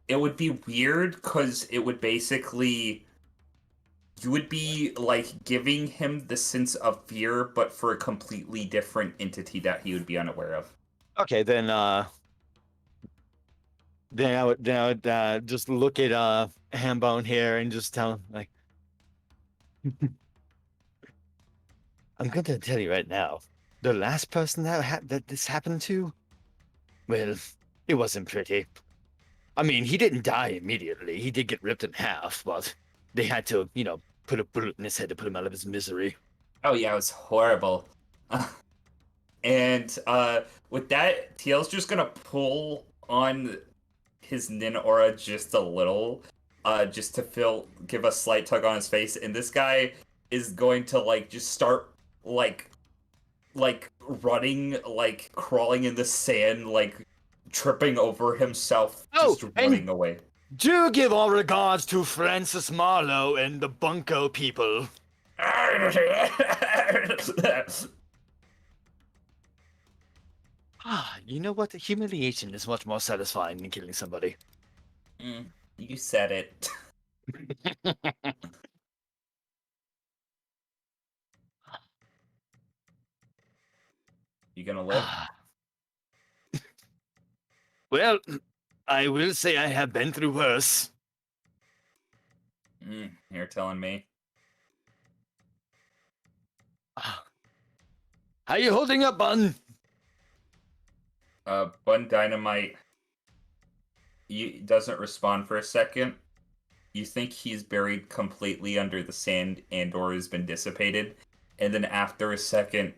it would be weird because it would basically you would be giving him the sense of fear, but for a completely different entity that he would be unaware of. Okay, then I would just look at Hambone here and just tell him like, I'm going to tell you right now, the last person that this happened to, well, it wasn't pretty. I mean, he didn't die immediately. He did get ripped in half, but they had to, put a bullet in his head to put him out of his misery. Oh yeah, it was horrible. And with that, TL's just gonna pull on his Nin aura just a little, just to give a slight tug on his face, and this guy is going to just start running, crawling in the sand, tripping over himself, just running away. Do give all regards to Francis Marlowe and the Bunko people. You know what? Humiliation is much more satisfying than killing somebody. You said it. You gonna live? Well, I will say I have been through worse. You're telling me. How you holding up, Bun? Bun Dynamite doesn't respond for a second. You think he's buried completely under the sand and/or has been dissipated, and then after a second,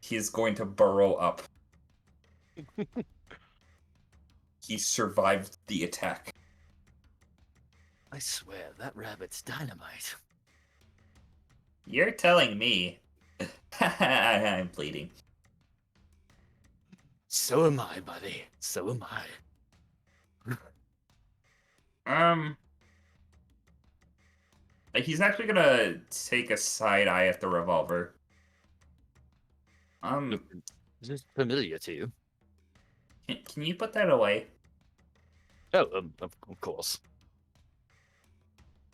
he's going to burrow up. He survived the attack. I swear, that rabbit's dynamite. You're telling me. I'm bleeding. So am I, buddy. So am I. He's actually gonna take a side eye at the revolver. Is this familiar to you? Can you put that away? Oh, of course.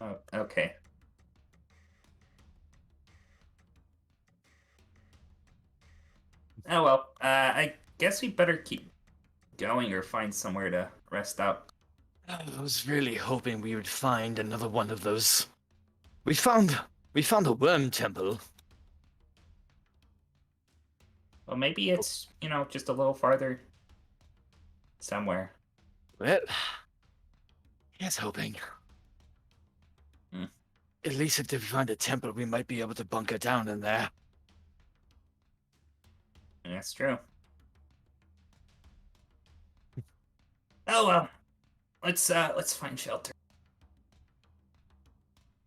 Oh, okay. Oh well, I guess we better keep going or find somewhere to rest up. I was really hoping we would find another one of those. We found a worm temple. Well, maybe it's, just a little farther somewhere. Well, here's hoping. Hmm. At least if we find a temple, we might be able to bunker down in there. That's true. Oh well, let's find shelter.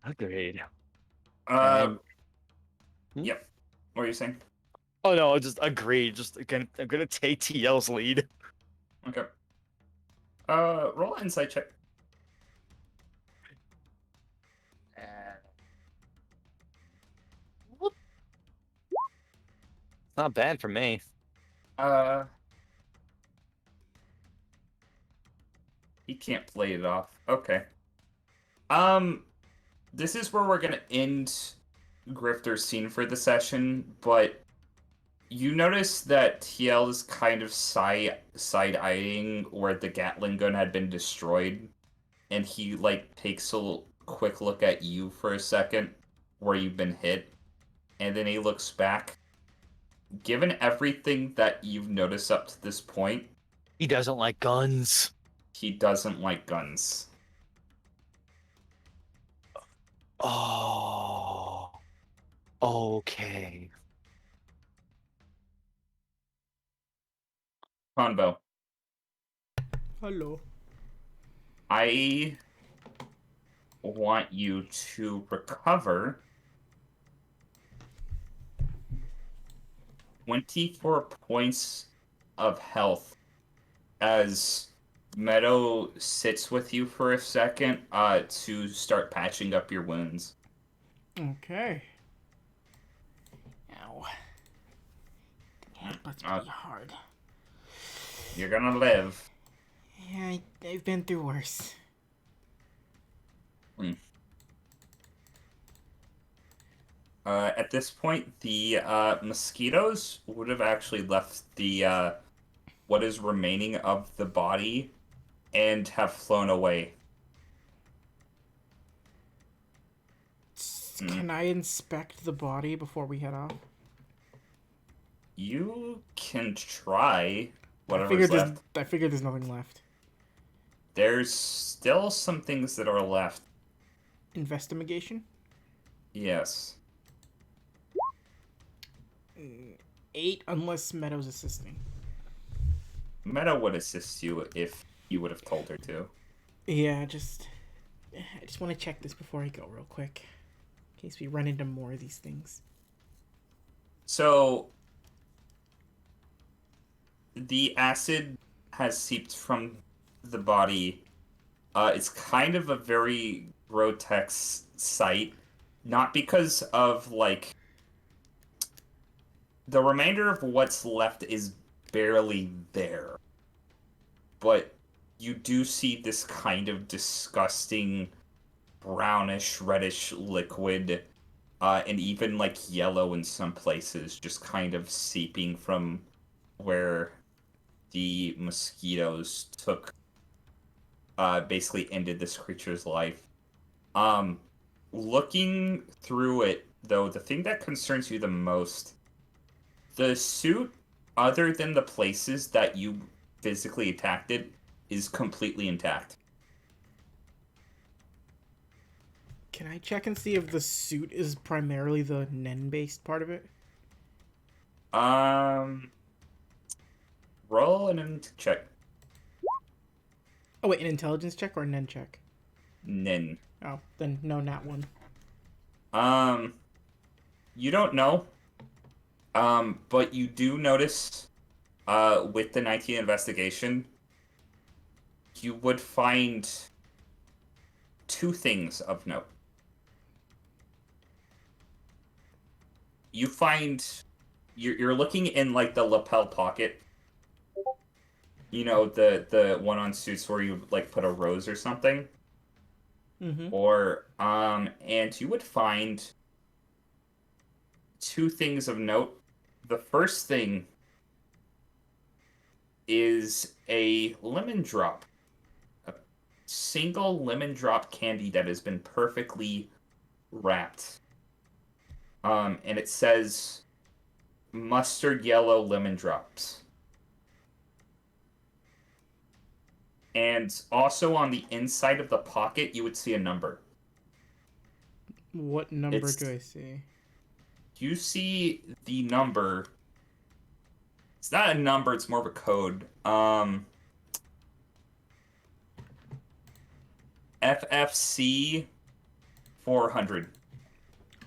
Agreed. Uh, Hmm? Yep. What are you saying? Oh no, I just agreed. Just again, I'm gonna take TL's lead. Okay. Roll an insight check. Not bad for me. He can't play it off. Okay. This is where we're gonna end Grifter's scene for the session, but you notice that TL is kind of side-eyeing where the Gatling gun had been destroyed, and he, takes a quick look at you for a second, where you've been hit, and then he looks back. Given everything that you've noticed up to this point, He doesn't like guns. he doesn't like guns. Oh. Okay. Convo, Hello. I want you to recover 24 points of health as Meadow sits with you for a second to start patching up your wounds. Okay. Ow. That's pretty hard. You're gonna live. Yeah, I've been through worse. At this point, the mosquitoes would have actually left the what is remaining of the body and have flown away. Can I inspect the body before we head off? You can try I whatever's figured left. there's nothing left. There's still some things that are left. Investigation? Yes. 8 unless Meadow's assisting. Meadow would assist you if you would have told her to. Yeah, I just want to check this before I go real quick. In case we run into more of these things. So, the acid has seeped from the body. It's kind of a very grotesque sight. Not because of, the remainder of what's left is barely there. But you do see this kind of disgusting brownish, reddish liquid, and even, yellow in some places, just kind of seeping from where the mosquitoes took, basically ended this creature's life. Looking through it, though, the thing that concerns you the most, the suit, other than the places that you physically attacked it, is completely intact. Can I check and see if the suit is primarily the Nen-based part of it? Roll an check. Oh wait, an intelligence check or a Nen check? Nin. Oh, then no, not one. You don't know. But you do notice with the 19 investigation, you would find 2 things of note. You find you're looking in like the lapel pocket. You know, the one on suits where you like put a rose or something. Mm-hmm. Or and you would find 2 things of note. The first thing is a lemon drop. A single lemon drop candy that has been perfectly wrapped. And it says mustard yellow lemon drops. And also on the inside of the pocket, you would see a number. What number It's- do I see? You see the number. It's not a number, it's more of a code. FFC 400.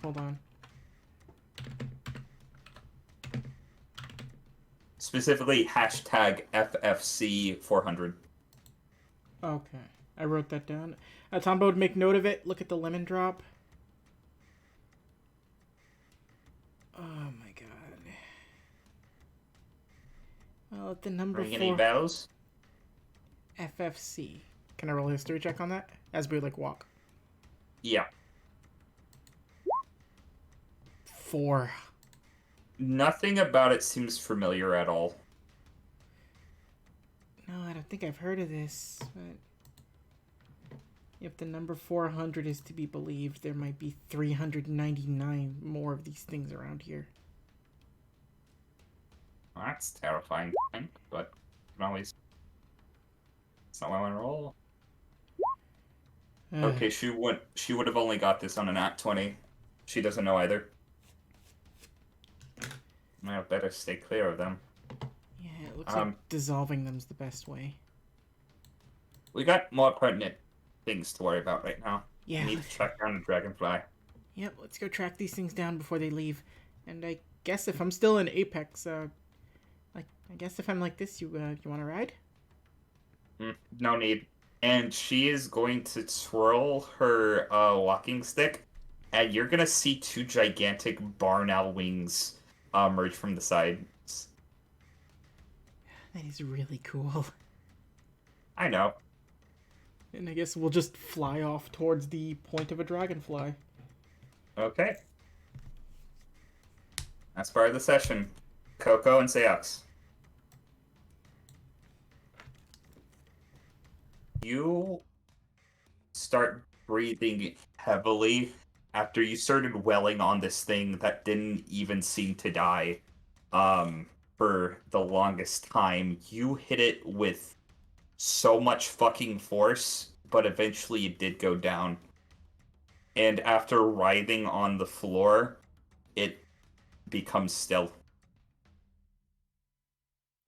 Hold on. Specifically, hashtag FFC 400. Okay. I wrote that down. Tombo would make note of it. Look at the lemon drop. Oh my god. Well, at the number Ring any 4 bells? FFC. Can I roll a history check on that? As we like walk. Yeah. 4. Nothing about it seems familiar at all. No, I don't think I've heard of this, but if the number 400 is to be believed, there might be 399 more of these things around here. Well, that's terrifying, but you can always. It's not why I want to roll. Okay, she would have only got this on an at 20. She doesn't know either. I better stay clear of them. Yeah, it looks like dissolving them's the best way. We got more pertinent things to worry about right now. Yeah. We need to track down the dragonfly. Yep, let's go track these things down before they leave. And I guess if I'm still in Apex, I guess if I'm like this, you want to ride? No need. And she is going to twirl her walking stick, and you're gonna see 2 gigantic barn owl wings emerge from the sides. That is really cool. I know. And I guess we'll just fly off towards the point of a dragonfly. Okay. That's part of the session. Coco and Seox. You start breathing heavily after you started welling on this thing that didn't even seem to die for the longest time. You hit it with so much fucking force, but eventually it did go down. And after writhing on the floor, it becomes still.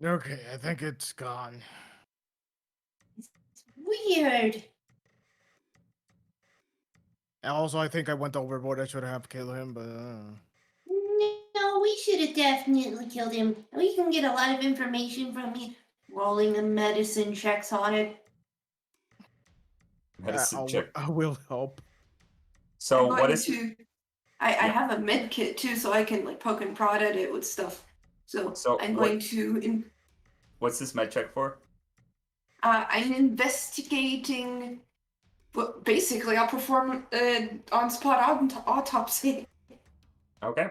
Okay, I think it's gone. Weird. And also, I think I went overboard. I should have killed him, but No, we should have definitely killed him. We can get a lot of information from you. Rolling the medicine checks on it. Medicine check. I will help. So I'm what going is to. I have a med kit too, so I can like poke and prod at it with stuff. So I'm what- going to. What's this med check for? I'm investigating. Well, basically, I'll perform an on-spot autopsy. Okay.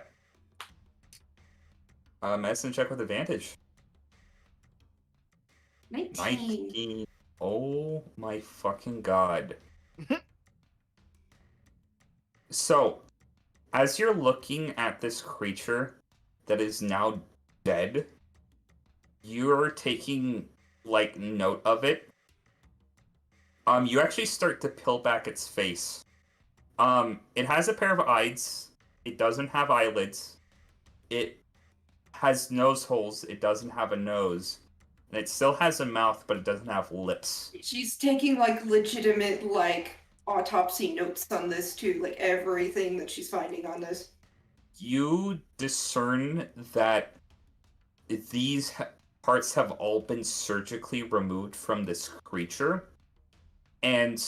Medicine check with advantage. 19. 19. Oh my fucking god. So, as you're looking at this creature that is now dead, you're taking, like, note of it. You actually start to peel back its face. It has a pair of eyes. It doesn't have eyelids. It has nose holes. It doesn't have a nose. And it still has a mouth, but it doesn't have lips. She's taking like legitimate like autopsy notes on this too, like everything that she's finding on this. You discern that these parts have all been surgically removed from this creature. And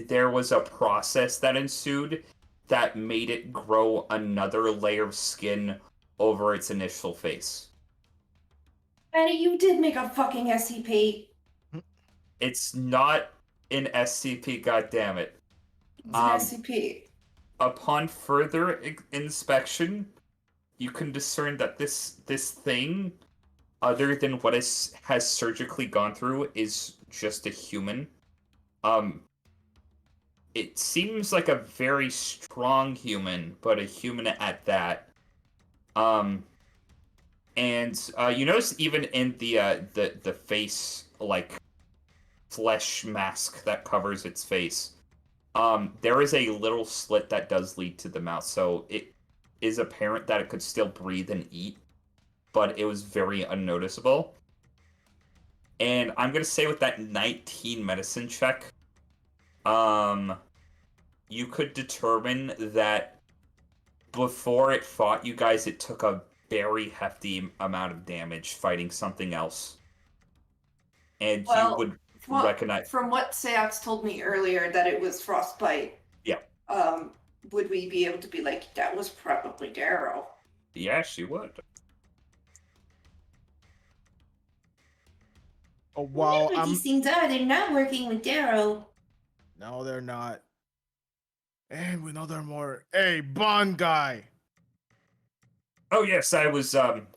there was a process that ensued that made it grow another layer of skin over its initial face. Betty, you did make a fucking SCP. It's not an SCP, goddammit. It's an SCP. Upon further inspection, you can discern that this thing, other than what has surgically gone through, is just a human. It seems like a very strong human, but a human at that. And you notice even in the face, like, flesh mask that covers its face, there is a little slit that does lead to the mouth, so it is apparent that it could still breathe and eat, but it was very unnoticeable. And I'm gonna say with that 19 medicine check, you could determine that before it fought you guys, it took a very hefty amount of damage fighting something else. And you would recognize... From what Seax told me earlier, that it was frostbite. Yeah. Would we be able to be like, that was probably Darrow? Yeah, she would. Oh, wow. Whatever these things are, they're not working with Darrow. No, they're not. And we know they're more. Hey, Bond guy. Oh yes, I was about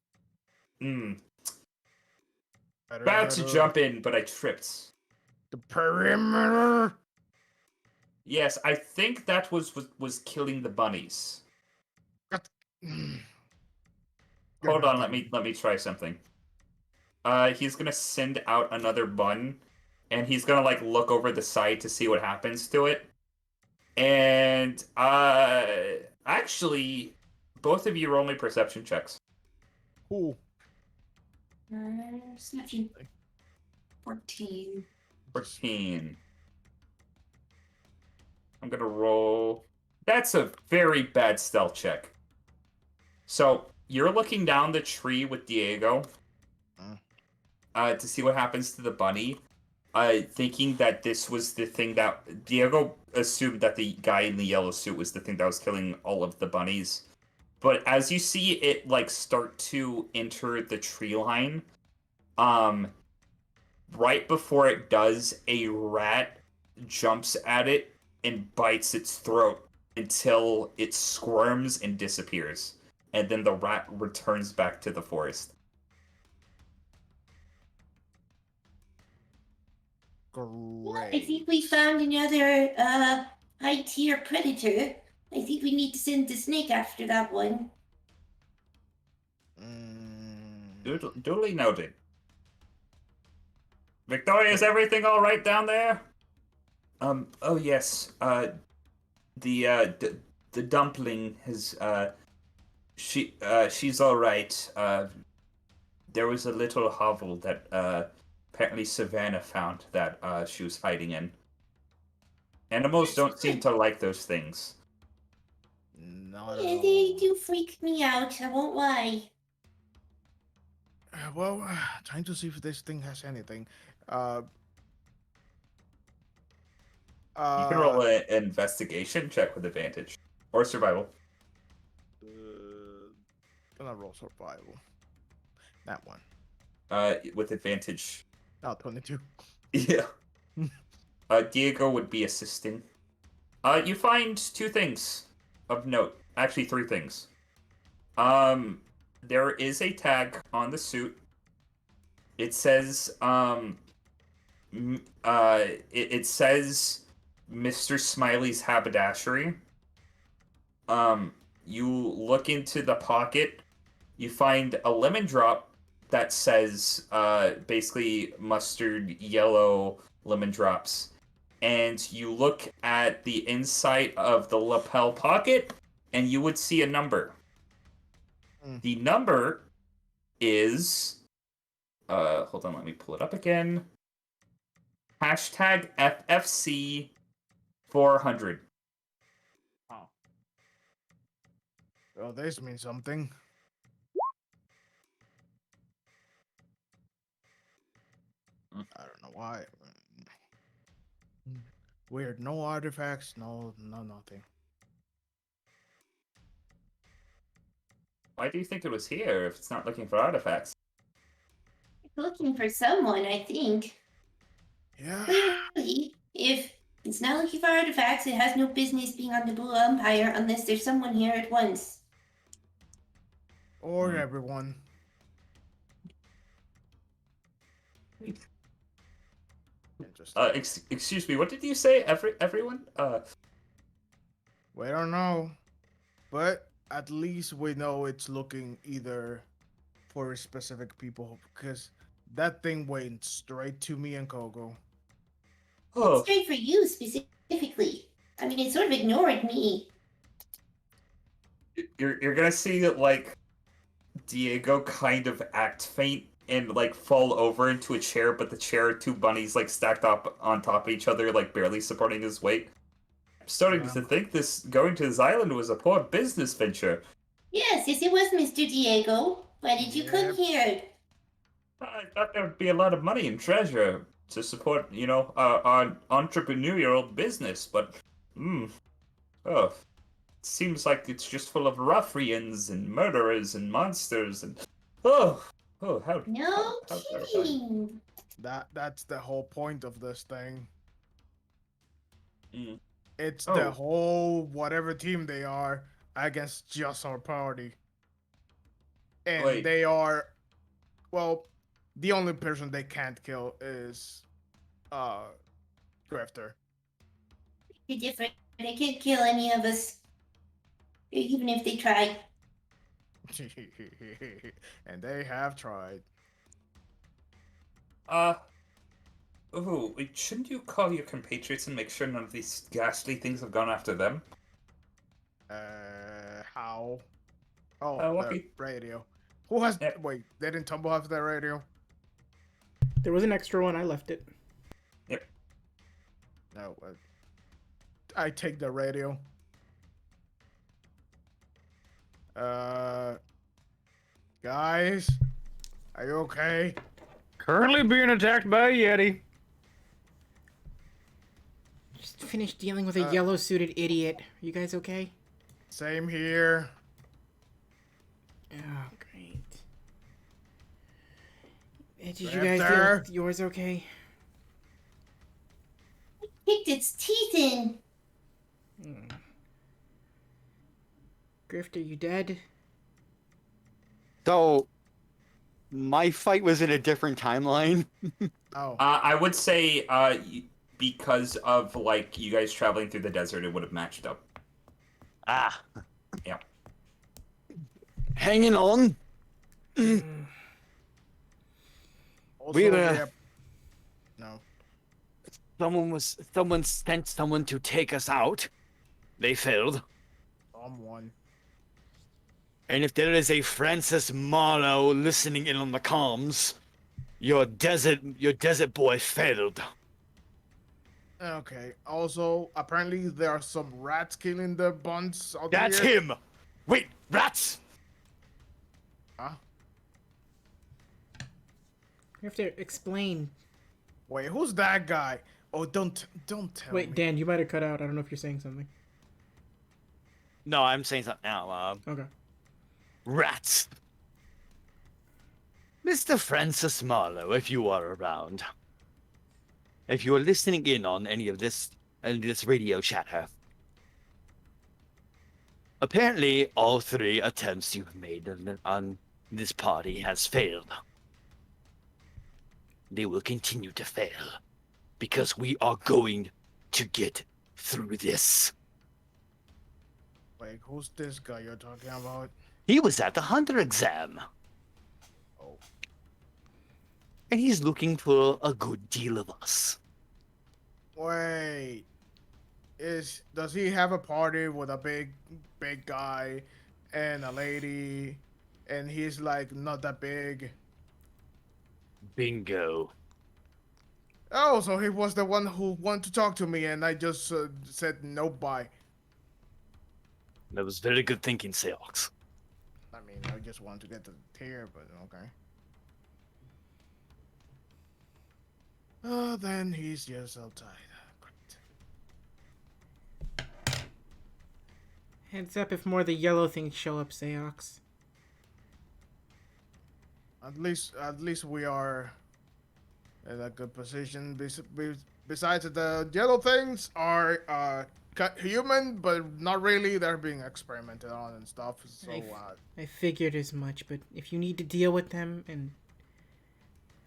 to jump in, but I tripped. The perimeter. Yes, I think that was killing the bunnies. Hold on, let me try something. He's gonna send out another bun, and he's gonna like look over the side to see what happens to it. And actually, both of you roll me perception checks. Ooh. Perception. 14. 14. I'm gonna roll. That's a very bad stealth check. So you're looking down the tree with Diego to see what happens to the bunny, thinking that this was the thing that Diego assumed that the guy in the yellow suit was the thing that was killing all of the bunnies. But as you see it like start to enter the tree line, right before it does, a rat jumps at it and bites its throat until it squirms and disappears. And then the rat returns back to the forest. Great. I think we found another high-tier predator. I think we need to send the snake after that one. Duly noted. Victoria, is everything all right down there? Oh yes. The dumpling has she's all right. There was a little hovel that apparently Savannah found that she was hiding in. Animals don't seem to like those things. Not at Yeah, all. they do freak me out, I won't lie. Well, trying to see if this thing has anything. You can roll an investigation check with advantage. Or survival. Gonna roll survival. That one. With advantage. Oh, 22. Yeah. Diego would be assisting. You find two things of note. Actually, three things. There is a tag on the suit. It says, it says Mr. Smiley's haberdashery. You look into the pocket. You find a lemon drop that says, basically mustard yellow lemon drops. And you look at the inside of the lapel pocket, and you would see a number. The number is... hold on, let me pull it up again. Hashtag FFC 400. Oh. Well, this means something. I don't know why. Weird. No artifacts. No nothing. Why do you think it was here if it's not looking for artifacts? Looking for someone, I think. Yeah. Clearly, if it's not looking for artifacts, it has no business being on the Blue Empire unless there's someone here at once. Or everyone. Interesting. Excuse me, what did you say? Everyone? We don't know. But at least we know it's looking either for specific people because that thing went straight to me and Kogo. Oh, Straight for you specifically. I mean, it sort of ignored me. you're gonna see like Diego kind of act faint and like fall over into a chair, but the chair, two bunnies like stacked up on top of each other, like barely supporting his weight. I'm starting to think this going to this island was a poor business venture. Yes, it was, Mr. Diego. Why did you come here? I thought there would be a lot of money and treasure to support, our entrepreneurial business, but, oh, it seems like it's just full of ruffians and murderers and monsters and, how No terrifying. kidding. That's the whole point of this thing. Mm. It's Oh. the whole whatever team they are against just our party. And Wait. they are, well, the only person they can't kill is Grifter. You're different. They can't kill any of us. Even if they tried. And they have tried. Shouldn't you call your compatriots and make sure none of these ghastly things have gone after them? How? Oh, Lucky. the radio. Who has? Yeah. Wait, they didn't tumble off that radio. There was an extra one. I left it. Yep. No, I take the radio. Guys, are you okay? Currently being attacked by a Yeti. Just finished dealing with a yellow-suited idiot. Are you guys okay? Same here. Oh, great. Did you guys deal with yours okay? Kicked its teeth in. Grifter, you dead? So, my fight was in a different timeline. Oh. I would say, because of, like, you guys traveling through the desert, it would have matched up. Ah. Yeah. Hanging on. Also, We were- yeah. No. Someone sent someone to take us out. They failed. Someone. And if there is a Francis Marlowe listening in on the comms, your desert boy failed. Okay. Also, apparently there are some rats killing the buns out That's here. him. Wait, rats. Huh? You have to explain. Wait, who's that guy? Oh, don't tell Wait, me. Dan, you might have cut out. I don't know if you're saying something. No, I'm saying something now. Okay. Rats. Mr. Francis Marlowe, if you are around, if you are listening in on any of this radio chatter, apparently all 3 attempts you've made on this party has failed. They will continue to fail because we are going to get through this. Wait, who's this guy you're talking about? He was at the Hunter exam. Oh. And he's looking for a good deal of us. Wait. Does he have a party with a big guy and a lady and he's like not that big? Bingo. Oh, so he was the one who wanted to talk to me and I just said no bye. That was very good thinking, Seox. I mean, I just want to get the tier, but okay. Then he's just outside. Great. Heads up if more of the yellow things show up, Seox. At least we are in a good position. Besides, the yellow things are human, but not really. They're being experimented on and stuff. So I figured as much, but if you need to deal with them, and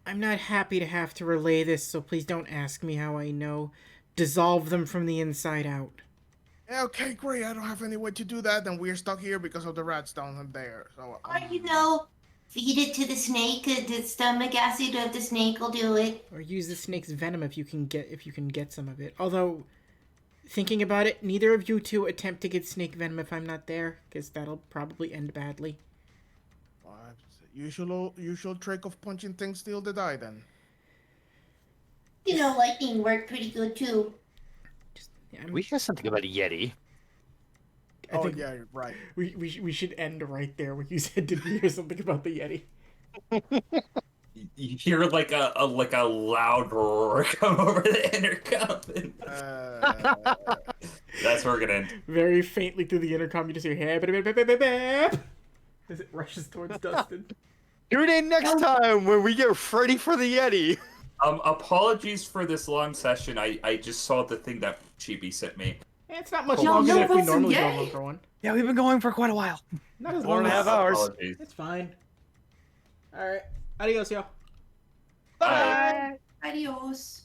I'm not happy to have to relay this, so please don't ask me how I know. Dissolve them from the inside out. okay, great. I don't have any way to do that, and we're stuck here because of the rats down there. So Or, feed it to the snake. The stomach acid of the snake will do it. Or use the snake's venom if you can get some of it. Although, thinking about it, neither of you two attempt to get snake venom if I'm not there, because that'll probably end badly. Usual trick of punching things till they die. Then. Lightning worked pretty good too. We hear something about a Yeti. I think yeah, you're right. we should end right there when you said, did you hear something about the Yeti? You hear like a loud roar come over the intercom. That's where we're gonna end. Very faintly through the intercom, you just hear "Hey, as it rushes towards Dustin. Tune in next time when we get ready for the Yeti. Apologies for this long session. I just saw the thing that Chibi sent me. It's not much No, longer no, than if we wasn't normally gay. go for one. Yeah, we've been going for quite a while. Not as 4.5 long as hours. Apologies. It's fine. Alright. Adios, y'all. Bye. Adios.